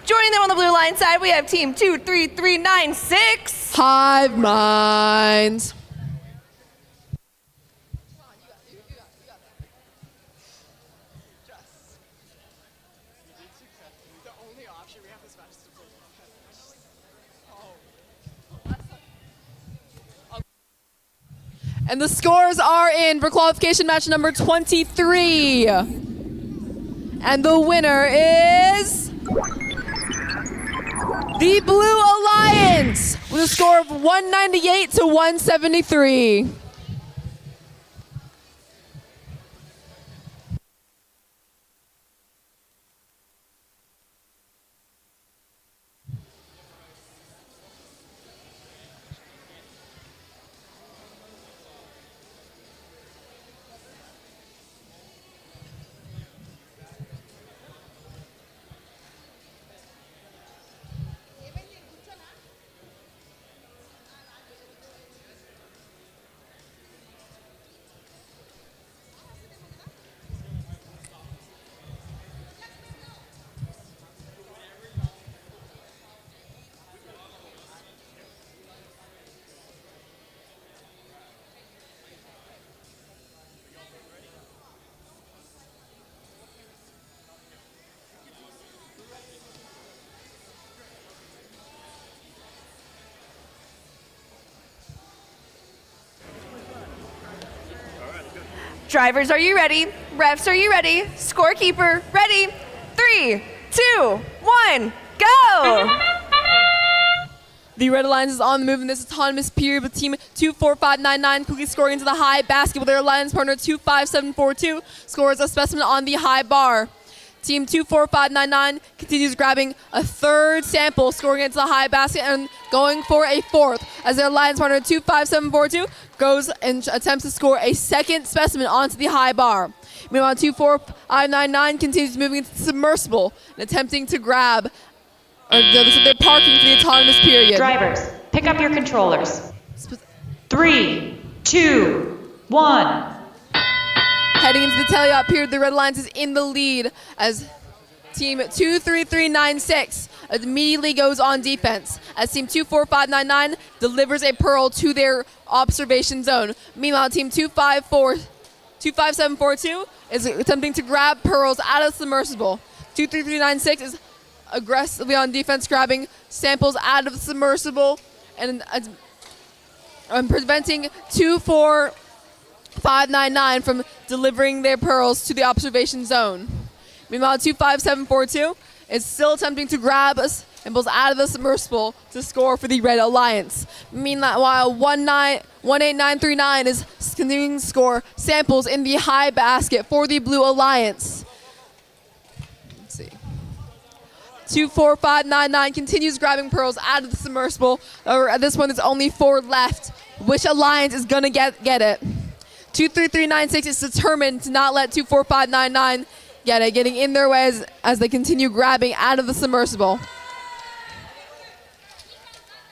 Joining them on the Blue Alliance side, we have team 23396. Hive Mind. And the scores are in for qualification match number 23. And the winner is the Blue Alliance with a score of 198 to 173. Drivers, are you ready? Refs, are you ready? Scorekeeper, ready? 3, 2, 1, go! The Red Alliance is on the move in this autonomous period with team 24599 quickly scoring into the high basket with their alliance partner 25742 scores a specimen on the high bar. Team 24599 continues grabbing a third sample, scoring into the high basket and going for a fourth as their alliance partner 25742 goes and attempts to score a second specimen onto the high bar. Meanwhile, 24599 continues moving into the submersible and attempting to grab. They're parking for the autonomous period. Drivers, pick up your controllers. 3, 2, 1. Heading into the teleop period, the Red Alliance is in the lead as team 23396 immediately goes on defense as team 24599 delivers a pearl to their observation zone. Meanwhile, team 25742 is attempting to grab pearls out of the submersible. 23396 is aggressively on defense, grabbing samples out of the submersible and preventing 24599 from delivering their pearls to the observation zone. Meanwhile, 25742 is still attempting to grab samples out of the submersible to score for the Red Alliance. Meanwhile, 18939 is continuing to score samples in the high basket for the Blue Alliance. Let's see. 24599 continues grabbing pearls out of the submersible. At this point, there's only 4 left. Which alliance is going to get it? 23396 is determined to not let 24599 get it, getting in their way as they continue grabbing out of the submersible.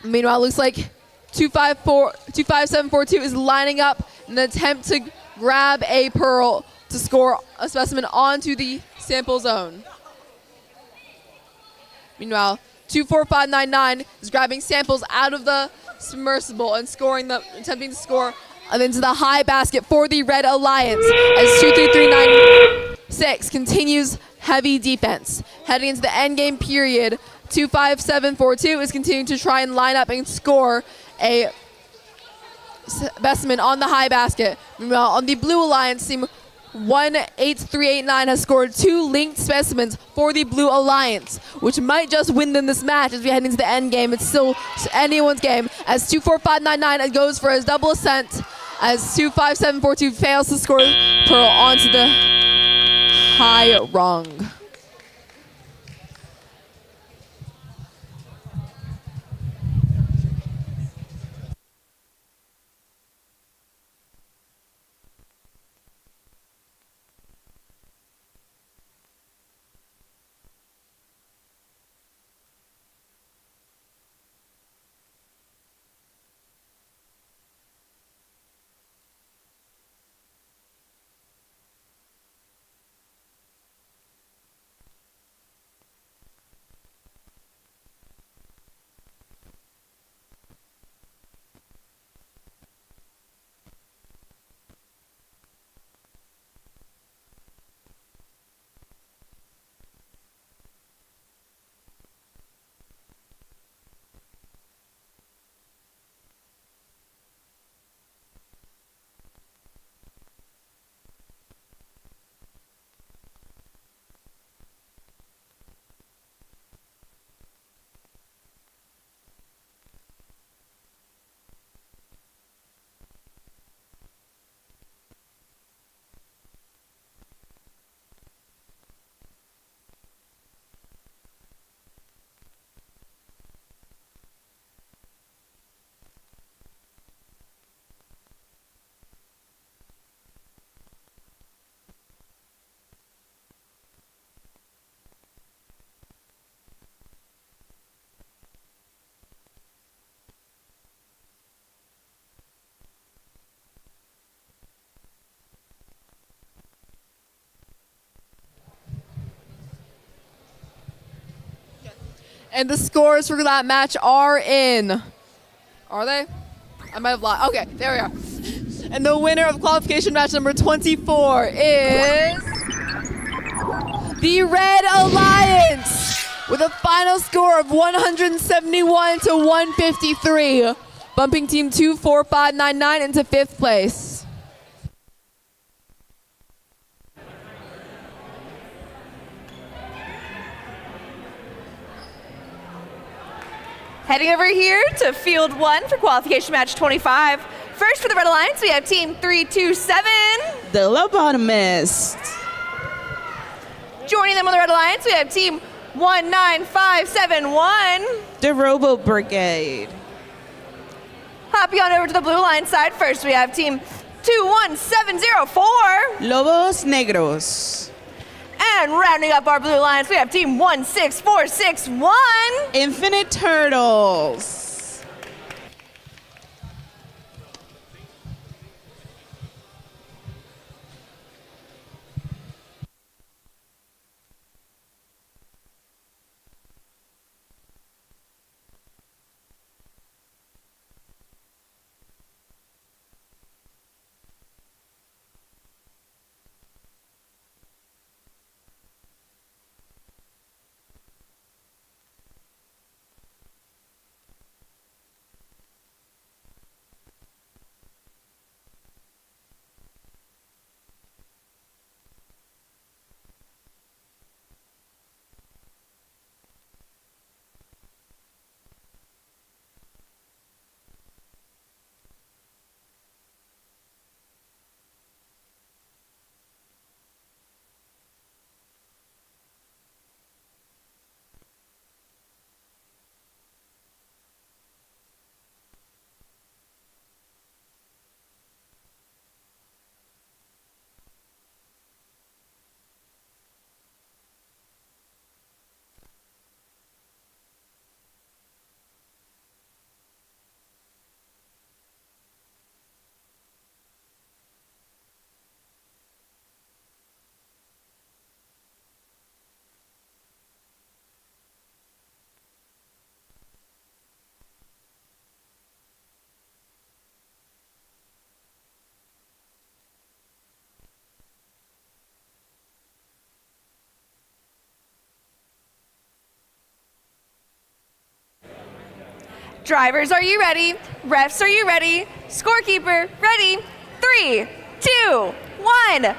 Meanwhile, it looks like 25742 is lining up in an attempt to grab a pearl to score a specimen onto the sample zone. Meanwhile, 24599 is grabbing samples out of the submersible and attempting to score into the high basket for the Red Alliance as 23396 continues heavy defense. Heading into the end game period, 25742 is continuing to try and line up and score a specimen on the high basket. Meanwhile, on the Blue Alliance team, 18389 has scored 2 linked specimens for the Blue Alliance, which might just win them this match as we head into the end game. It's still anyone's game as 24599 goes for his double ascent as 25742 fails to score pearl onto the high rung. And the scores for that match are in. Are they? I might have lied. Okay, there we are. And the winner of qualification match number 24 is the Red Alliance with a final score of 171 to 153, bumping team 24599 into 5th place. Heading over here to field 1 for qualification match 25. First for the Red Alliance, we have team 327. The Lobotomists. Joining them on the Red Alliance, we have team 19571. The Robo Brigade. Hopping on over to the Blue Alliance side. First, we have team 21704. Lobos Negros. And rounding up our Blue Alliance, we have team 16461. Infinite Turtles. Drivers, are you ready? Refs, are you ready? Scorekeeper, ready? 3, 2, 1, go!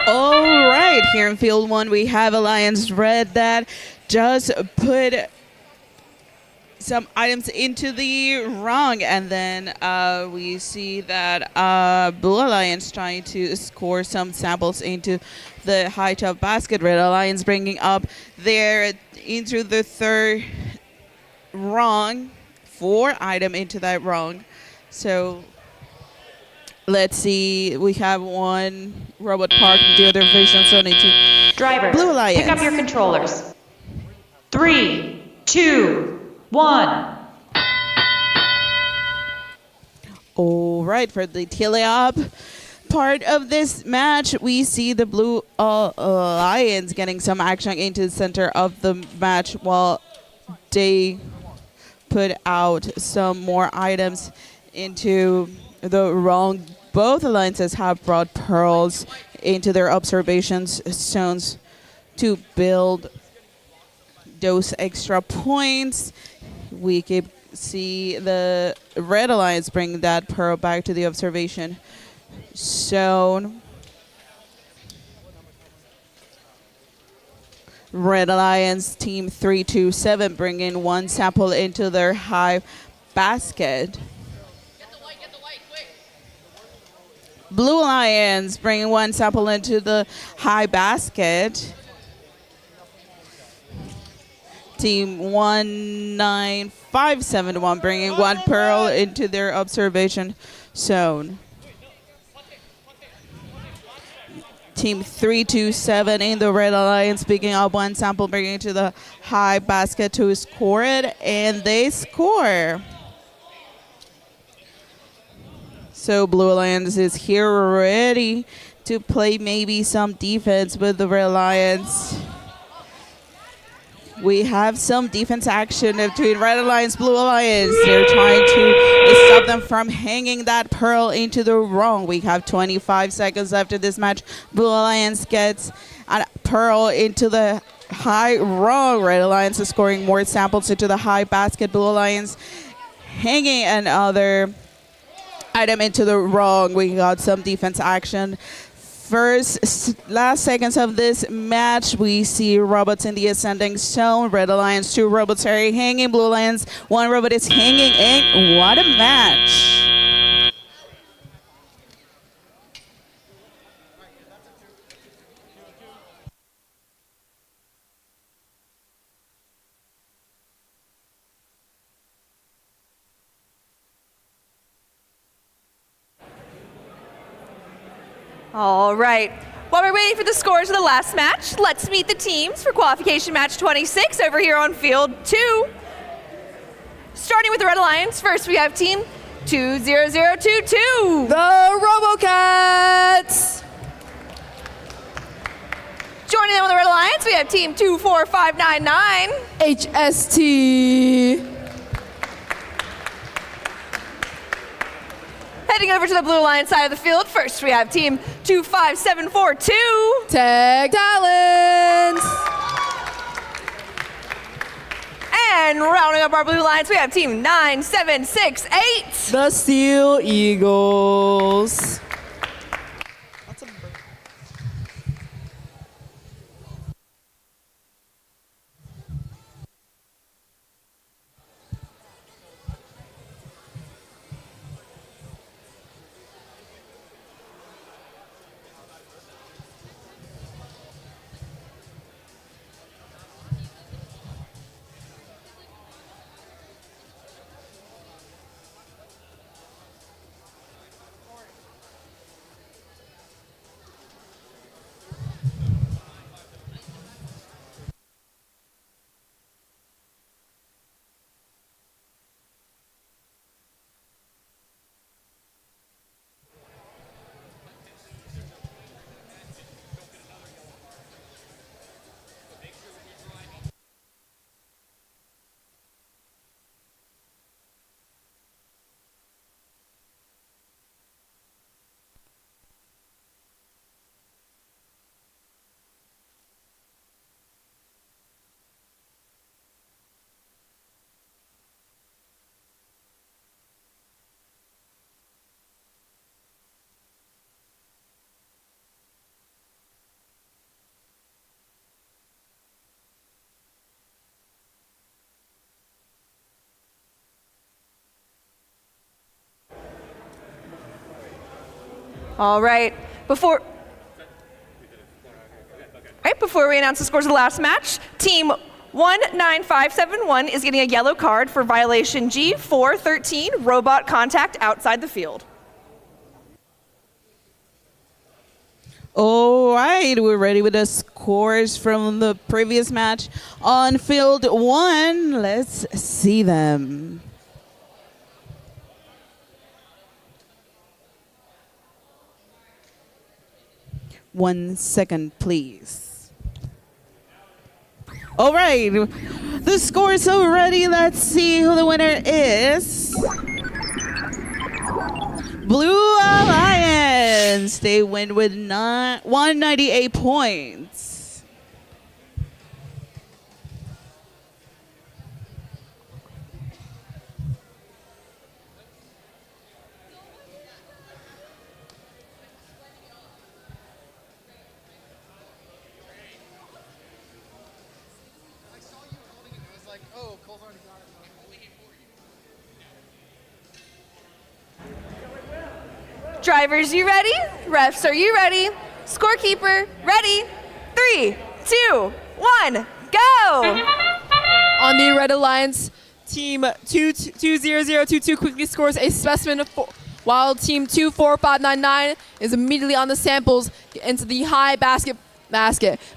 All right, here in field 1, we have Alliance Red that just put some items into the wrong, and then we see that Blue Alliance trying to score some samples into the high top basket. Red Alliance bringing up there into the third wrong, 4 item into that wrong. So let's see, we have one robot parked in the other vision zone into Drivers, Blue Alliance. pick up your controllers. 3, 2, 1. All right, for the teleop part of this match, we see the Blue Alliance getting some action into the center of the match while they put out some more items into the wrong. Both alliances have brought pearls into their observations zones to build those extra points. We can see the Red Alliance bring that pearl back to the observation zone. Red Alliance team 327 bringing 1 sample into their high basket. Blue Alliance bringing 1 sample into the high basket. Team 19571 bringing 1 pearl into their observation zone. Team 327 in the Red Alliance picking up 1 sample, bringing it to the high basket to score it, and they score. So Blue Alliance is here ready to play maybe some defense with the Red Alliance. We have some defense action between Red Alliance, Blue Alliance. They're trying to stop them from hanging that pearl into the wrong. We have 25 seconds after this match. Blue Alliance gets a pearl into the high wrong. Red Alliance is scoring more samples into the high basket. Blue Alliance hanging another item into the wrong. We got some defense action. Last seconds of this match, we see robots in the ascending zone. Red Alliance, 2 robots are hanging. Blue Alliance, 1 robot is hanging. And what a match. All right. While we're waiting for the scores of the last match, let's meet the teams for qualification match 26 over here on field 2. Starting with the Red Alliance, first we have team 20022. The RoboCats! Joining them on the Red Alliance, we have team 24599. HST. Heading over to the Blue Alliance side of the field, first we have team 25742. Tag Talents. And rounding up our Blue Alliance, we have team 9768. The Steel Eagles. All right. Before we announce the scores of the last match, Team 19571 is getting a yellow card for violation G413, robot contact outside the field. All right, we're ready with the scores from the previous match on field 1. Let's see them. One second, please. All right, the scores are ready. Let's see who the winner is. Blue Alliance. They win with 198 points. Drivers, you ready? Refs, are you ready? Scorekeeper, ready? 3, 2, 1, go! On the Red Alliance, Team 20022 quickly scores a specimen of 4, while Team 24599 is immediately on the samples into the high basket.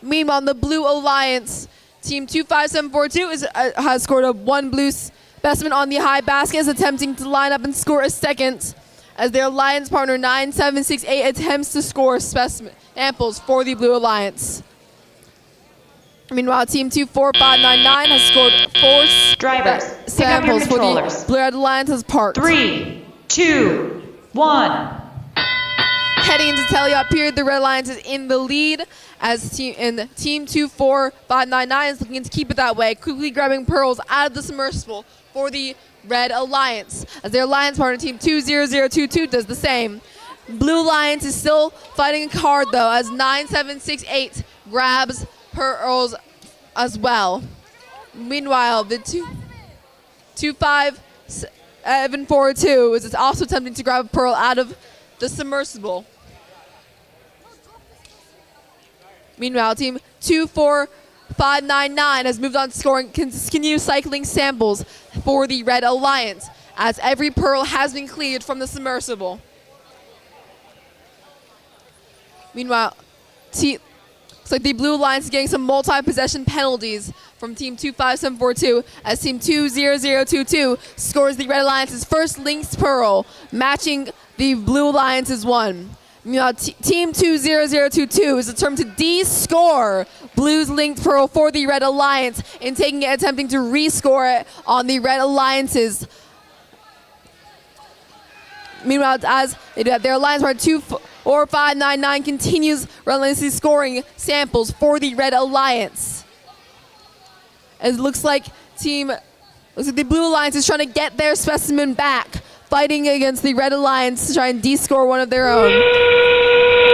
Meanwhile, on the Blue Alliance, Team 25742 has scored a 1 blue specimen on the high basket, is attempting to line up and score a second, as their alliance partner 9768 attempts to score specimen samples for the Blue Alliance. Meanwhile, Team 24599 has scored 4 Drivers, samples for controllers. the Blue Alliance has parked. 3, 2, 1. Heading into teleop period, the Red Alliance is in the lead as Team 24599 is looking to keep it that way, quickly grabbing pearls out of the submersible for the Red Alliance, as their alliance partner Team 20022 does the same. Blue Alliance is still fighting hard though, as 9768 grabs pearls as well. Meanwhile, the 25742 is also attempting to grab a pearl out of the submersible. Meanwhile, Team 24599 has moved on to scoring, continue cycling samples for the Red Alliance, as every pearl has been cleared from the submersible. Meanwhile, looks like the Blue Alliance is getting some multi-possession penalties from Team 25742, as Team 20022 scores the Red Alliance's first linked pearl, matching the Blue Alliance's one. Meanwhile, Team 20022 is determined to de-score Blue's linked pearl for the Red Alliance and attempting to rescore it on the Red Alliance's. Meanwhile, as their alliance partner 24599 continues relentlessly scoring samples for the Red Alliance. As it looks like the Blue Alliance is trying to get their specimen back, fighting against the Red Alliance to try and de-score one of their own.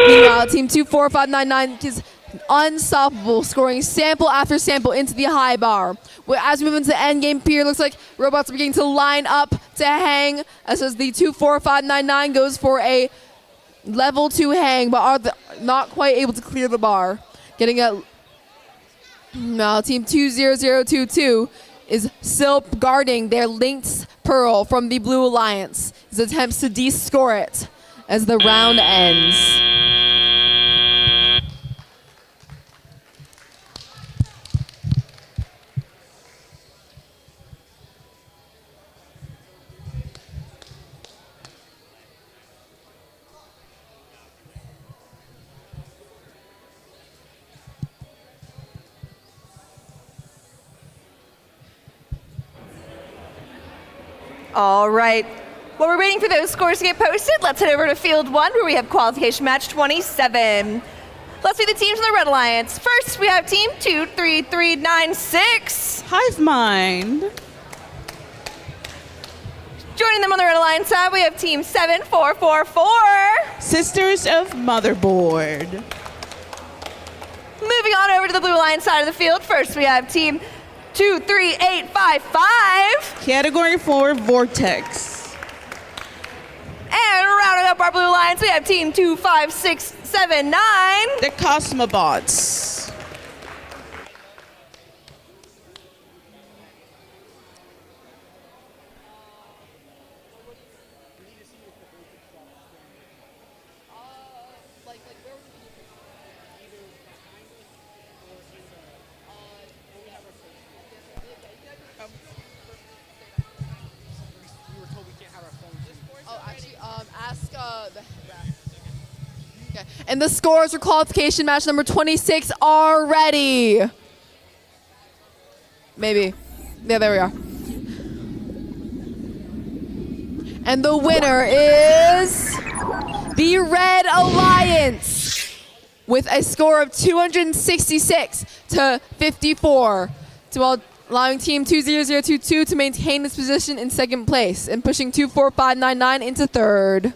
Meanwhile, Team 24599 is unstoppable, scoring sample after sample into the high bar. As we move into the end game period, looks like robots are beginning to line up to hang, as the 24599 goes for a level 2 hang, but are not quite able to clear the bar. Now, Team 20022 is still guarding their linked pearl from the Blue Alliance. His attempts to de-score it as the round ends. All right. While we're waiting for those scores to get posted, let's head over to Field 1, where we have Qualification Match 27. Let's see the teams in the Red Alliance. First, we have Team 23396. Hive Mind. Joining them on the Red Alliance side, we have Team 7444. Sisters of Motherboard. Moving on over to the Blue Alliance side of the field, first we have Team 23855. Category 4 Vortex. And rounding up our Blue Alliance, we have team 25679. The Cosmobots. And the scores for qualification match number 26 are ready. Maybe. Yeah, there we are. And the winner is the Red Alliance with a score of 266 to 54, allowing Team 20022 to maintain its position in second place and pushing 24599 into third.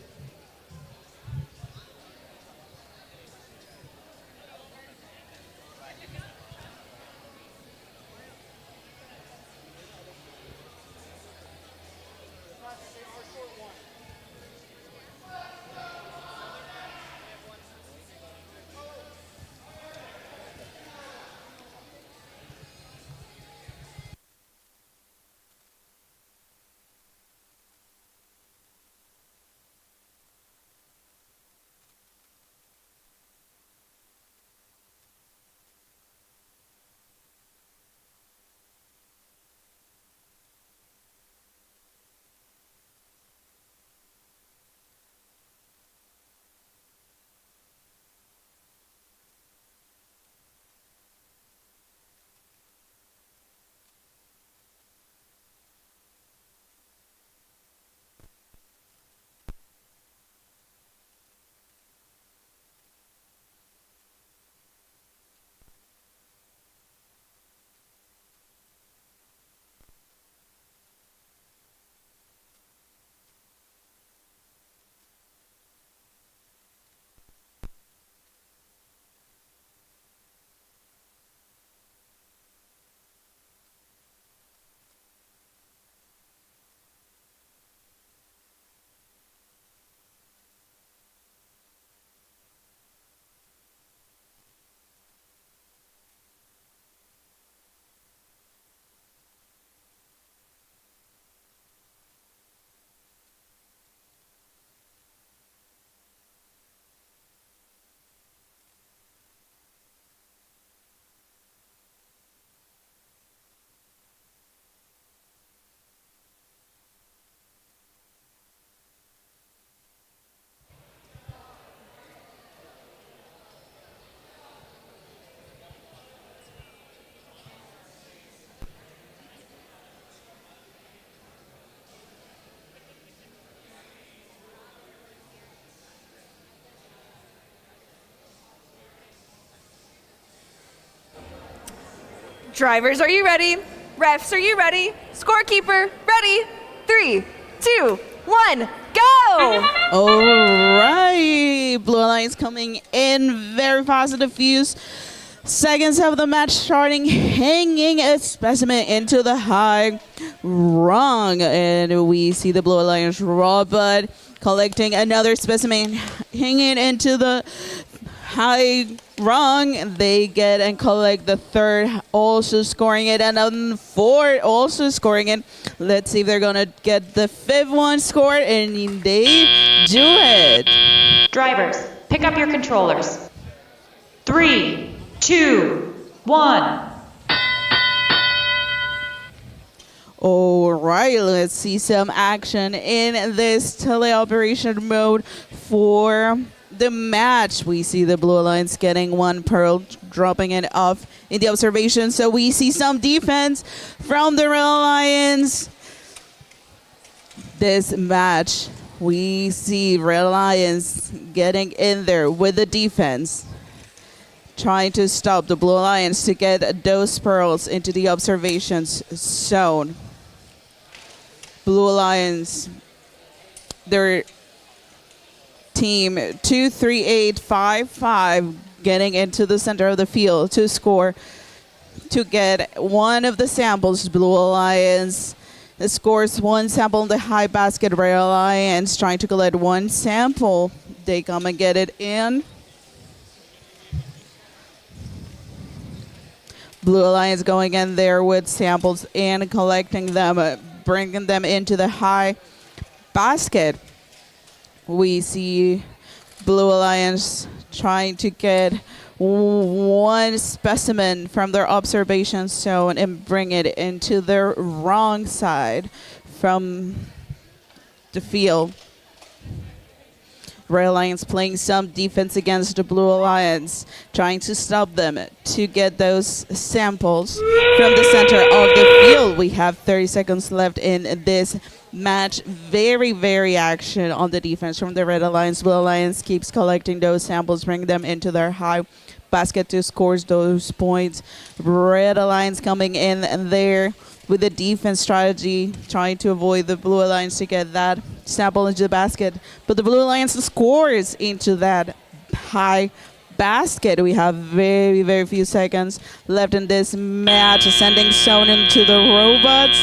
Drivers, are you ready? Refs, are you ready? Scorekeeper, ready? 3, 2, 1, go! All right, Blue Alliance coming in very fast in the few seconds of the match starting, hanging a specimen into the high rung. And we see the Blue Alliance robot collecting another specimen, hanging into the high rung. They get and collect the third, also scoring it, and then fourth, also scoring it. Let's see if they're gonna get the fifth one scored, and they do it. Drivers, pick up your controllers. 3, 2, 1. All right, let's see some action in this teleoperation mode for the match. We see the Blue Alliance getting one pearl, dropping it off in the observation. So we see some defense from the Red Alliance. This match, we see Red Alliance getting in there with the defense, trying to stop the Blue Alliance to get those pearls into the observations zone. Blue Alliance, their team 23855 getting into the center of the field to score, to get one of the samples. Blue Alliance scores one sample in the high basket. Red Alliance trying to collect one sample. They come and get it in. Blue Alliance going in there with samples and collecting them, bringing them into the high basket. We see Blue Alliance trying to get one specimen from their observation zone and bring it into their wrong side from the field. Red Alliance playing some defense against the Blue Alliance, trying to stop them to get those samples from the center of the field. We have 30 seconds left in this match. Very, very action on the defense from the Red Alliance. Blue Alliance keeps collecting those samples, bringing them into their high basket to score those points. Red Alliance coming in there with a defense strategy, trying to avoid the Blue Alliance to get that sample into the basket. But the Blue Alliance scores into that high basket. We have very, very few seconds left in this match. Sending zone into the robots.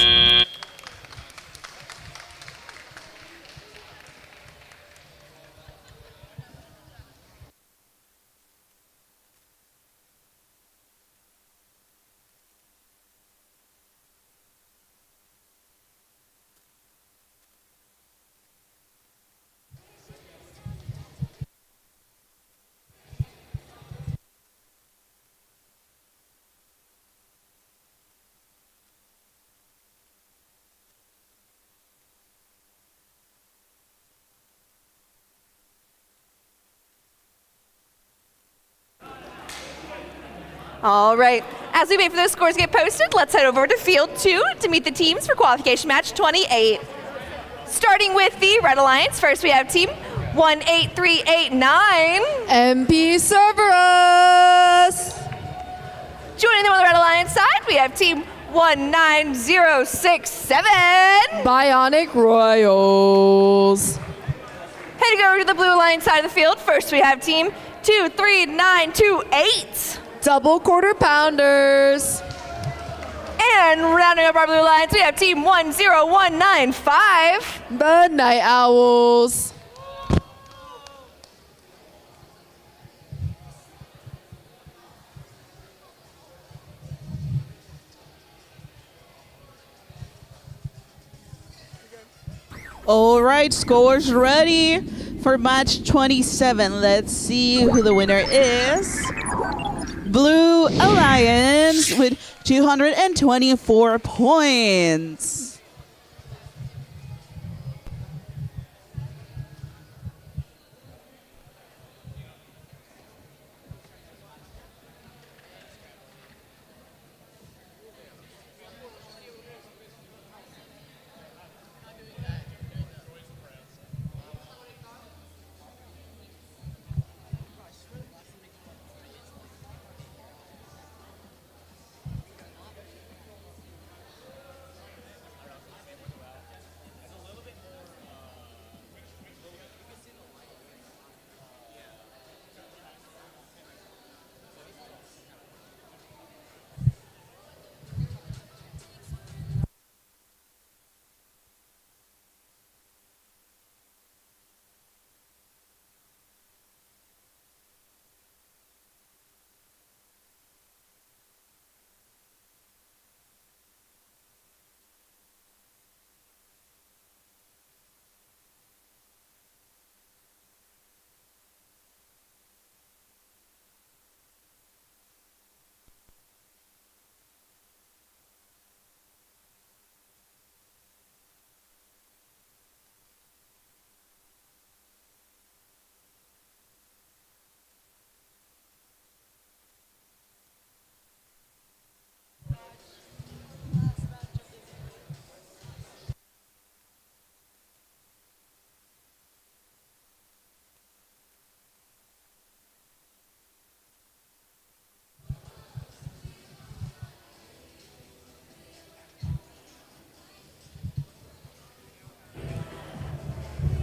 All right, as we wait for those scores to get posted, let's head over to Field 2 to meet the teams for Qualification Match 28. Starting with the Red Alliance, first we have team 18389. MP Cerberus. Joining them on the Red Alliance side, we have team 19067. Bionic Royals. Heading over to the Blue Alliance side of the field, first we have team 23928. Double Quarter Pounders. And rounding up our Blue Alliance, we have team 10195. The Night Owls. All right, scores ready for match 27. Let's see who the winner is. Blue Alliance with 224 points.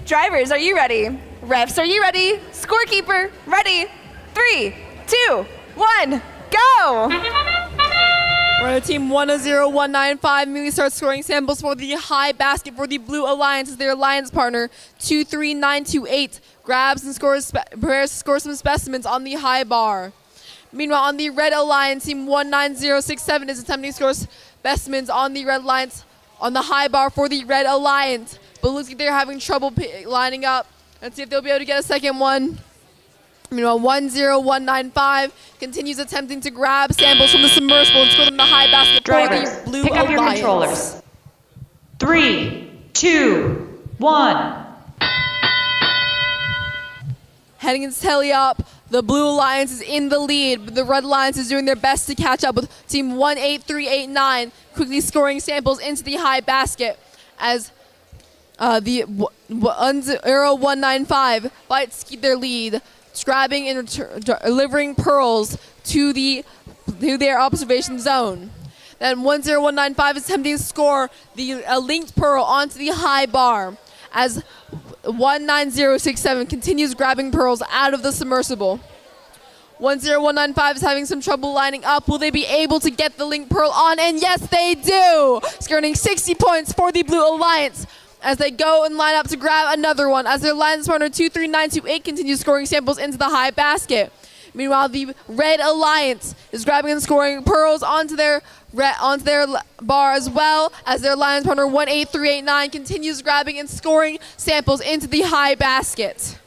Drivers, are you ready? Refs, are you ready? Scorekeeper, ready? 3, 2, 1, go! Right, team 100195 immediately starts scoring samples for the high basket for the Blue Alliance as their alliance partner 23928 grabs and prepares to score some specimens on the high bar. Meanwhile, on the Red Alliance, team 19067 is attempting to score specimens on the Red Alliance on the high bar for the Red Alliance, but looks like they're having trouble lining up. Let's see if they'll be able to get a second one. Meanwhile, 10195 continues attempting to grab samples from the submersible and score them in the high basket Drivers, for the Blue pick up your Alliance. controllers. 3, 2, 1. Heading into telly-up, the Blue Alliance is in the lead, but the Red Alliance is doing their best to catch up with team 18389, quickly scoring samples into the high basket as the 10195 fights to keep their lead, grabbing and delivering pearls to their observation zone. Then 10195 is attempting to score the linked pearl onto the high bar as 19067 continues grabbing pearls out of the submersible. 10195 is having some trouble lining up. Will they be able to get the linked pearl on? And yes, they do! Scoring 60 points for the Blue Alliance as they go and line up to grab another one as their alliance partner 23928 continues scoring samples into the high basket. Meanwhile, the Red Alliance is grabbing and scoring pearls onto their bar as well as their alliance partner 18389 continues grabbing and scoring samples into the high basket.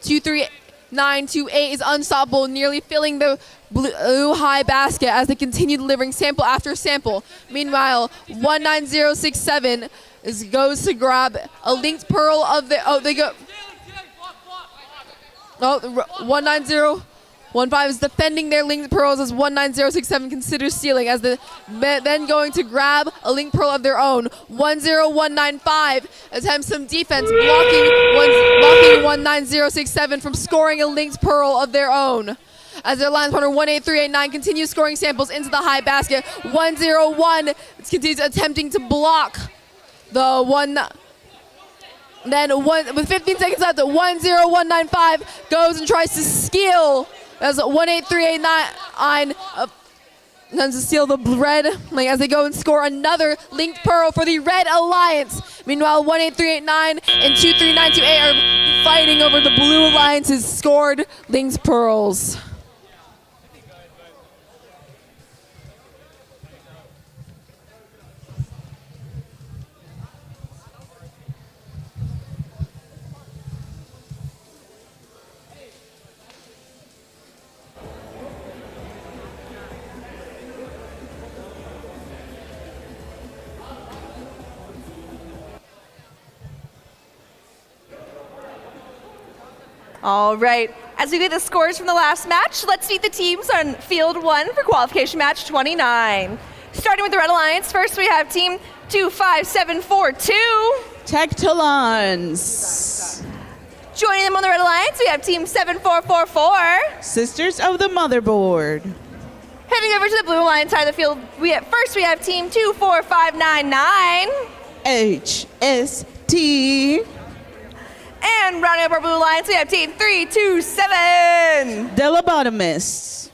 23928 is unstoppable, nearly filling the blue high basket as they continue delivering sample after sample. Meanwhile, 19067 goes to grab a linked pearl of the 19015 is defending their linked pearls as 19067 considers stealing as then going to grab a linked pearl of their own. 10195 attempts some defense blocking 19067 from scoring a linked pearl of their own. As their alliance partner 18389 continues scoring samples into the high basket. 101 continues attempting to block the one. Then with 15 seconds left, 10195 goes and tries to steal as 18389 tends to steal the red as they go and score another linked pearl for the Red Alliance. Meanwhile, 18389 and 23928 are fighting over the Blue Alliance's scored linked pearls. All right, as we get the scores from the last match, let's meet the teams on field 1 for qualification match 29. Starting with the Red Alliance, first we have team 25742. Tectolons. Joining them on the Red Alliance, we have team 7444. Sisters of the Motherboard. Heading over to the Blue Alliance side of the field, we have team 24599. HST. And rounding up our Blue Alliance, we have team 327. The Lobotomists.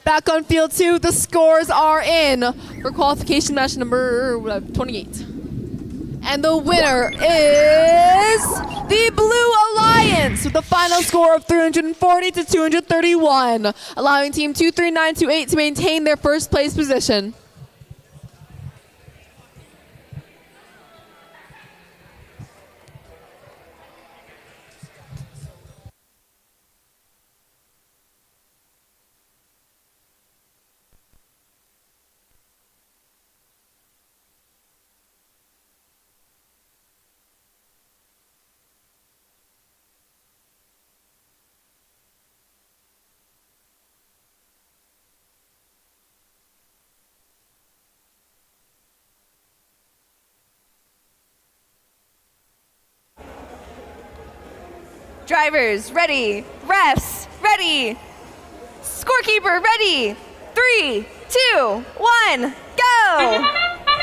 Back on field 2, the scores are in for qualification match number 28. And the winner is the Blue Alliance with a final score of 340 to 231, allowing team 23928 to maintain their first place position. Drivers, ready. Refs, ready. Scorekeeper, ready. 3, 2, 1, go!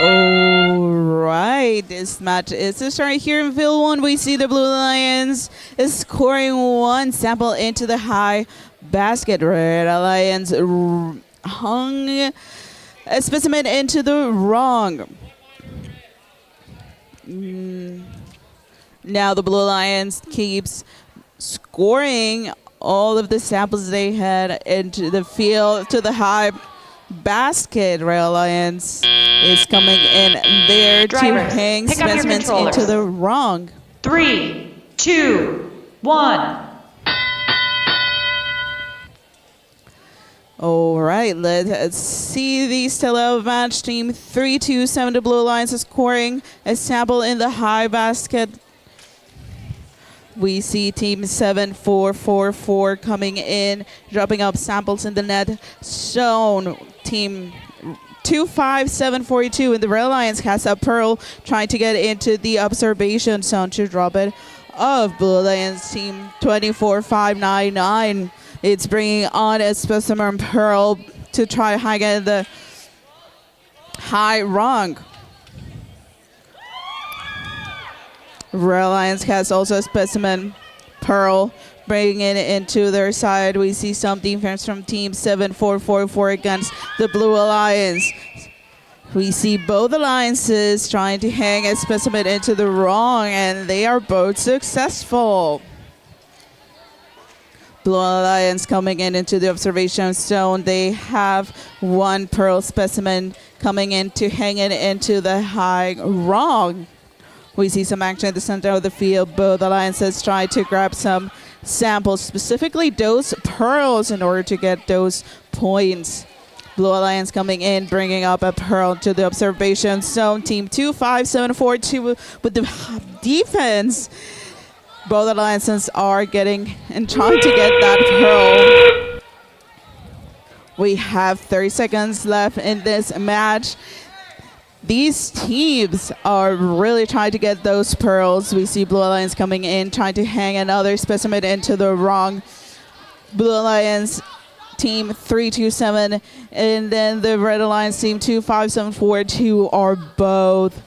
All right, this match is starting here in field 1. We see the Blue Lions is scoring 1 sample into the high basket. Red Alliance hung a specimen into the wrong. Now the Blue Lions keeps scoring all of the samples they had into the field to the high basket. Red Alliance is coming in there Drivers, to hang pick up your specimens controllers. into the wrong. 3, 2, 1. All right, let's see the Stella match. Team 327, the Blue Lions is scoring a sample in the high basket. We see team 7444 coming in, dropping up samples in the net zone. Team 25742 in the Red Lions has a pearl trying to get into the observation zone to drop it off. Blue Lions team 24599. It's bringing on a specimen pearl to try high get the high wrong. Red Lions has also a specimen pearl, bringing it into their side. We see some defense from team 7444 against the Blue Alliance. We see both alliances trying to hang a specimen into the wrong, and they are both successful. Blue Alliance coming in into the observation zone. They have 1 pearl specimen coming in to hang it into the high wrong. We see some action at the center of the field. Both alliances try to grab some samples, specifically those pearls, in order to get those points. Blue Alliance coming in, bringing up a pearl to the observation zone. Team 25742 with the defense. Both alliances are getting and trying to get that pearl. We have 30 seconds left in this match. These teams are really trying to get those pearls. We see Blue Alliance coming in, trying to hang another specimen into the wrong. Blue Alliance team 327, and then the Red Alliance team 25742 are both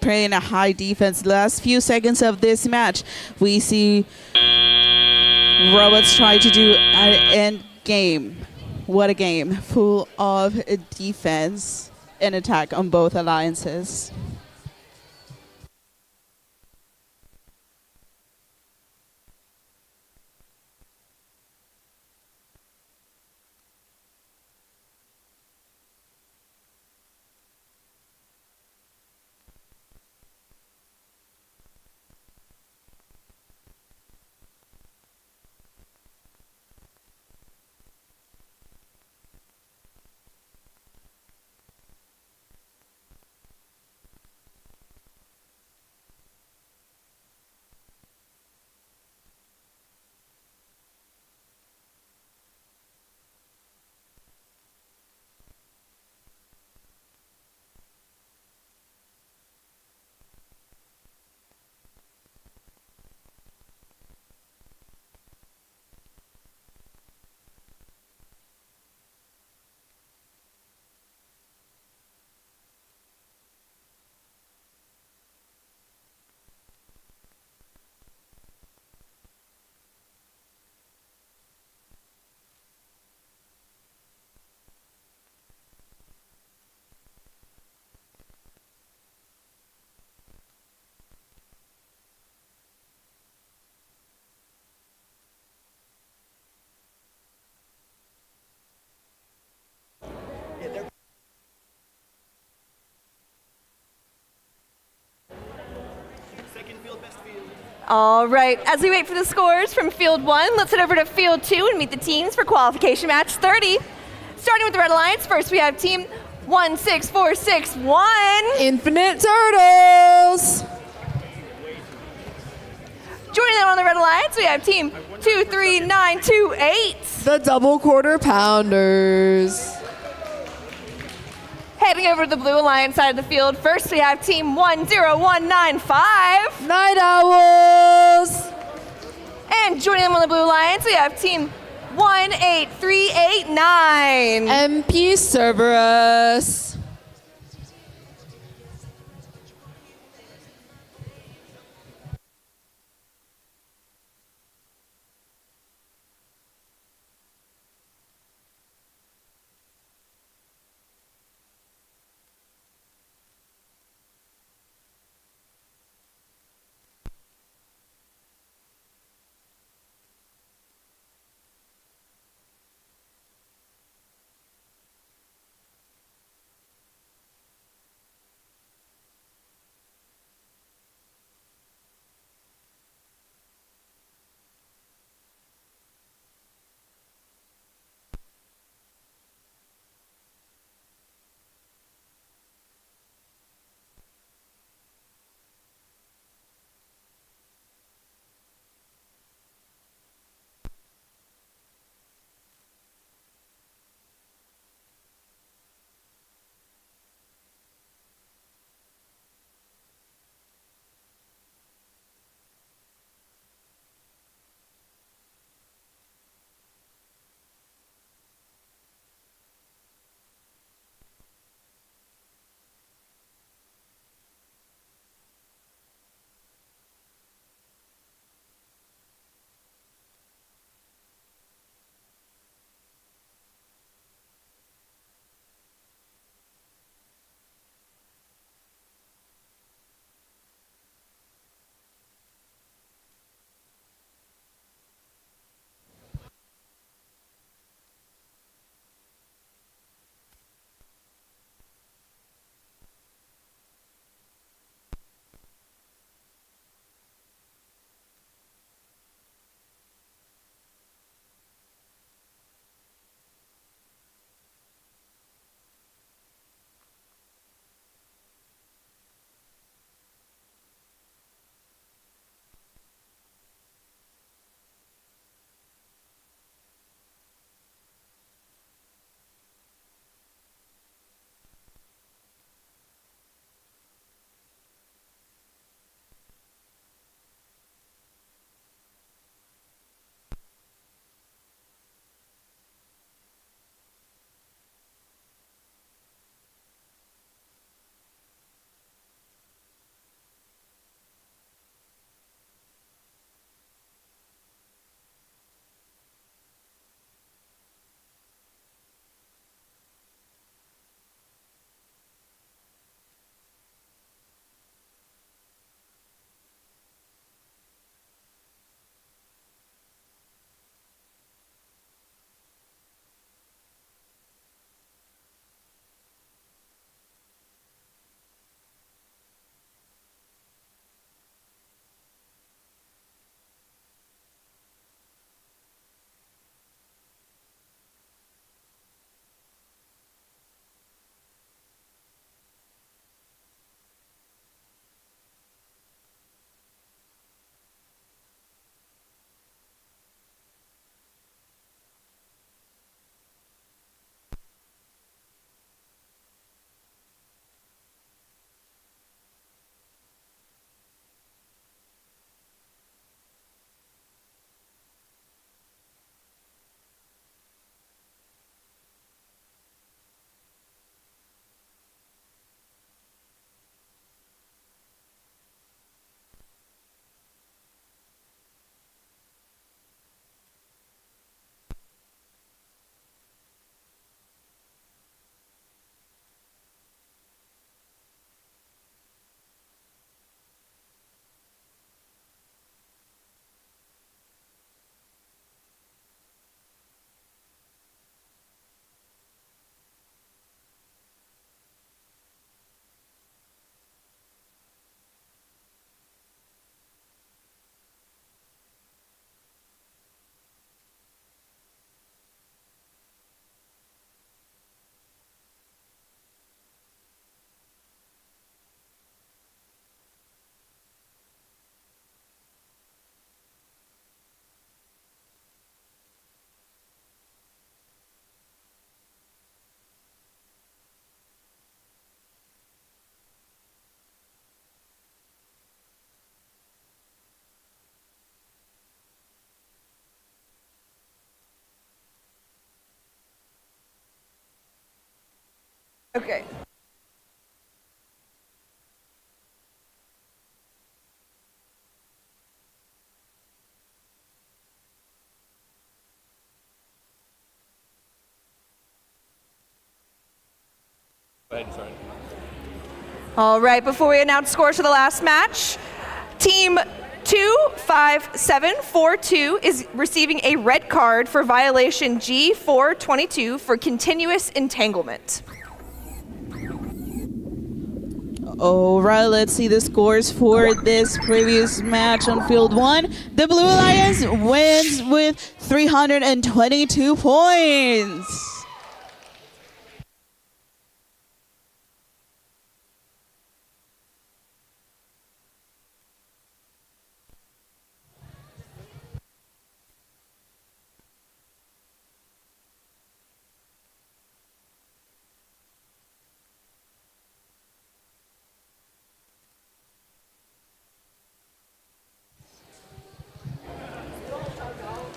playing a high defense. Last few seconds of this match, we see Robots try to do an end game. What a game, full of defense and attack on both alliances. All right, as we wait for the scores from Field 1, let's head over to Field 2 and meet the teams for Qualification Match 30. Starting with the Red Alliance, first we have Team 16461. Infinite Turtles! Joining them on the Red Alliance, we have Team 23928. The Double Quarter Pounders. Hey, Heading over to the Blue Alliance side of the field, first we have team 10195. Night Owls. And joining them on the Blue Alliance, we have team 18389. MP Cerberus. Okay. Go ahead, sorry. All right, before we announce scores for the last match, Team 25742 is receiving a red card for violation G422 for continuous entanglement. All right, let's see the scores for this previous match on field 1. The Blue Alliance wins with 322 points.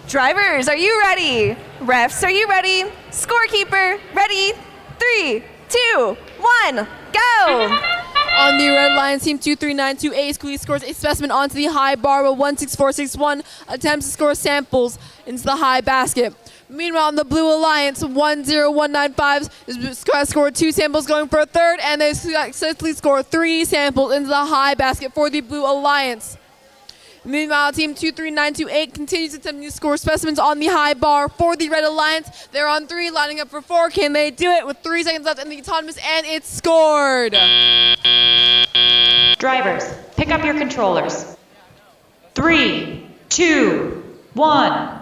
Drivers, are you ready? Refs, are you ready? Scorekeeper, ready? 3, 2, 1, go! On the red line, team 23928 quickly scores a specimen onto the high bar with 16461 attempts to score samples into the high basket. Meanwhile, on the Blue Alliance, 10195 has scored 2 samples going for a third, and they successfully score 3 samples into the high basket for the Blue Alliance. Meanwhile, team 23928 continues attempting to score specimens on the high bar for the Red Alliance. They're on 3, lining up for 4. Can they do it with 3 seconds left in the autonomous, and it's scored. Drivers, pick up your controllers. 3, 2, 1.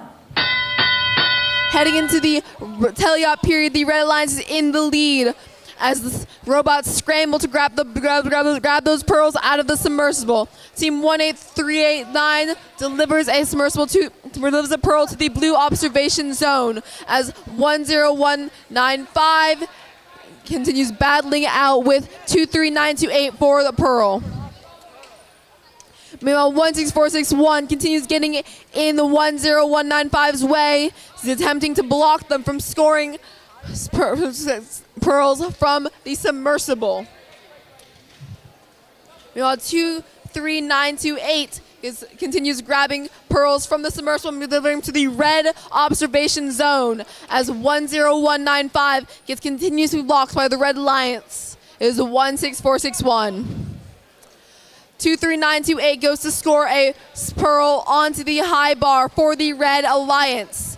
Heading into the teleop period, the Red Alliance is in the lead as the robots scramble to grab those pearls out of the submersible. Team 18389 delivers a pearl to the blue observation zone as 10195 continues battling out with 23928 for the pearl. Meanwhile, 16461 continues getting in the 10195's way. He's attempting to block them from scoring pearls from the submersible. Meanwhile, 23928 continues grabbing pearls from the submersible and delivering to the red observation zone as 10195 gets continuously blocked by the Red Alliance. It is 16461. 23928 goes to score a pearl onto the high bar for the Red Alliance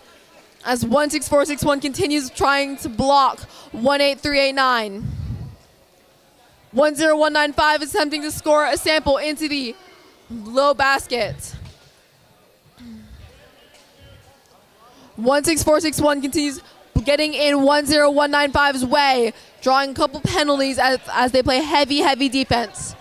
as 16461 continues trying to block 18389. 10195 is attempting to score a sample into the low basket. 16461 continues getting in 10195's way, drawing a couple penalties as they play heavy defense.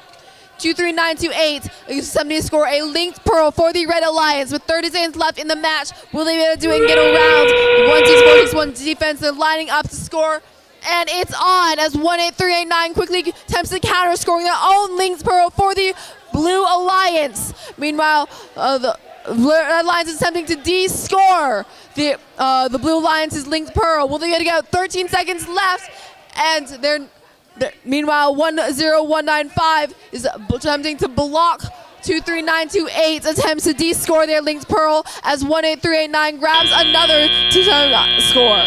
23928 is attempting to score a linked pearl for the Red Alliance with 30 seconds left in the match. Will they be able to do it and get around the 16461 defense? They're lining up to score, and it's on as 18389 quickly attempts to counter, scoring their own linked pearl for the Blue Alliance. Meanwhile, the Red Alliance is attempting to de-score the Blue Alliance's linked pearl. Will they get to go? 13 seconds left, and meanwhile, 10195 is attempting to block 23928's attempts to de-score their linked pearl as 18389 grabs another to score.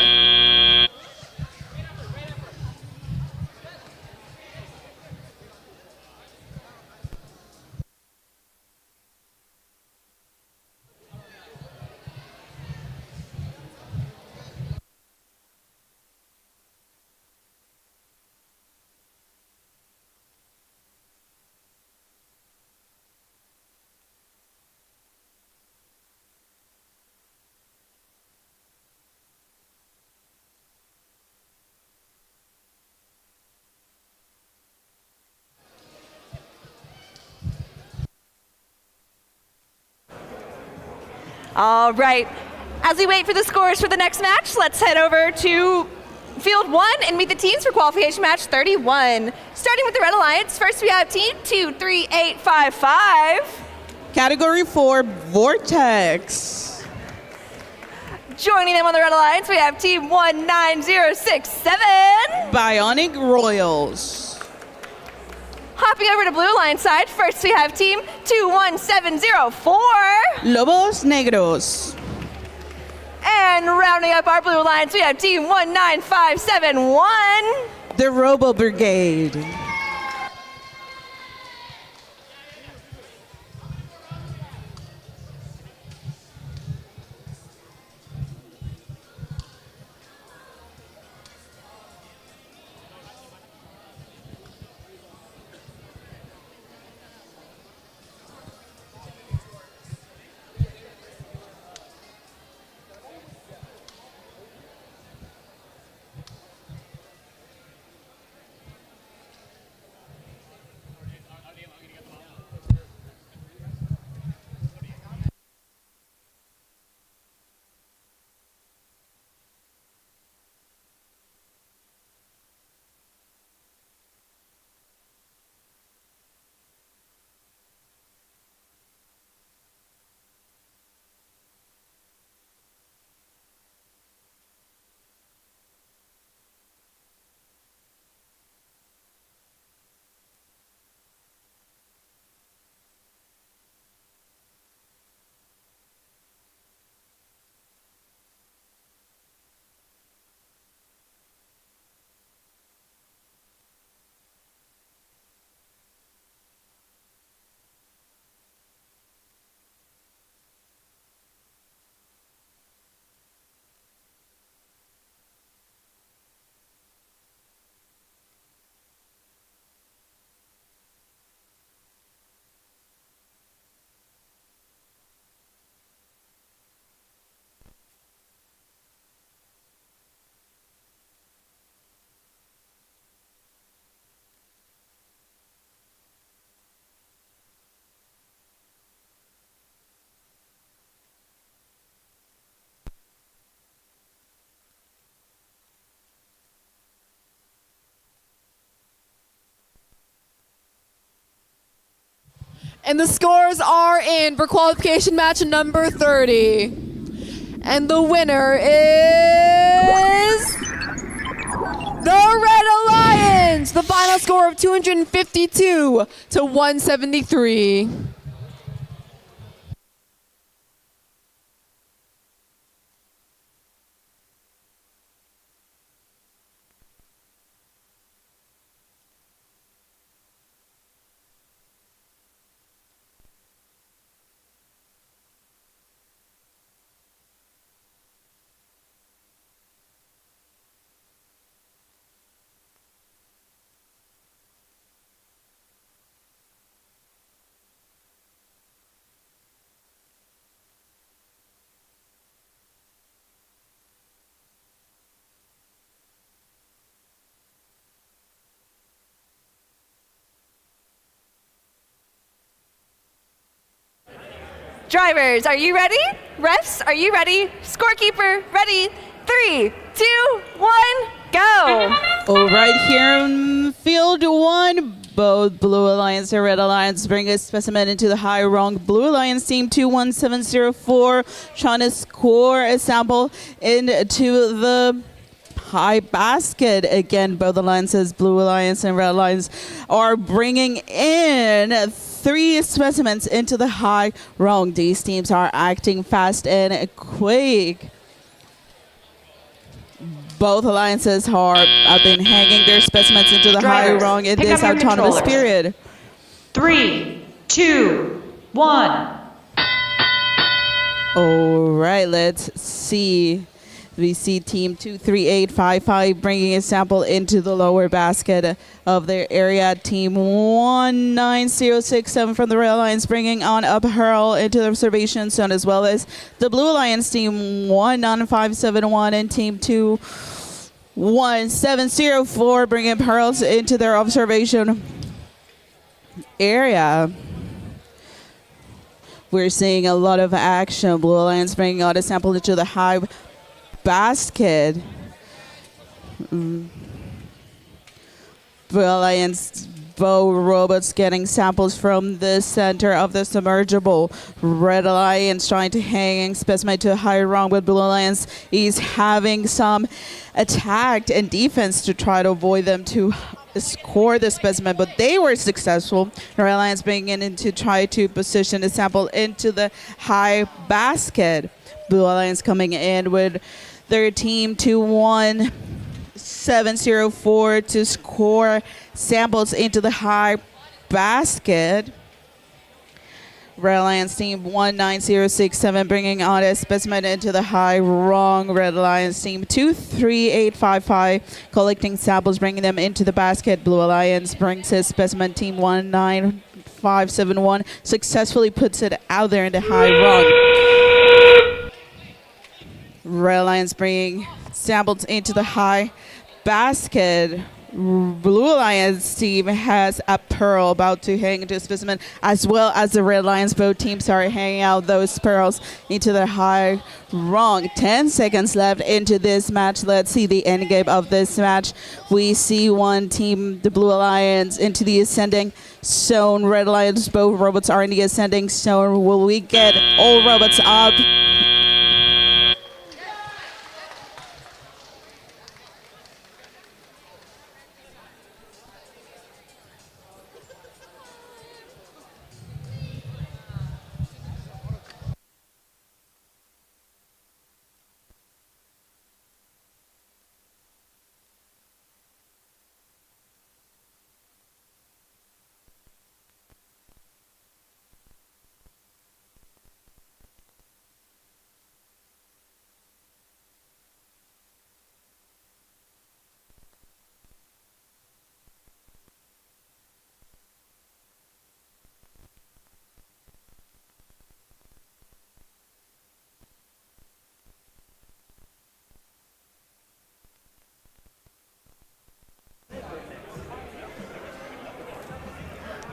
All right. As we wait for the scores for the next match, let's head over to Field 1 and meet the teams for Qualification Match 31. Starting with the Red Alliance, first we have Team 23855. Category 4, Vortex. Joining them on the Red Alliance, we have Team 19067. Bionic Royals. Hopping over to Blue Alliance side, first we have Team 21704. Lobos Negros. And rounding up our Blue Alliance, we have Team 19571. The Robo Brigade. And the scores are in for qualification match number 30. And the winner is the Red Alliance. The final score of 252 to 173. Drivers, are you ready? Refs, are you ready? Scorekeeper, ready? 3, 2, 1, go! All right, here in field one, both Blue Alliance and Red Alliance bring a specimen into the high rung. Blue Alliance team 21704 trying to score a sample into the high basket. Again, both alliances, Blue Alliance and Red Alliance, are bringing in 3 specimens into the high rung. These teams are acting fast and quick. Both alliances have been hanging their specimens into the high rung in this autonomous period. 3, 2, 1. All right, let's see. We see team 23855 bringing a sample into the lower basket of their area. Team 19067 from the Red Alliance bringing on a hurl into the observation zone, as well as the Blue Alliance team 19571 and team 21704 bringing hurls into their observation area. We're seeing a lot of action. Blue Alliance bringing out a sample into the high basket. Blue Alliance both robots getting samples from the center of the submergible. Red Alliance trying to hang specimen to a high rung, but Blue Alliance is having some attack and defense to try to avoid them to score the specimen, but they were successful. Red Alliance bringing in to try to position the sample into the high basket. Blue Alliance coming in with their team 2-1. 704 to score samples into the high basket. Red Alliance team 19067 bringing on a specimen into the high rung. Red Alliance team 23855 collecting samples, bringing them into the basket. Blue Alliance brings his specimen team 19571 successfully puts it out there in the high rung. Red Alliance bringing samples into the high basket. Blue Alliance team has a pearl about to hang into a specimen, as well as the Red Alliance. Both teams are hanging out those pearls into the high rung. 10 seconds left into this match. Let's see the end game of this match. We see one team, the Blue Alliance, into the ascending zone. Red Alliance, both robots are in the ascending zone. Will we get all robots up?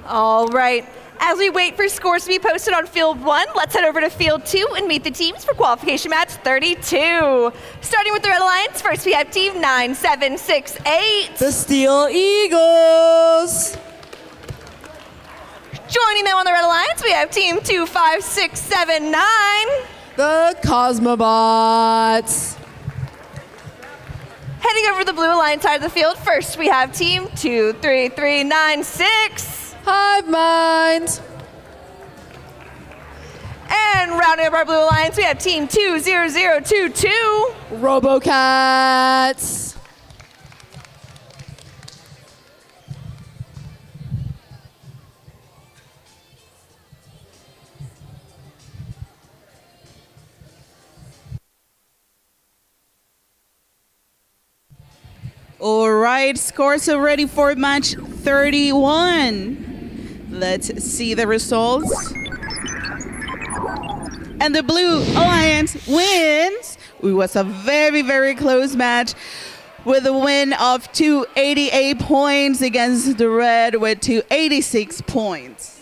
All right. As we wait for scores to be posted on Field 1, let's head over to Field 2 and meet the teams for Qualification Match 32. Starting with the Red Alliance, first we have Team 9768. The Steel Eagles. Joining them on the Red Alliance, we have Team 25679. The Cosmobots. Heading over to the Blue Alliance side of the field, first we have Team 23396. Hive Mind. And rounding up our Blue Alliance, we have Team 20022. Robocats. All right, scores are ready for match 31. Let's see the results. And the Blue Alliance wins. It was a very, very close match with a win of 288 points against the Red with 286 points.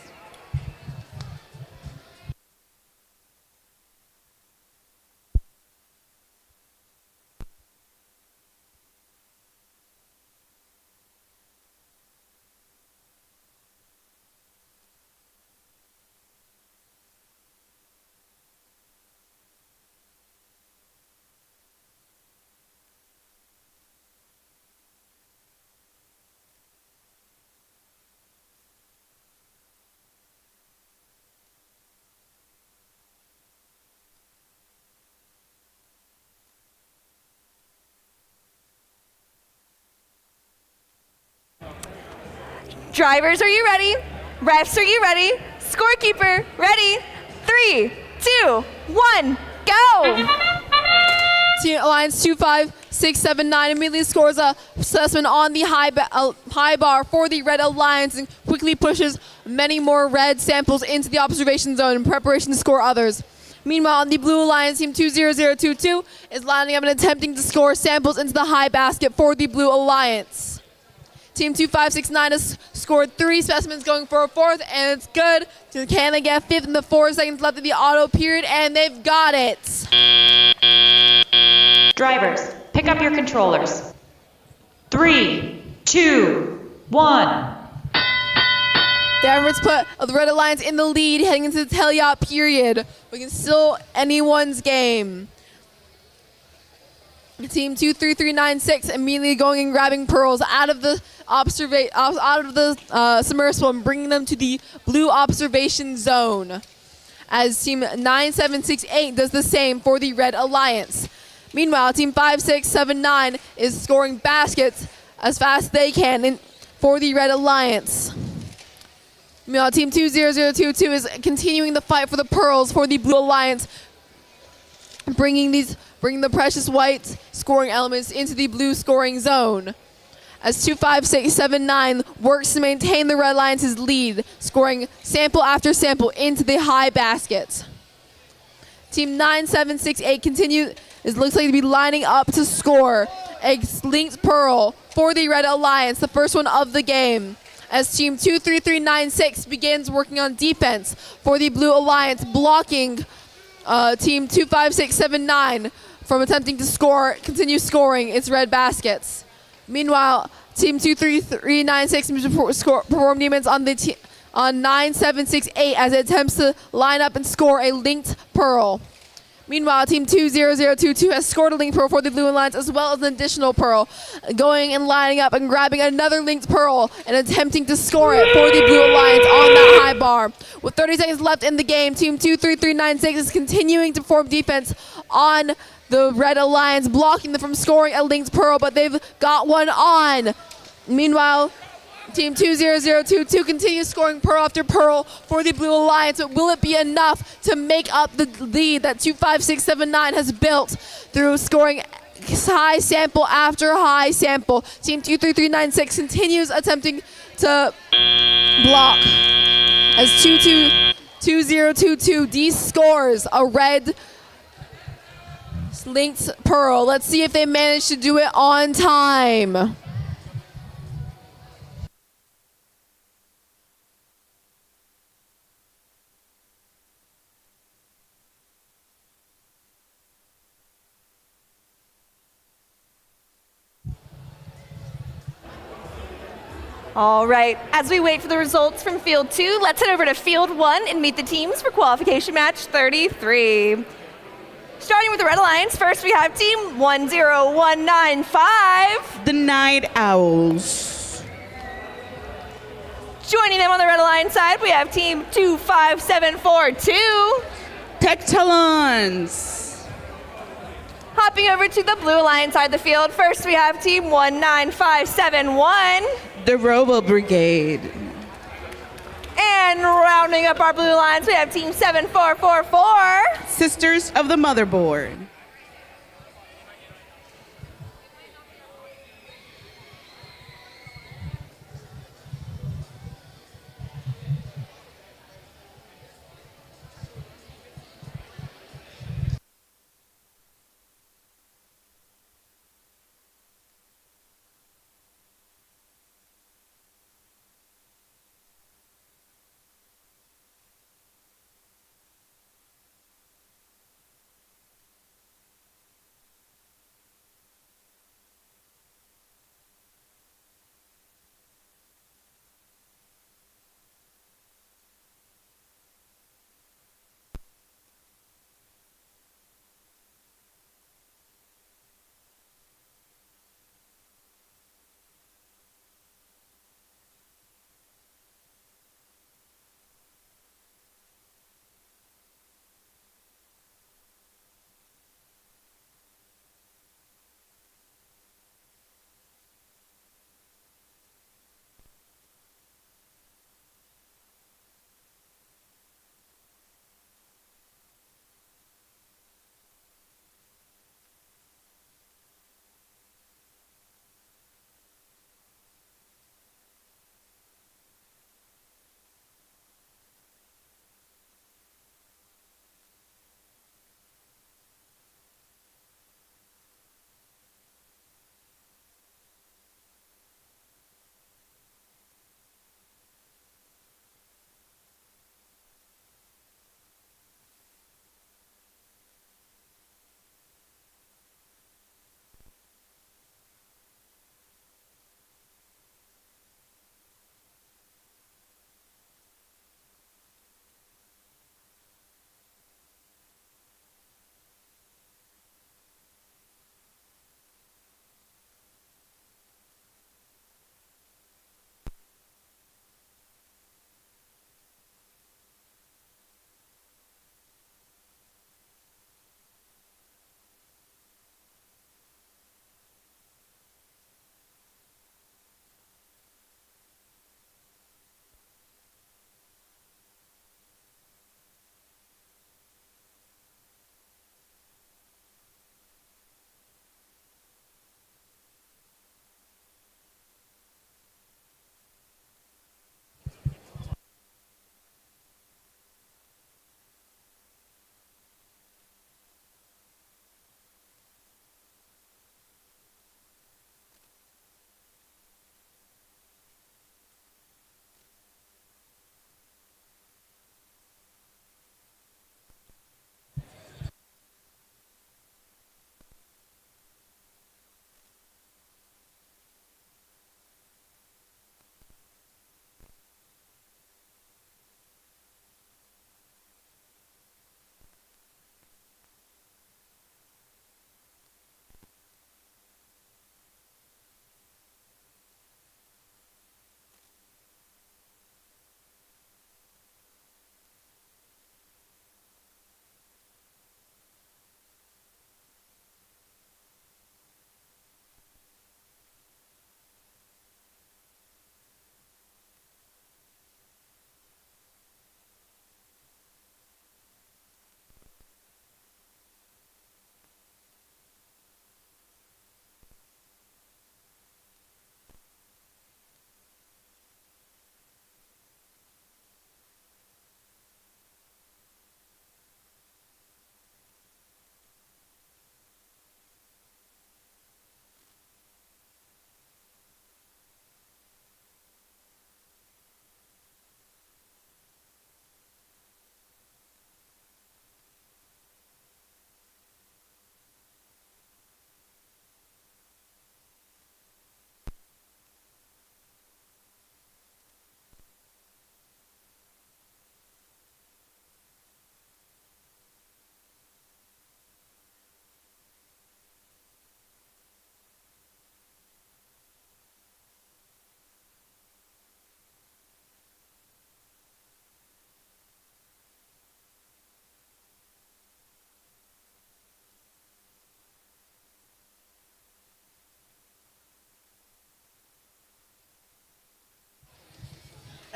Drivers, are you ready? Refs, are you ready? Scorekeeper, ready? 3, 2, 1, go! Team Alliance 25679 immediately scores a assessment on the high bar for the Red Alliance and quickly pushes many more red samples into the observation zone in preparation to score others. Meanwhile, on the Blue Alliance, Team 20022 is lining up and attempting to score samples into the high basket for the Blue Alliance. Team 2569 has scored 3 specimens going for a 4th, and it's good. Can they get 5th in the 4 seconds left of the auto period? And they've got it. Drivers, pick up your controllers. 3, 2, 1. Danvers put the Red Alliance in the lead heading into the teleop period. We can still anyone's game. Team 23396 immediately going and grabbing pearls out of the submersible and bringing them to the blue observation zone. As Team 9768 does the same for the Red Alliance. Meanwhile, Team 5679 is scoring baskets as fast as they can for the Red Alliance. Meanwhile, Team 20022 is continuing the fight for the pearls for the Blue Alliance, bringing the precious white scoring elements into the blue scoring zone. As 25679 works to maintain the Red Alliance's lead, scoring sample after sample into the high baskets. Team 9768 looks like to be lining up to score a linked pearl for the Red Alliance, the first one of the game. As Team 23396 begins working on defense for the Blue Alliance, blocking Team 25679 from attempting to continue scoring its red baskets. Meanwhile, Team 23396 perform demons on 9768 as it attempts to line up and score a linked pearl. Meanwhile, Team 20022 has scored a linked pearl for the Blue Alliance as well as an additional pearl, going and lining up and grabbing another linked pearl and attempting to score it for the Blue Alliance on that high bar. With 30 seconds left in the game, Team 23396 is continuing to form defense on the Red Alliance, blocking them from scoring a linked pearl, but they've got one on. Meanwhile, Team 20022 continues scoring pearl after pearl for the Blue Alliance, but will it be enough to make up the lead that 25679 has built through scoring high sample after high sample? Team 23396 continues attempting to block as 2022 de-scores a red linked pearl. Let's see if they manage to do it on time. All right, as we wait for the results from Field 2, let's head over to Field 1 and meet the teams for Qualification Match 33. Starting with the Red Alliance, first we have Team 10195. The Night Owls. Joining them on the Red Alliance side, we have Team 25742. Tectalons. Hopping over to the Blue Alliance side of the field, first we have Team 19571. The Robo Brigade. And rounding up our Blue Alliance, we have Team 7444. Sisters of the Motherboard.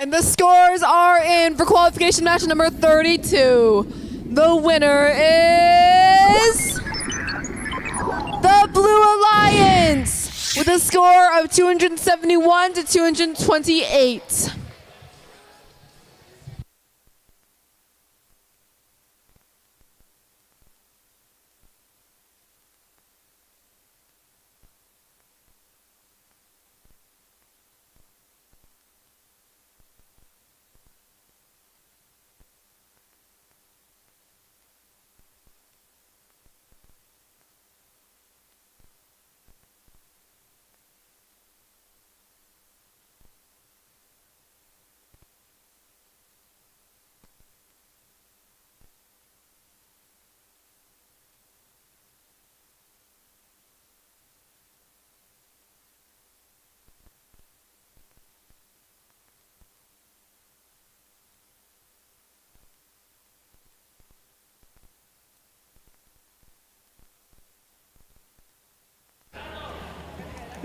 And the scores are in for qualification match number 32. The winner is the Blue Alliance with a score of 271 to 228.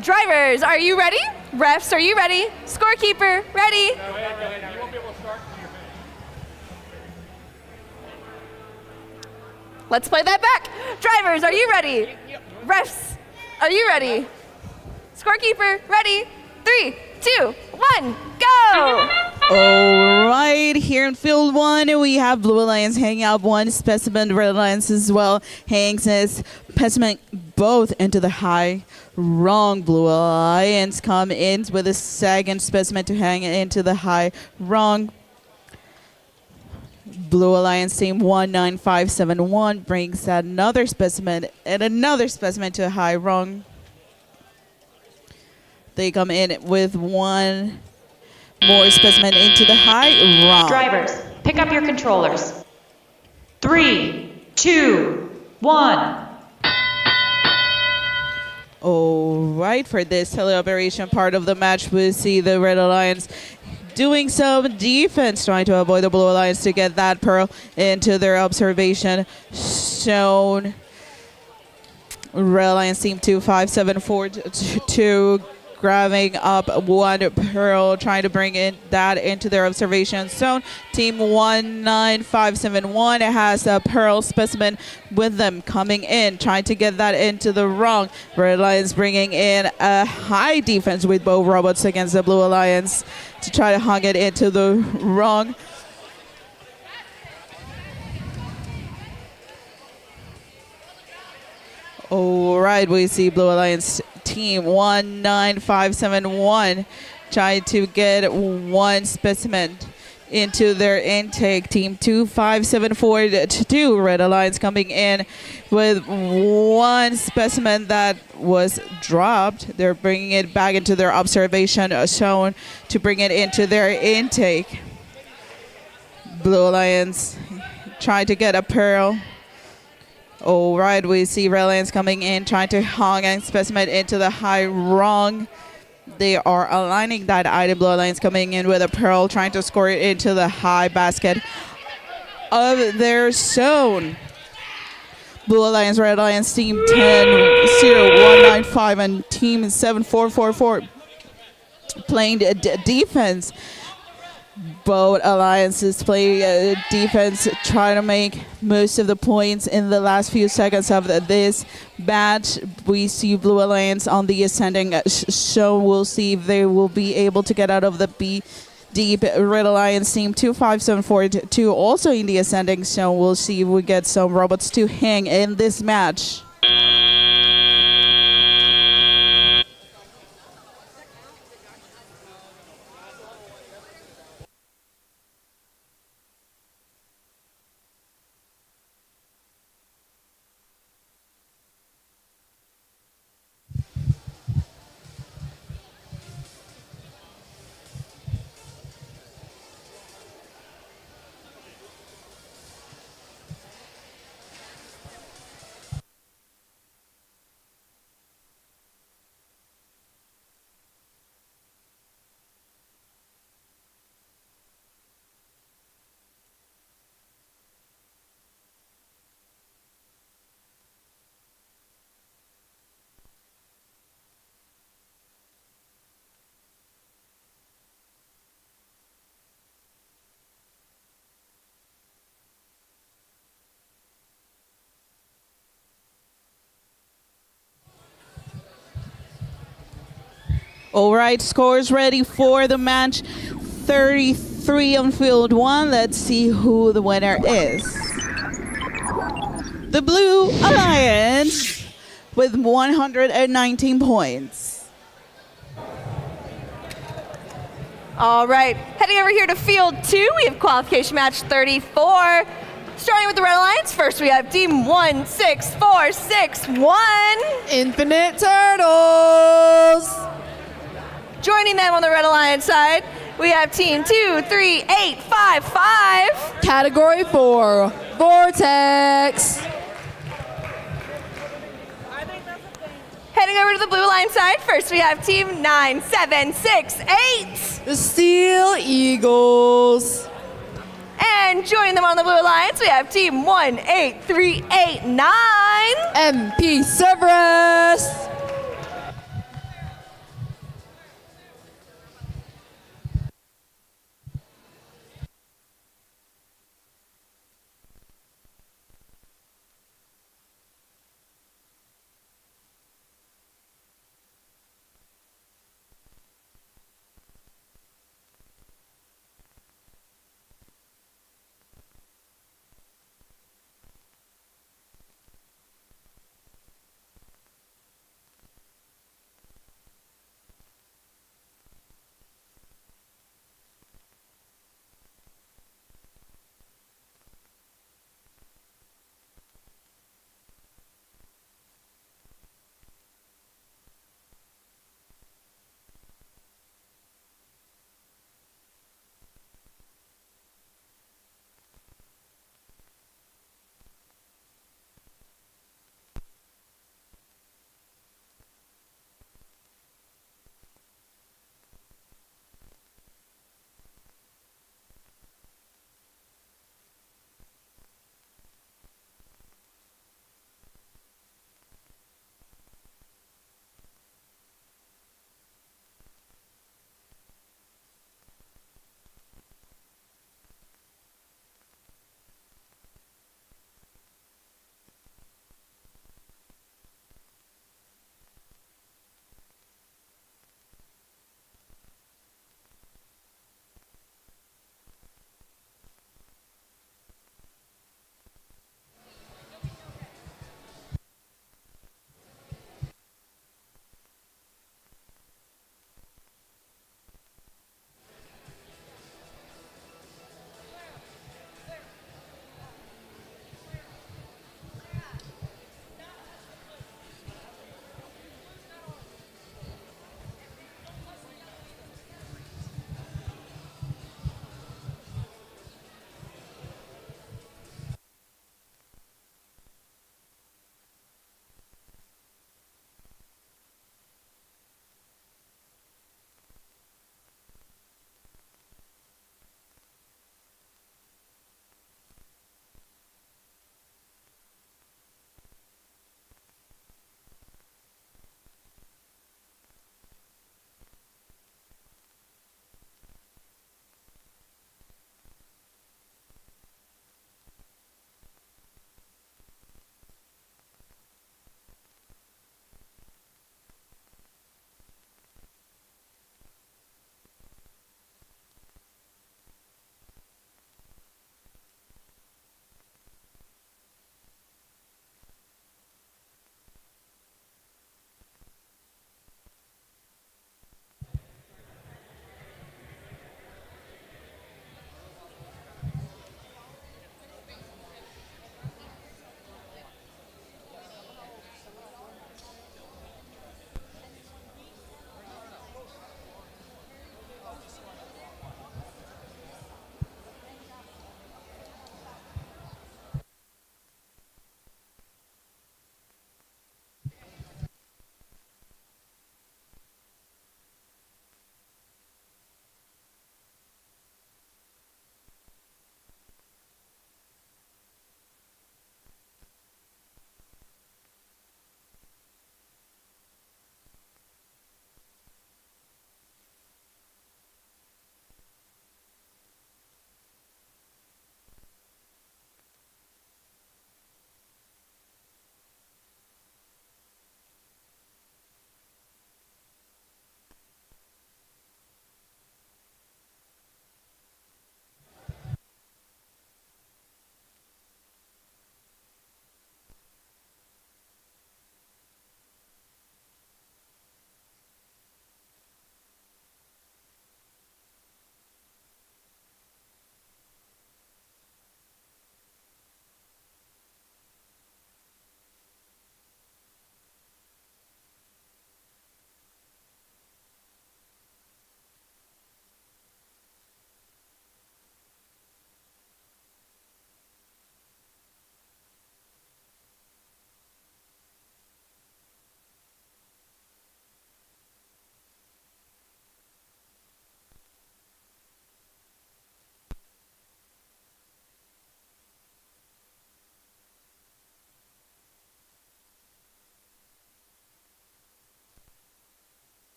Drivers, are you ready? Refs, are you ready? Scorekeeper, ready? Let's play that back. Drivers, are you ready? Refs, are you ready? Scorekeeper, ready? 3, 2, 1, go! All right, here in field 1, we have Blue Alliance hanging out one specimen, Red Alliance as well hangs his specimen both into the high. Wrong. Blue Alliance come in with a second specimen to hang into the high. Wrong. Blue Alliance team 19571 brings another specimen and another specimen to a high. Wrong. They come in with one more specimen into the high. Wrong. Drivers, pick up your controllers. 3, 2, 1. All right, for this teleoperation part of the match, we see the Red Alliance doing some defense, trying to avoid the Blue Alliance to get that pearl into their observation zone. Red Alliance team 2574 grabbing up one pearl, trying to bring that into their observation zone. Team 19571 has a pearl specimen with them coming in, trying to get that into the wrong. Red Alliance bringing in a high defense with both robots against the Blue Alliance to try to hung it into the wrong. All right, we see Blue Alliance team 19571 trying to get one specimen into their intake. Team 25742, Red Alliance coming in with one specimen that was dropped. They're bringing it back into their observation zone to bring it into their intake. Blue Alliance trying to get a pearl. All right, we see Red Alliance coming in, trying to hang a specimen into the high. Wrong. They are aligning that item. Blue Alliance coming in with a pearl, trying to score it into the high basket of their zone. Blue Alliance, Red Alliance, team 10-0195 and team 7444 playing defense. Both alliances play defense, trying to make most of the points in the last few seconds of this match. We see Blue Alliance on the ascending, so we'll see if they will be able to get out of the deep. Red Alliance team 25742 also in the ascending, so we'll see if we get some robots to hang in this match. All right, scores ready for the match. 33 on field 1. Let's see who the winner is. The Blue Alliance with 119 points. All right, heading over here to field 2, we have qualification match 34. Starting with the Red Alliance, first we have team 16461. Infinite Turtles. Joining them on the Red Alliance side, we have team 23855. Category 4, Vortex. Heading over to the Blue Alliance side, first we have team 9768. The Steel Eagles. And joining them on the Blue Alliance, we have team 18389. MP Cerberus.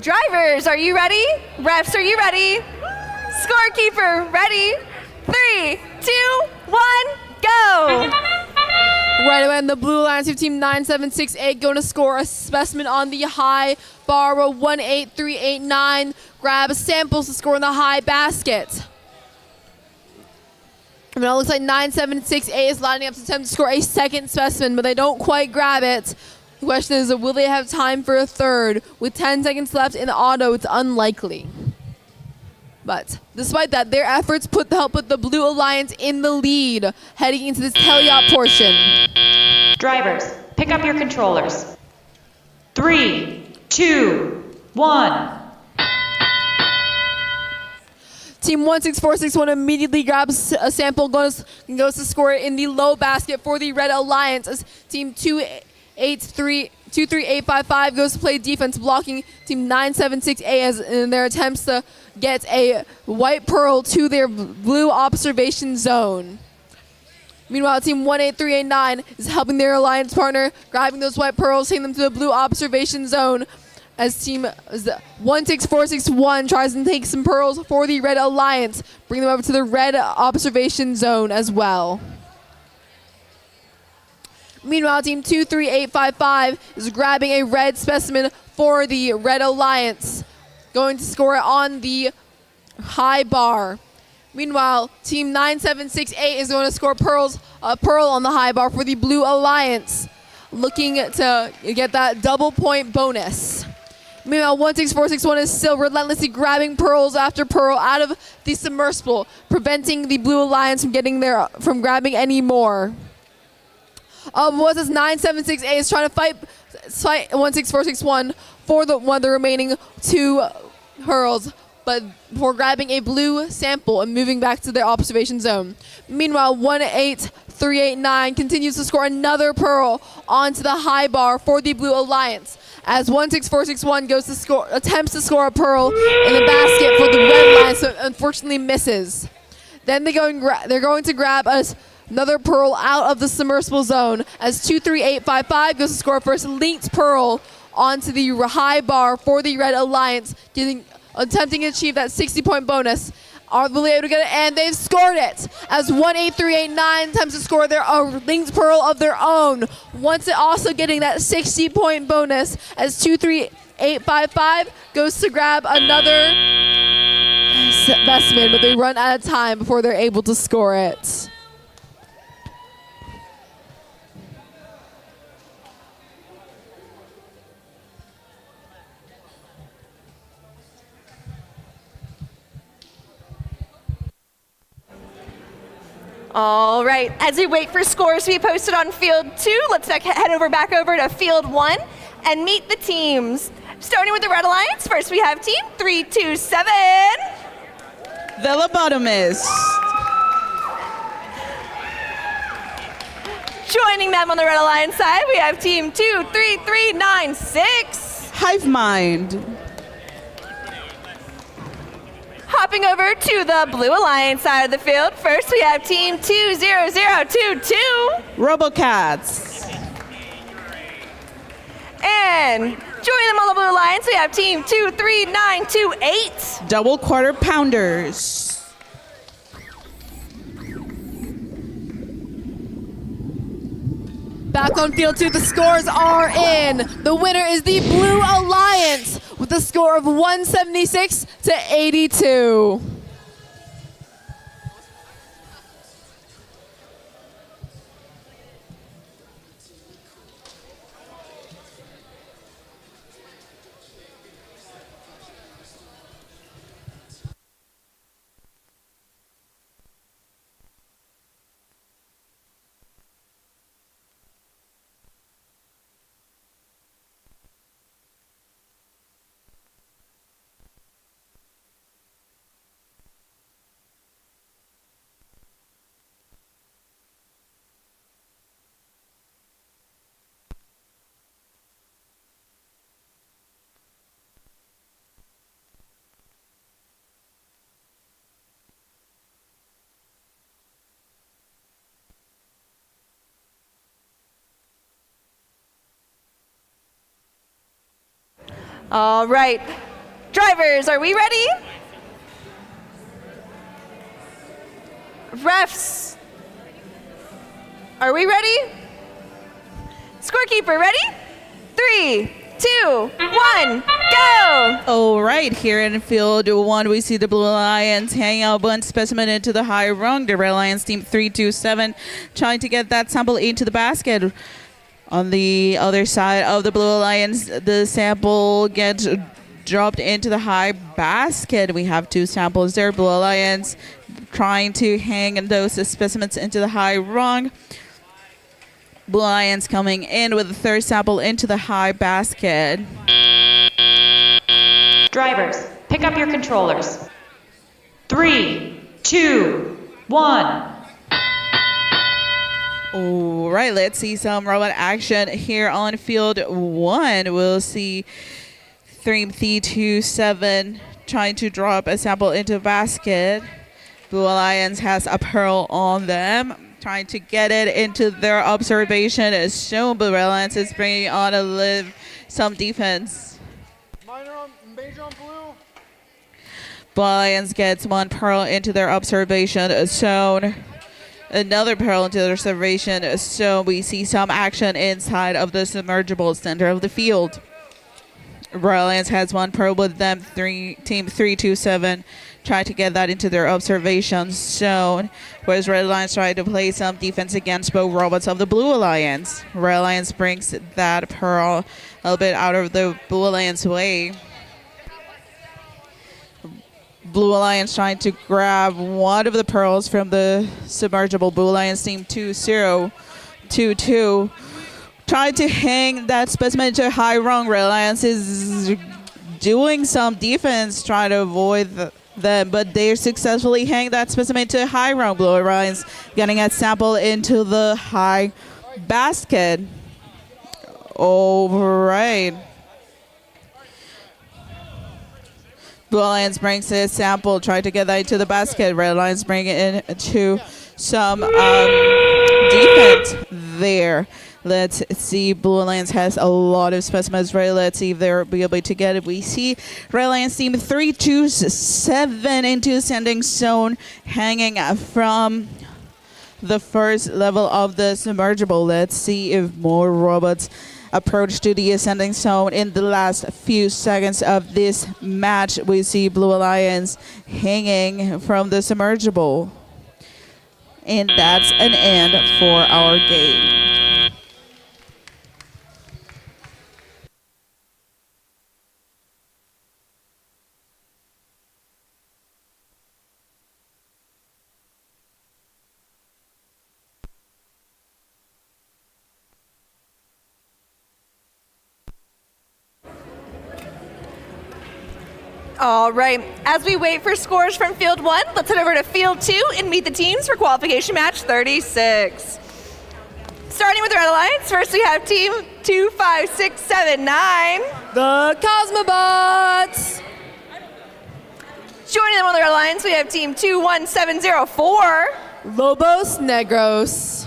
Drivers, are you ready? Refs, are you ready? Scorekeeper, ready? 3, 2, 1, go! Right away on the blue line, team 9768 going to score a specimen on the high bar, 18389. Grab samples to score in the high basket. And it looks like 9768 is lining up to attempt to score a second specimen, but they don't quite grab it. The question is, will they have time for a third? With 10 seconds left in the auto, it's unlikely. But despite that, their efforts help put the Blue Alliance in the lead heading into this teleop portion. Drivers, pick up your controllers. 3, 2, 1. Team 16461 immediately grabs a sample and goes to score it in the low basket for the Red Alliance as Team 23855 goes to play defense, blocking Team 976A in their attempts to get a white pearl to their blue observation zone. Meanwhile, Team 18389 is helping their alliance partner, grabbing those white pearls, taking them to the blue observation zone as Team 16461 tries to take some pearls for the Red Alliance, bring them over to the red observation zone as well. Meanwhile, Team 23855 is grabbing a red specimen for the Red Alliance, going to score it on the high bar. Meanwhile, Team 9768 is going to score a pearl on the high bar for the Blue Alliance, looking to get that double point bonus. Meanwhile, 16461 is still relentlessly grabbing pearls after pearl out of the submersible, preventing the Blue Alliance from grabbing any more. What says 9768 is trying to fight 16461 for one of the remaining 2 hurls, but for grabbing a blue sample and moving back to their observation zone. Meanwhile, 18389 continues to score another pearl onto the high bar for the Blue Alliance, as 16461 attempts to score a pearl in the basket for the Red Alliance, so unfortunately misses. Then they're going to grab another pearl out of the submersible zone as 23855 goes to score a first linked pearl onto the high bar for the Red Alliance, attempting to achieve that 60-point bonus. Are they able to get it? And they've scored it as 18389 attempts to score their linked pearl of their own. Once it also getting that 60-point bonus as 23855 goes to grab another specimen, but they run out of time before they're able to score it. All right, as we wait for scores to be posted on field 2, let's back over to field 1 and meet the teams. Starting with the Red Alliance, first we have team 327. The lobotomist. Joining them on the Red Alliance side, we have team 23396. Hive Mind. Hopping over to the Blue Alliance side of the field, first we have team 20022. Robocats. And joining them on the Blue Alliance, we have team 23928. Double Quarter Pounders. Back on field 2, the scores are in. The winner is the Blue Alliance with a score of 176 to 82. All right, Drivers, are we ready? Refs, are we ready? Scorekeeper, ready? 3, 2, 1, go! All right, here in field 1, we see the Blue Alliance hanging out one specimen into the high rung. The Red Alliance team 327 trying to get that sample into the basket. On the other side of the Blue Alliance, the sample gets dropped into the high basket. We have 2 samples there. Blue Alliance trying to hang those specimens into the high rung. Blue Alliance coming in with the 3rd sample into the high basket. Drivers, pick up your controllers. 3, 2, 1. All right, let's see some robot action here on field 1. We'll see Stream 327 trying to drop a sample into a basket. Blue Alliance has a pearl on them, trying to get it into their observation. As shown, Blue Alliance is bringing on some defense. Major on blue. Blue Alliance gets 1 pearl into their observation zone. Another pearl into their observation zone. We see some action inside of the submergible center of the field. Blue Alliance has 1 pearl with them. Team 327 trying to get that into their observation zone, whereas Red Alliance trying to play some defense against both robots of the Blue Alliance. Red Alliance brings that pearl a little bit out of the Blue Alliance way. Blue Alliance trying to grab one of the pearls from the submergible. Blue Alliance team 2022 trying to hang that specimen to high rung. Red Alliance is doing some defense trying to avoid them, but they successfully hang that specimen to high rung. Blue Alliance getting a sample into the high basket. All right. Blue Alliance brings a sample, trying to get that into the basket. Red Alliance bring it into some defense there. Let's see. Blue Alliance has a lot of specimens ready. Let's see if they'll be able to get it. We see Red Alliance team 327 into sending zone, hanging from the 1st level of the submergible. Let's see if more robots approach to the ascending zone in the last few seconds of this match. We see Blue Alliance hanging from the submergible. And that's an end for our game. All right, as we wait for scores from field 1, let's head over to field 2 and meet the teams for qualification match 36. Starting with the Red Alliance, first we have team 25679. The Cosmobots. Joining them on the Red Alliance, we have team 21704. Lobos Negros.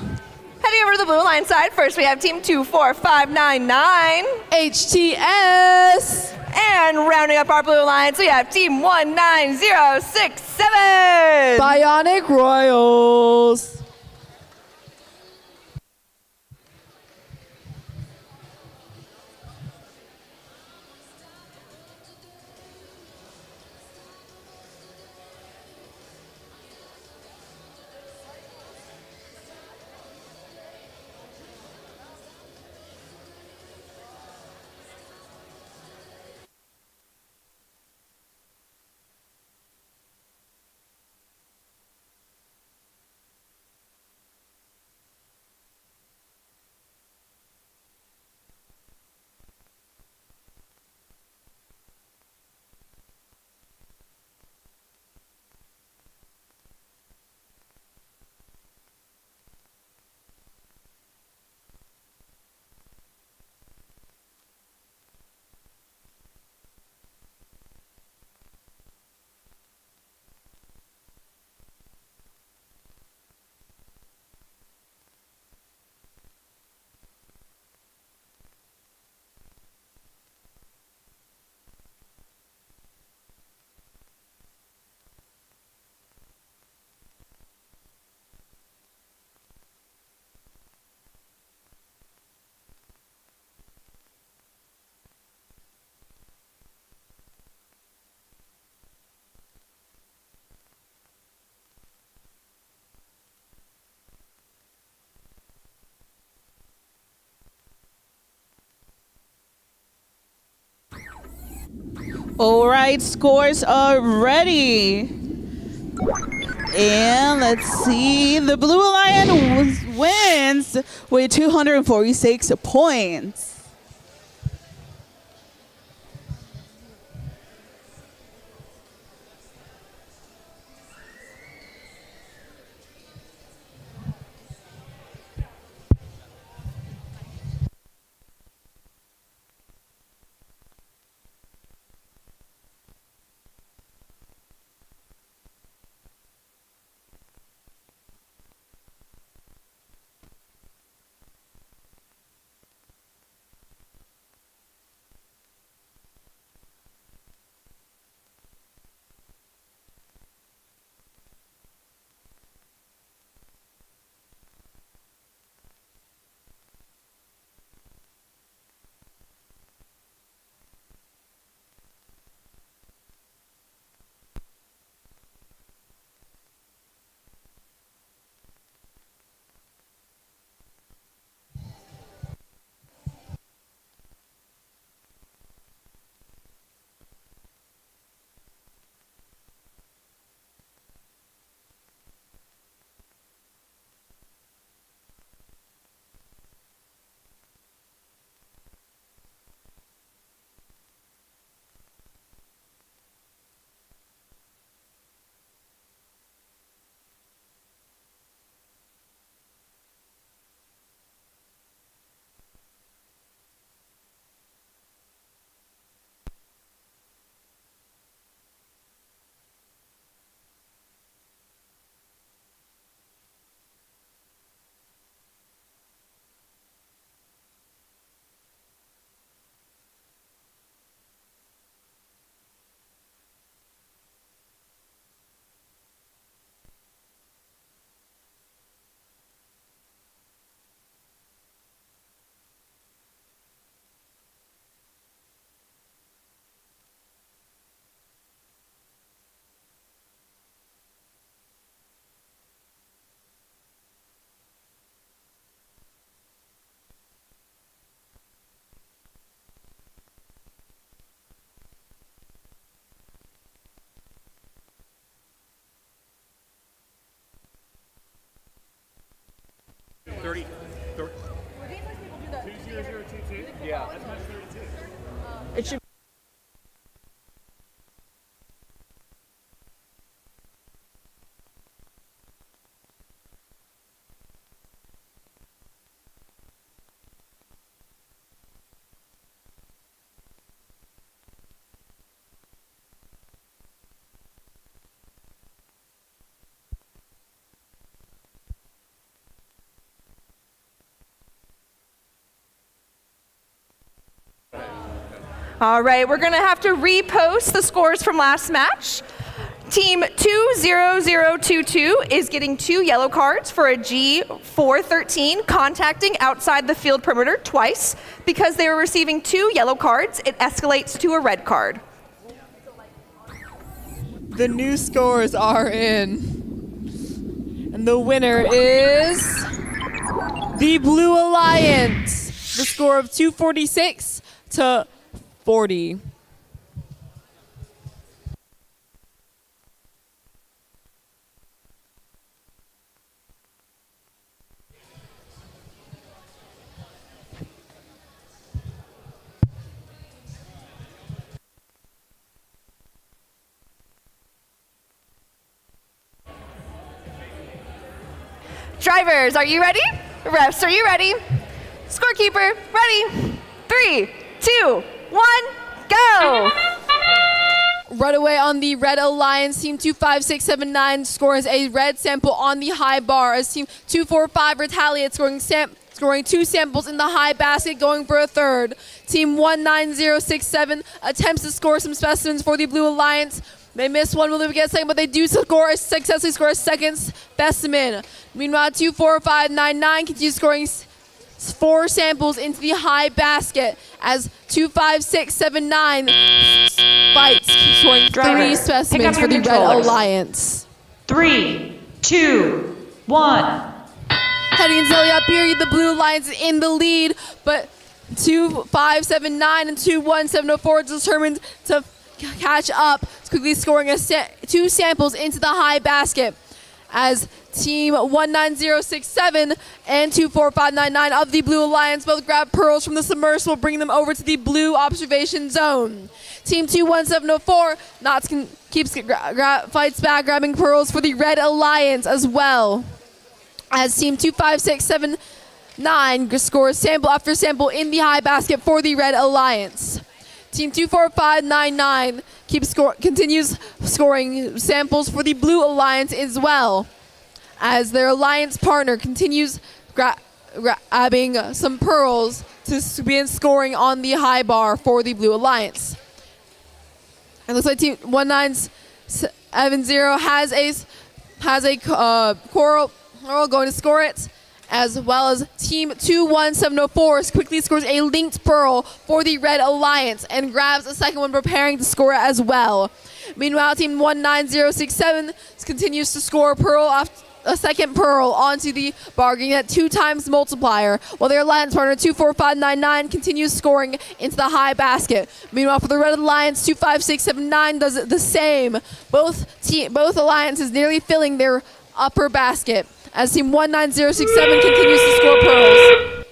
Heading over to the Blue Alliance side, first we have team 24599. HTS. And rounding up our Blue Alliance, we have team 19067. Bionic Royals. All right, scores are ready. And let's see, the Blue Alliance wins with 246 points. Yeah. It should. All right, we're going to have to repost the scores from last match. Team 20022 is getting 2 yellow cards for a G413 contacting outside the field perimeter twice. Because they were receiving 2 yellow cards, it escalates to a red card. The new scores are in. And the winner is the Blue Alliance. The score of 246 to 40. Drivers, are you ready? Refs, are you ready? Scorekeeper, ready? 3, 2, 1, go! Right away on the Red Alliance, Team 25679 scores a red sample on the high bar as Team 245 retaliates, scoring 2 samples in the high basket, going for a third. Team 19067 attempts to score some specimens for the Blue Alliance. They miss one, will get a second, but they do successfully score a second specimen. Meanwhile, 24599 continues scoring 4 samples into the high basket as 25679 fights, scoring 3 specimens for the Red Alliance. 3, 2, 1. Heading into up here, the Blue Alliance is in the lead, but 2579 and 21704 is determined to catch up, quickly scoring 2 samples into the high basket as Team 19067 and 24599 of the Blue Alliance both grab pearls from the submersible, bringing them over to the blue observation zone. Team 21704 fights back, grabbing pearls for the Red Alliance as well. As Team 25679 scores sample after sample in the high basket for the Red Alliance. Team 24599 continues scoring samples for the Blue Alliance as well, as their alliance partner continues grabbing some pearls to begin scoring on the high bar for the Blue Alliance. It looks like Team 1970 has a coral going to score it, as well as Team 21704 quickly scores a linked pearl for the Red Alliance and grabs a second one, preparing to score it as well. Meanwhile, Team 19067 continues to score a second pearl onto the bar, getting that 2 times multiplier, while their alliance partner 24599 continues scoring into the high basket. Meanwhile, for the Red Alliance, 25679 does the same. Both alliances nearly filling their upper basket, as Team 19067 continues to score pearls,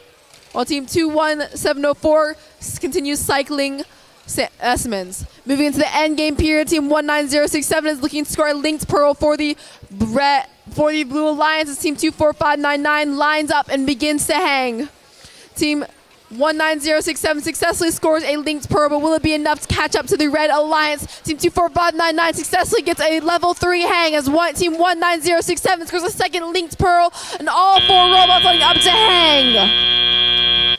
while Team 21704 continues cycling specimens. Moving into the end game period, Team 19067 is looking to score a linked pearl for the Blue Alliance, as Team 24599 lines up and begins to hang. Team 19067 successfully scores a linked pearl, but will it be enough to catch up to the Red Alliance? Team 24599 successfully gets a level 3 hang, as Team 19067 scores a second linked pearl, and all 4 robots lining up to hang.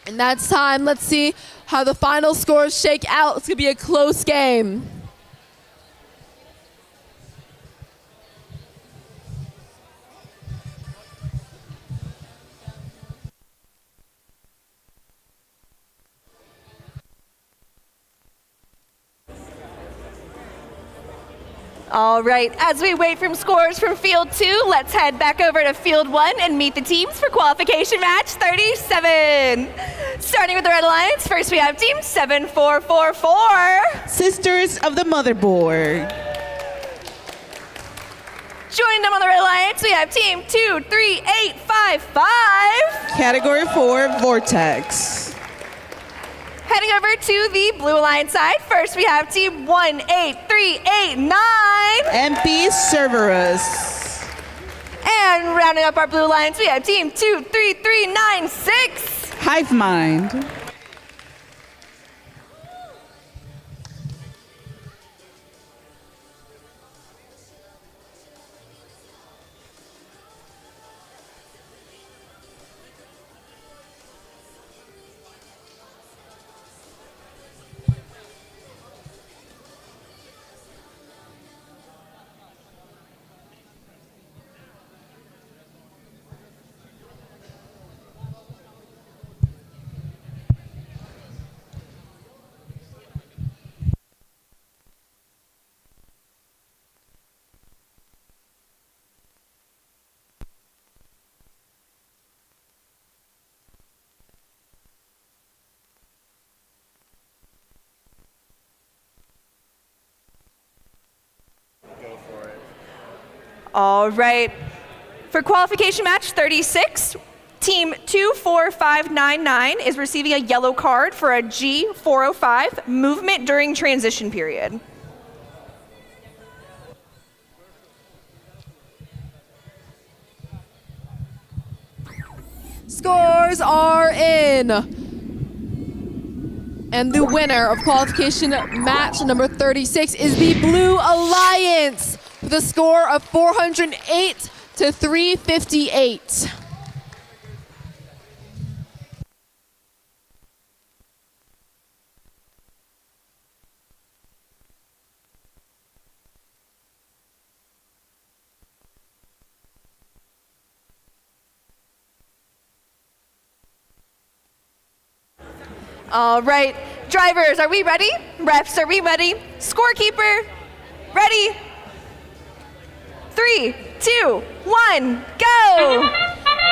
And that's time. Let's see how the final scores shake out. It's going to be a close game. All right, as we wait for scores from Field 2, let's head back over to Field 1 and meet the teams for Qualification Match 37. Starting with the Red Alliance, first we have Team 7444. Sisters of the Motherboard. Joining them on the Red Alliance, we have Team 23855. Category 4, Vortex. Heading over to the Blue Alliance side, first we have Team 18389. MP Cerberus. And rounding up our Blue Alliance, we have Team 23396. Hive Mind. All right, for Qualification Match 36, Team 24599 is receiving a yellow card for a G405 movement during transition period. Scores are in. And the winner of Qualification Match number 36 is the Blue Alliance, with a score of 408 to 358. All right, drivers, are we ready? Refs, are we ready? Scorekeeper, ready? 3, 2, 1, go!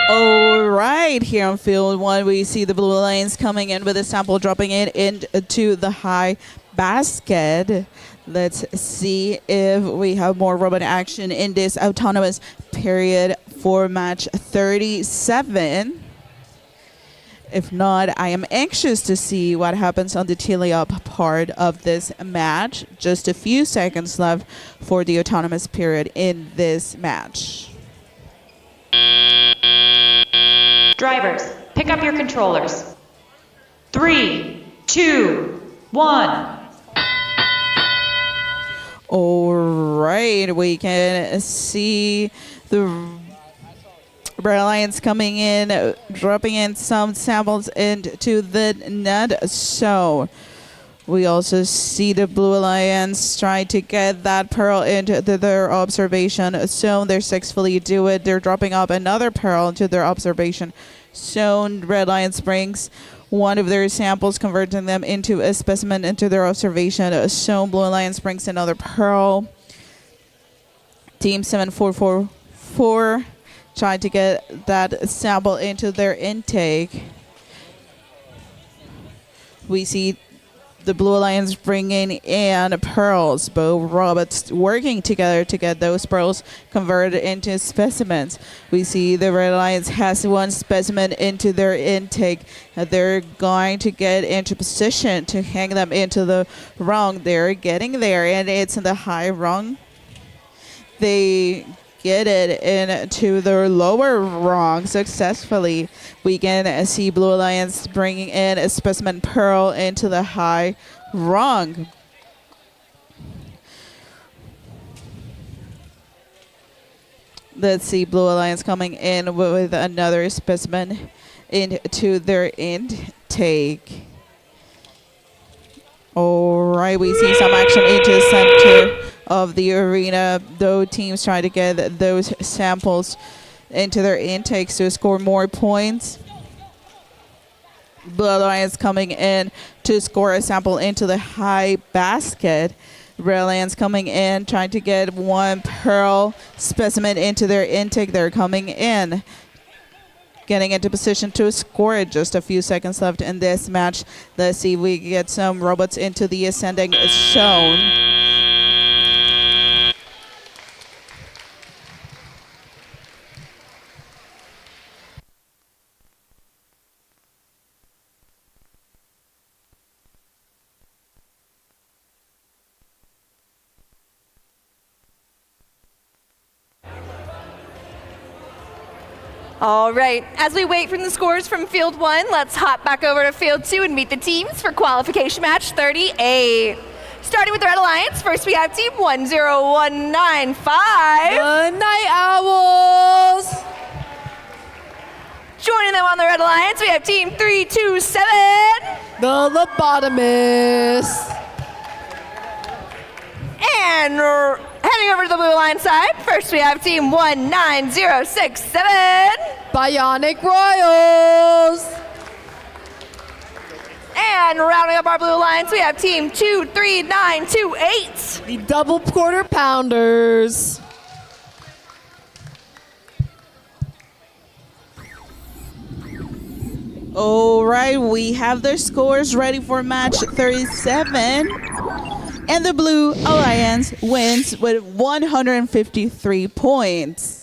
All right, here on field one, we see the Blue Alliance coming in with a sample, dropping it into the high basket. Let's see if we have more robot action in this autonomous period for match 37. If not, I am anxious to see what happens on the tele-up part of this match. Just a few seconds left for the autonomous period in this match. Drivers, pick up your controllers. 3, 2, 1. All right, we can see the Red Alliance coming in, dropping in some samples into the net. So we also see the Blue Alliance trying to get that pearl into their observation zone. They successfully do it. They're dropping up another pearl into their observation zone. Red Alliance brings one of their samples, converting them into a specimen into their observation zone. Blue Alliance brings another pearl. Team 7444 trying to get that sample into their intake. We see the Blue Alliance bringing in pearls, both robots working together to get those pearls converted into specimens. We see the Red Alliance has one specimen into their intake. They're going to get into position to hang them into the rung. They're getting there, and it's in the high rung. They get it into the lower rung successfully. We can see Blue Alliance bringing in a specimen pearl into the high rung. Let's see Blue Alliance coming in with another specimen into their intake. All right, we see some action into the center of the arena. Those teams trying to get those samples into their intakes to score more points. Blue Alliance coming in to score a sample into the high basket. Red Alliance coming in, trying to get one pearl specimen into their intake. They're coming in, getting into position to score it. Just a few seconds left in this match. Let's see if we can get some robots into the ascending zone. All right, as we wait for the scores from Field 1, let's hop back over to Field 2 and meet the teams for Qualification Match 38. Starting with the Red Alliance, first we have Team 10195. The Night Owls. Joining them on the Red Alliance, we have Team 327. The Lobotomists. And heading over to the Blue Alliance side, first we have Team 19067. Bionic Royals. And rounding up our Blue Alliance, we have Team 23928. The Double Quarter Pounders. All right, we have their scores ready for match 37. And the Blue Alliance wins with 153 points.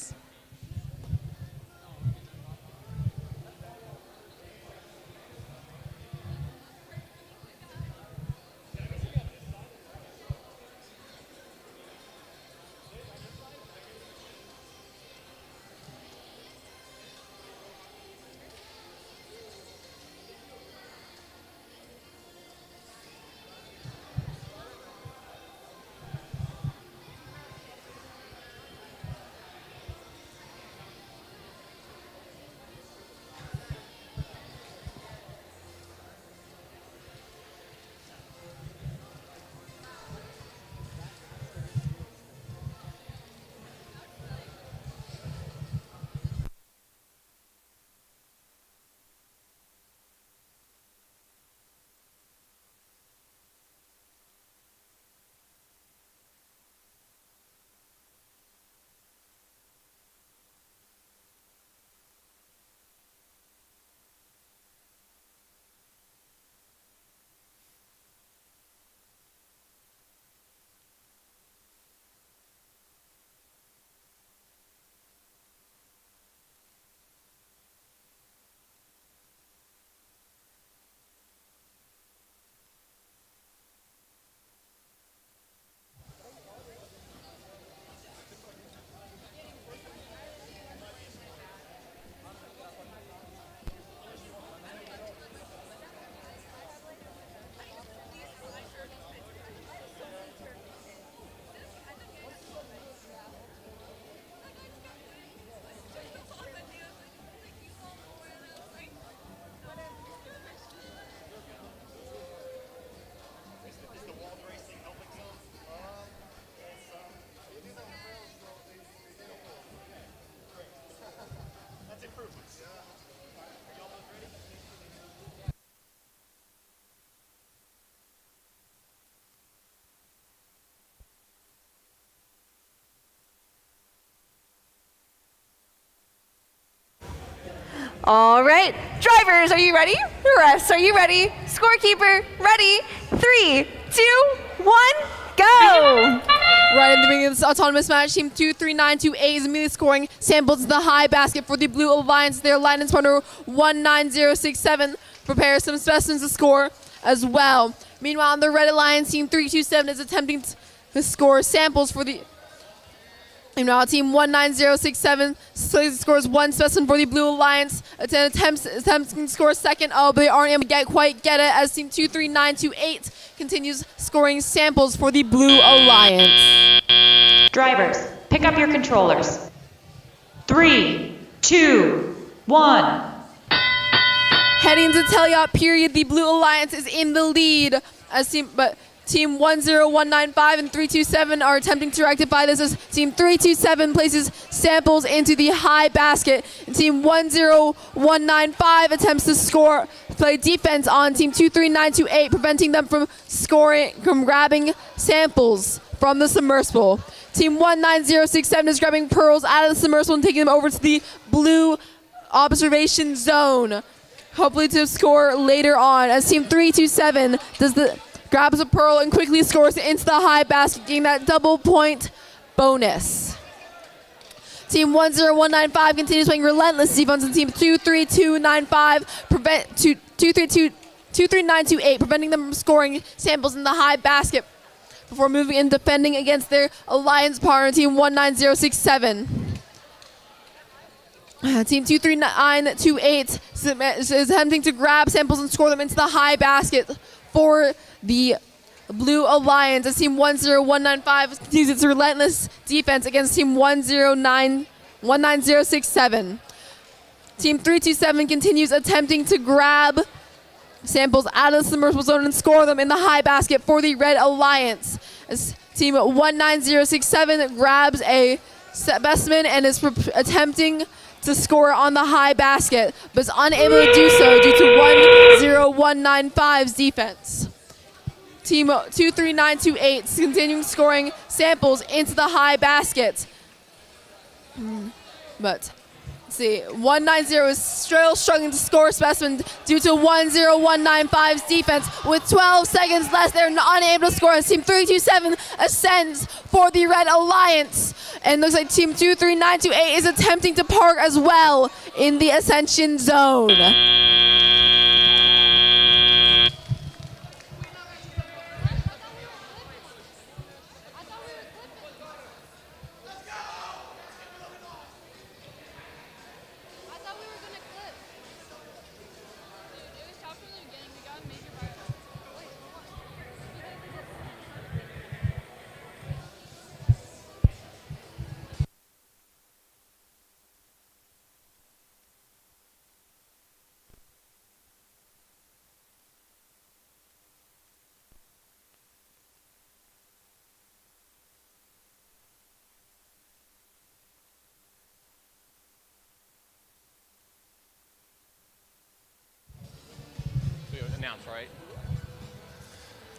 All right, drivers, are you ready? Refs, are you ready? Scorekeeper, ready? 3, 2, 1, go! Right in the beginning of this autonomous match, Team 23928 is immediately scoring samples in the high basket for the Blue Alliance. Their alliance partner 19067 prepares some specimens to score as well. Meanwhile, on the Red Alliance, Team 327 is attempting to score samples for the... Meanwhile, Team 19067 scores one specimen for the Blue Alliance. Attempts to score a second. Oh, but they aren't able to quite get it as Team 23928 continues scoring samples for the Blue Alliance. Drivers, pick up your controllers. 3, 2, 1. Heading into teleop period, the Blue Alliance is in the lead as Team 10195 and 327 are attempting to rectify this as Team 327 places samples into the high basket. And Team 10195 attempts to play defense on Team 23928, preventing them from grabbing samples from the submersible. Team 19067 is grabbing pearls out of the submersible and taking them over to the blue observation zone, hopefully to score later on as Team 327 grabs a pearl and quickly scores it into the high basket, getting that double point bonus. Team 10195 continues playing relentless defense, and Team 23928 preventing them from scoring samples in the high basket before moving and defending against their alliance partner, Team 19067. Team 23928 is attempting to grab samples and score them into the high basket for the Blue Alliance as Team 10195 continues its relentless defense against Team 19067. Team 327 continues attempting to grab samples out of the submersible zone and score them in the high basket for the Red Alliance. As Team 19067 grabs a specimen and is attempting to score on the high basket, but is unable to do so due to 10195's defense. Team 23928 is continuing scoring samples into the high basket. But let's see, 190 is still struggling to score a specimen due to 10195's defense. With 12 seconds left, they're unable to score, and Team 327 ascends for the Red Alliance. And looks like Team 23928 is attempting to park as well in the ascension zone.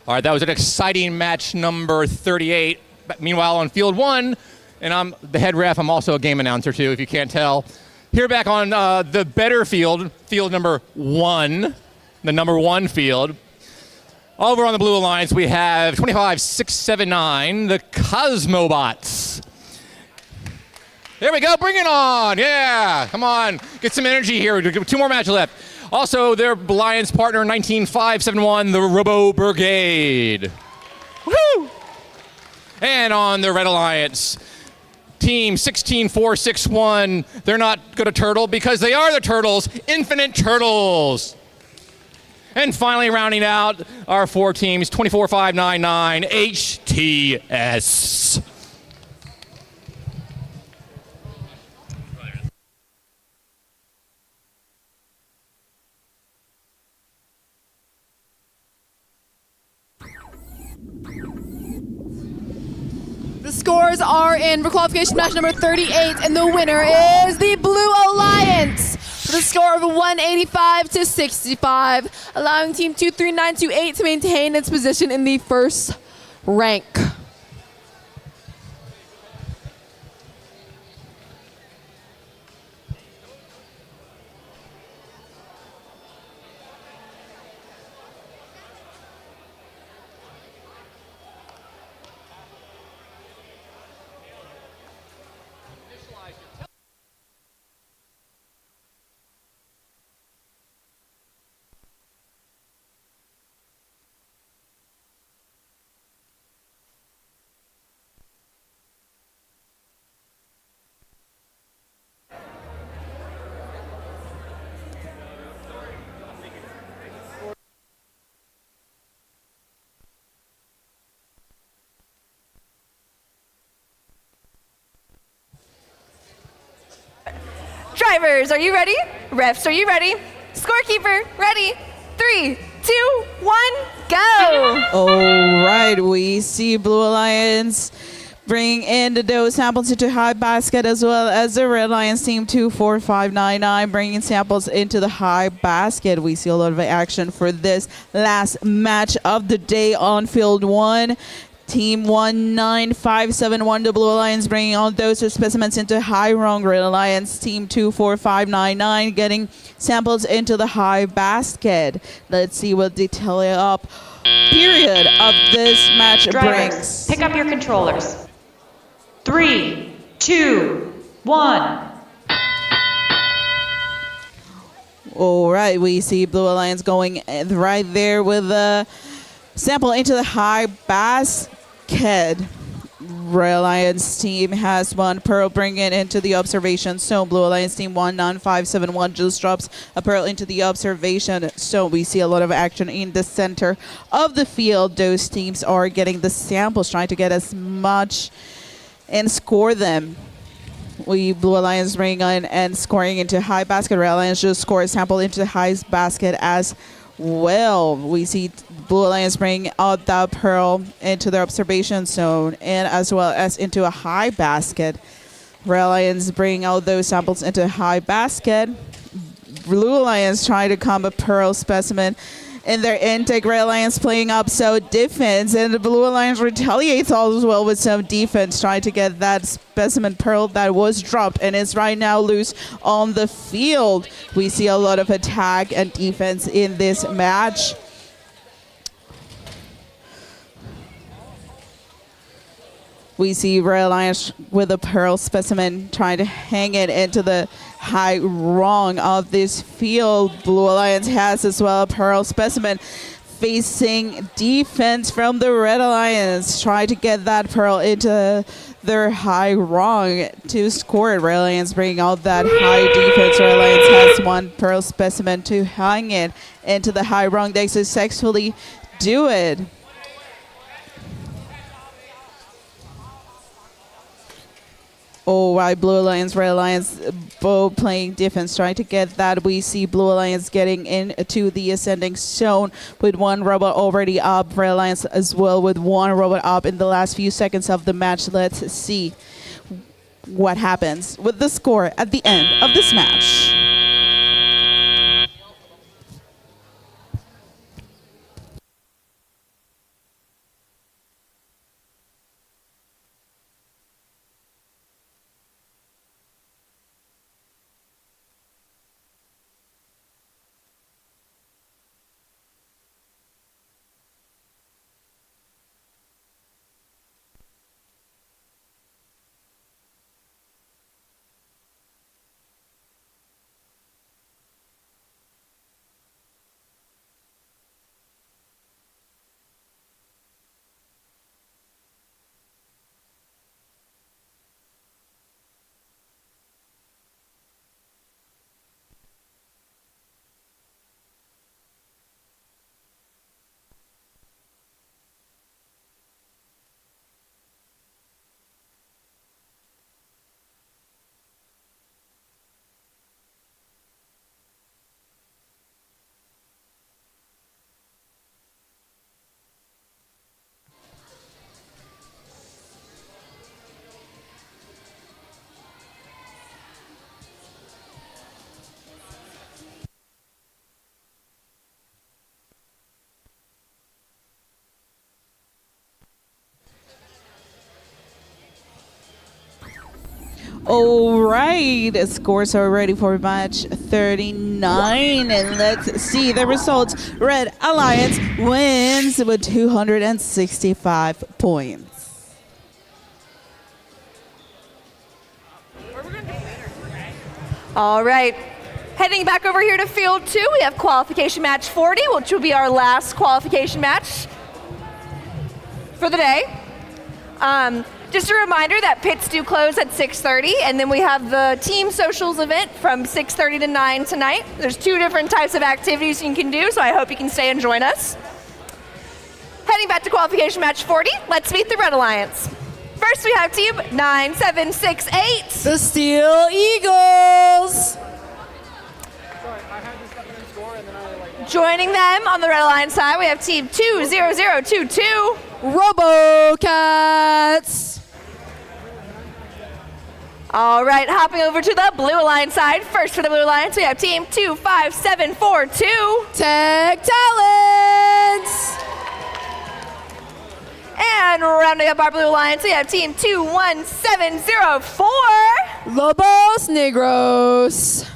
All right, that was an exciting match number 38. But meanwhile, on field one, and I'm the head ref, I'm also a game announcer too, if you can't tell. Here back on the better field, field number 1, the number 1 field. Over on the Blue Alliance, we have 25679, the Cosmobots. There we go, bring it on, yeah, come on, get some energy here, 2 more matches left. Also, their alliance partner, 19571, the Robo Brigade. Woohoo! And on the Red Alliance, Team 16461, they're not going to turtle because they are the Turtles, Infinite Turtles. And finally, rounding out our 4 teams, 24599, HTS. The scores are in for qualification match number 38, and the winner is the Blue Alliance with a score of 185-65, allowing Team 23928 to maintain its position in the first rank. drivers, are you ready? Refs, are you ready? Scorekeeper, ready? 3, 2, 1, go! All right, we see Blue Alliance bring in the dough samples into high basket, as well as the Red Lions team 24599 bringing samples into the high basket. We see a lot of action for this last match of the day on field 1. Team 19571, the Blue Alliance bringing all those specimens into high rung. Red Alliance team 24599 getting samples into the high basket. Let's see what the tally-up period of this match Drivers, brings. pick up your controllers. 3, 2, 1. All right, we see Blue Alliance going right there with a sample into the high basket. Red Alliance team has one pearl, bringing it into the observation zone. Blue Alliance team 19571 just drops a pearl into the observation zone. We see a lot of action in the center of the field. Those teams are getting the samples, trying to get as much and score them. We Blue Alliance bring in and scoring into high basket. Red Alliance just score a sample into the high basket as well. We see Blue Alliance bring out that pearl into their observation zone and as well as into a high basket. Red Alliance bring out those samples into high basket. Blue Alliance trying to come a pearl specimen in their intake. Red Alliance playing up so defense, and the Blue Alliance retaliates all as well with some defense, trying to get that specimen pearl that was dropped and is right now loose on the field. We see a lot of attack and defense in this match. We see Red Alliance with a pearl specimen trying to hang it into the high rung of this field. Blue Alliance has as well a pearl specimen facing defense from the Red Alliance, trying to get that pearl into their high rung to score it. Red Alliance bringing out that high defense. Red Alliance has one pearl specimen to hang it into the high rung. They successfully do it. Oh, right, Blue Alliance, Red Alliance, both playing defense, trying to get that. We see Blue Alliance getting into the ascending zone with one robot already up. Red Alliance as well with one robot up in the last few seconds of the match. Let's see what happens with the score at the end of this match. All right, the scores are ready for match 39, and let's see the results. Red Alliance wins with 265 points. All right. Heading back over here to field 2, we have qualification match 40, which will be our last qualification match for the day. Just a reminder that pits do close at 6:30, and then we have the team socials event from 6:30 to 9 tonight. There's 2 different types of activities you can do, so I hope you can stay and join us. Heading back to qualification match 40, let's meet the Red Alliance. First, we have team 9768. The Steel Eagles. Joining them on the Red Alliance side, we have team 20022. RoboCats. All right, hopping over to the Blue Alliance side. First for the Blue Alliance, we have team 25742. Tech Talents. And rounding up our Blue Alliance, we have team 21704. Lobos Negros.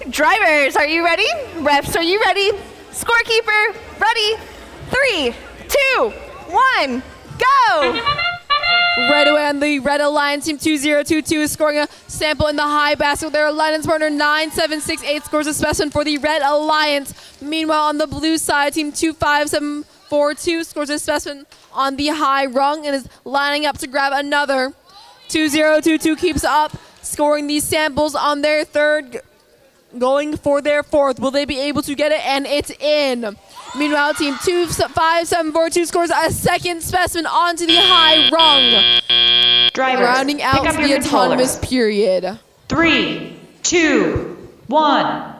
Drivers, are you ready? Refs, are you ready? Scorekeeper, ready? 3, 2, 1, go! Right away on the Red Alliance, team 2022 is scoring a sample in the high basket. Their alliance partner 9768 scores a specimen for the Red Alliance. Meanwhile, on the blue side, team 25742 scores a specimen on the high rung and is lining up to grab another. 2022 keeps up, scoring these samples on their third, going for their fourth. Will they be able to get it? And it's in. Meanwhile, team 25742 scores a second specimen onto the high rung. Drivers, rounding out pick up the your autonomous controllers. period. 3, 2, 1.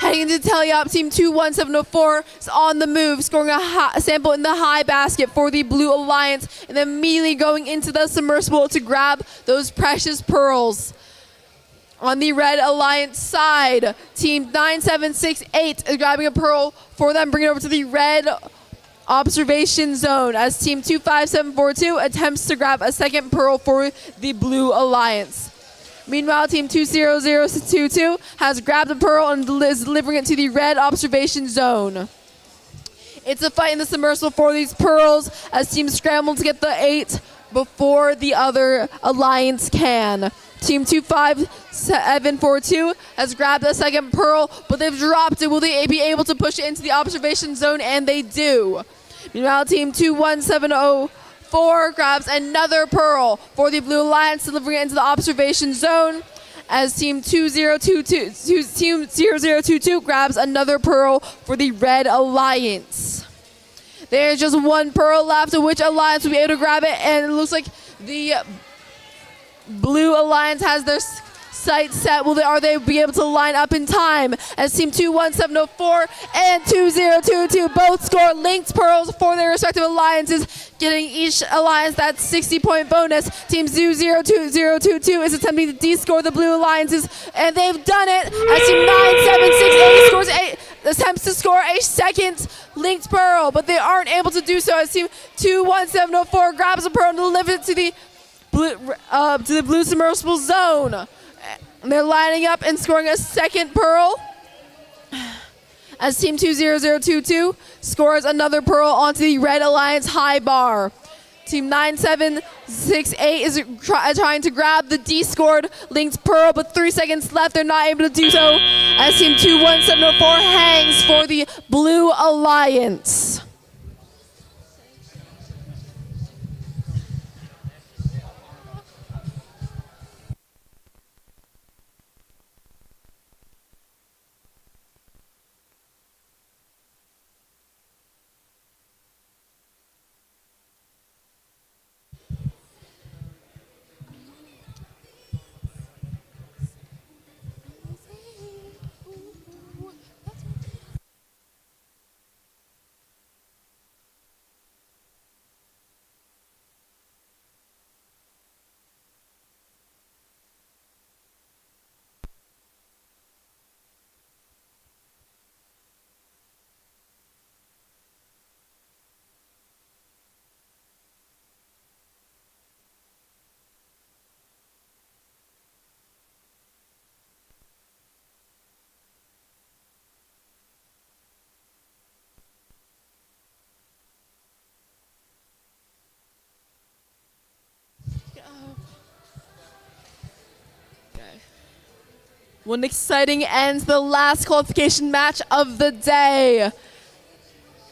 Heading into teleop, team 21704 is on the move, scoring a sample in the high basket for the Blue Alliance, and then immediately going into the submersible to grab those precious pearls. On the Red Alliance side, team 9768 is grabbing a pearl for them, bringing it over to the red observation zone as team 25742 attempts to grab a second pearl for the Blue Alliance. Meanwhile, team 20022 has grabbed the pearl and is delivering it to the red observation zone. It's a fight in the submersible for these pearls as teams scramble to get the 8 before the other alliance can. Team 25742 has grabbed a second pearl, but they've dropped it. Will they be able to push it into the observation zone? And they do. Meanwhile, team 21704 grabs another pearl for the Blue Alliance, delivering it into the observation zone as team 0022 grabs another pearl for the Red Alliance. There's just one pearl left, of which alliance will be able to grab it, and it looks like the Blue Alliance has their Sight set. Are they be able to line up in time? As Team 21704 and 2022 both score linked pearls for their respective alliances, getting each alliance that 60-point bonus. Team 02022 is attempting to de-score the blue alliances, and they've done it. As Team 9768 attempts to score a second linked pearl, but they aren't able to do so as Team 21704 grabs a pearl and delivers it to the blue submersible zone. And they're lining up and scoring a second pearl as Team 20022 scores another pearl onto the Red Alliance high bar. Team 9768 is trying to grab the de-scored linked pearl, but 3 seconds left. They're not able to do so as Team 21704 hangs for the Blue Alliance. One exciting ends the last qualification match of the day.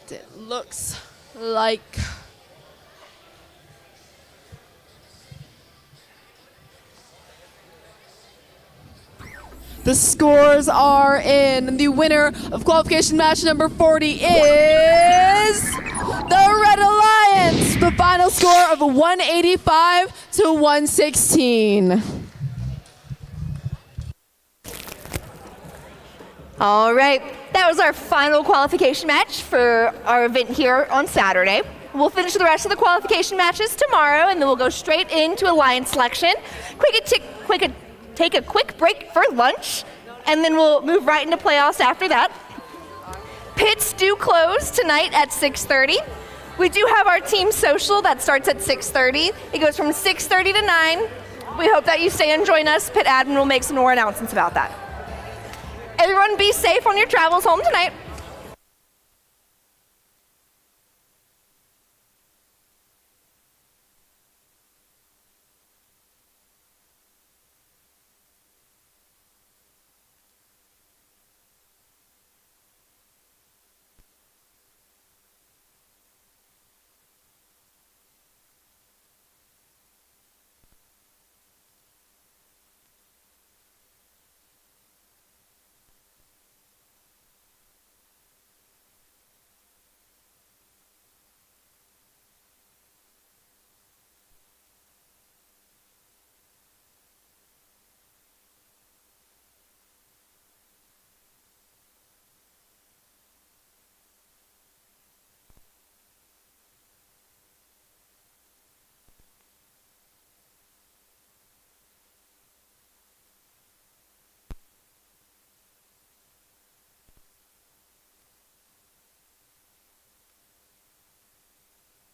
It looks like the scores are in. The winner of qualification match number 40 is the Red Alliance. The final score of 185 to 116. All right, that was our final qualification match for our event here on Saturday. We'll finish the rest of the qualification matches tomorrow, and then we'll go straight into alliance selection. Take a quick break for lunch, and then we'll move right into playoffs after that. Pits do close tonight at 6:30. We do have our team social that starts at 6:30. It goes from 6:30 to 9. We hope that you stay and join us. Pit admin will make some more announcements about that. Everyone be safe on your travels home tonight.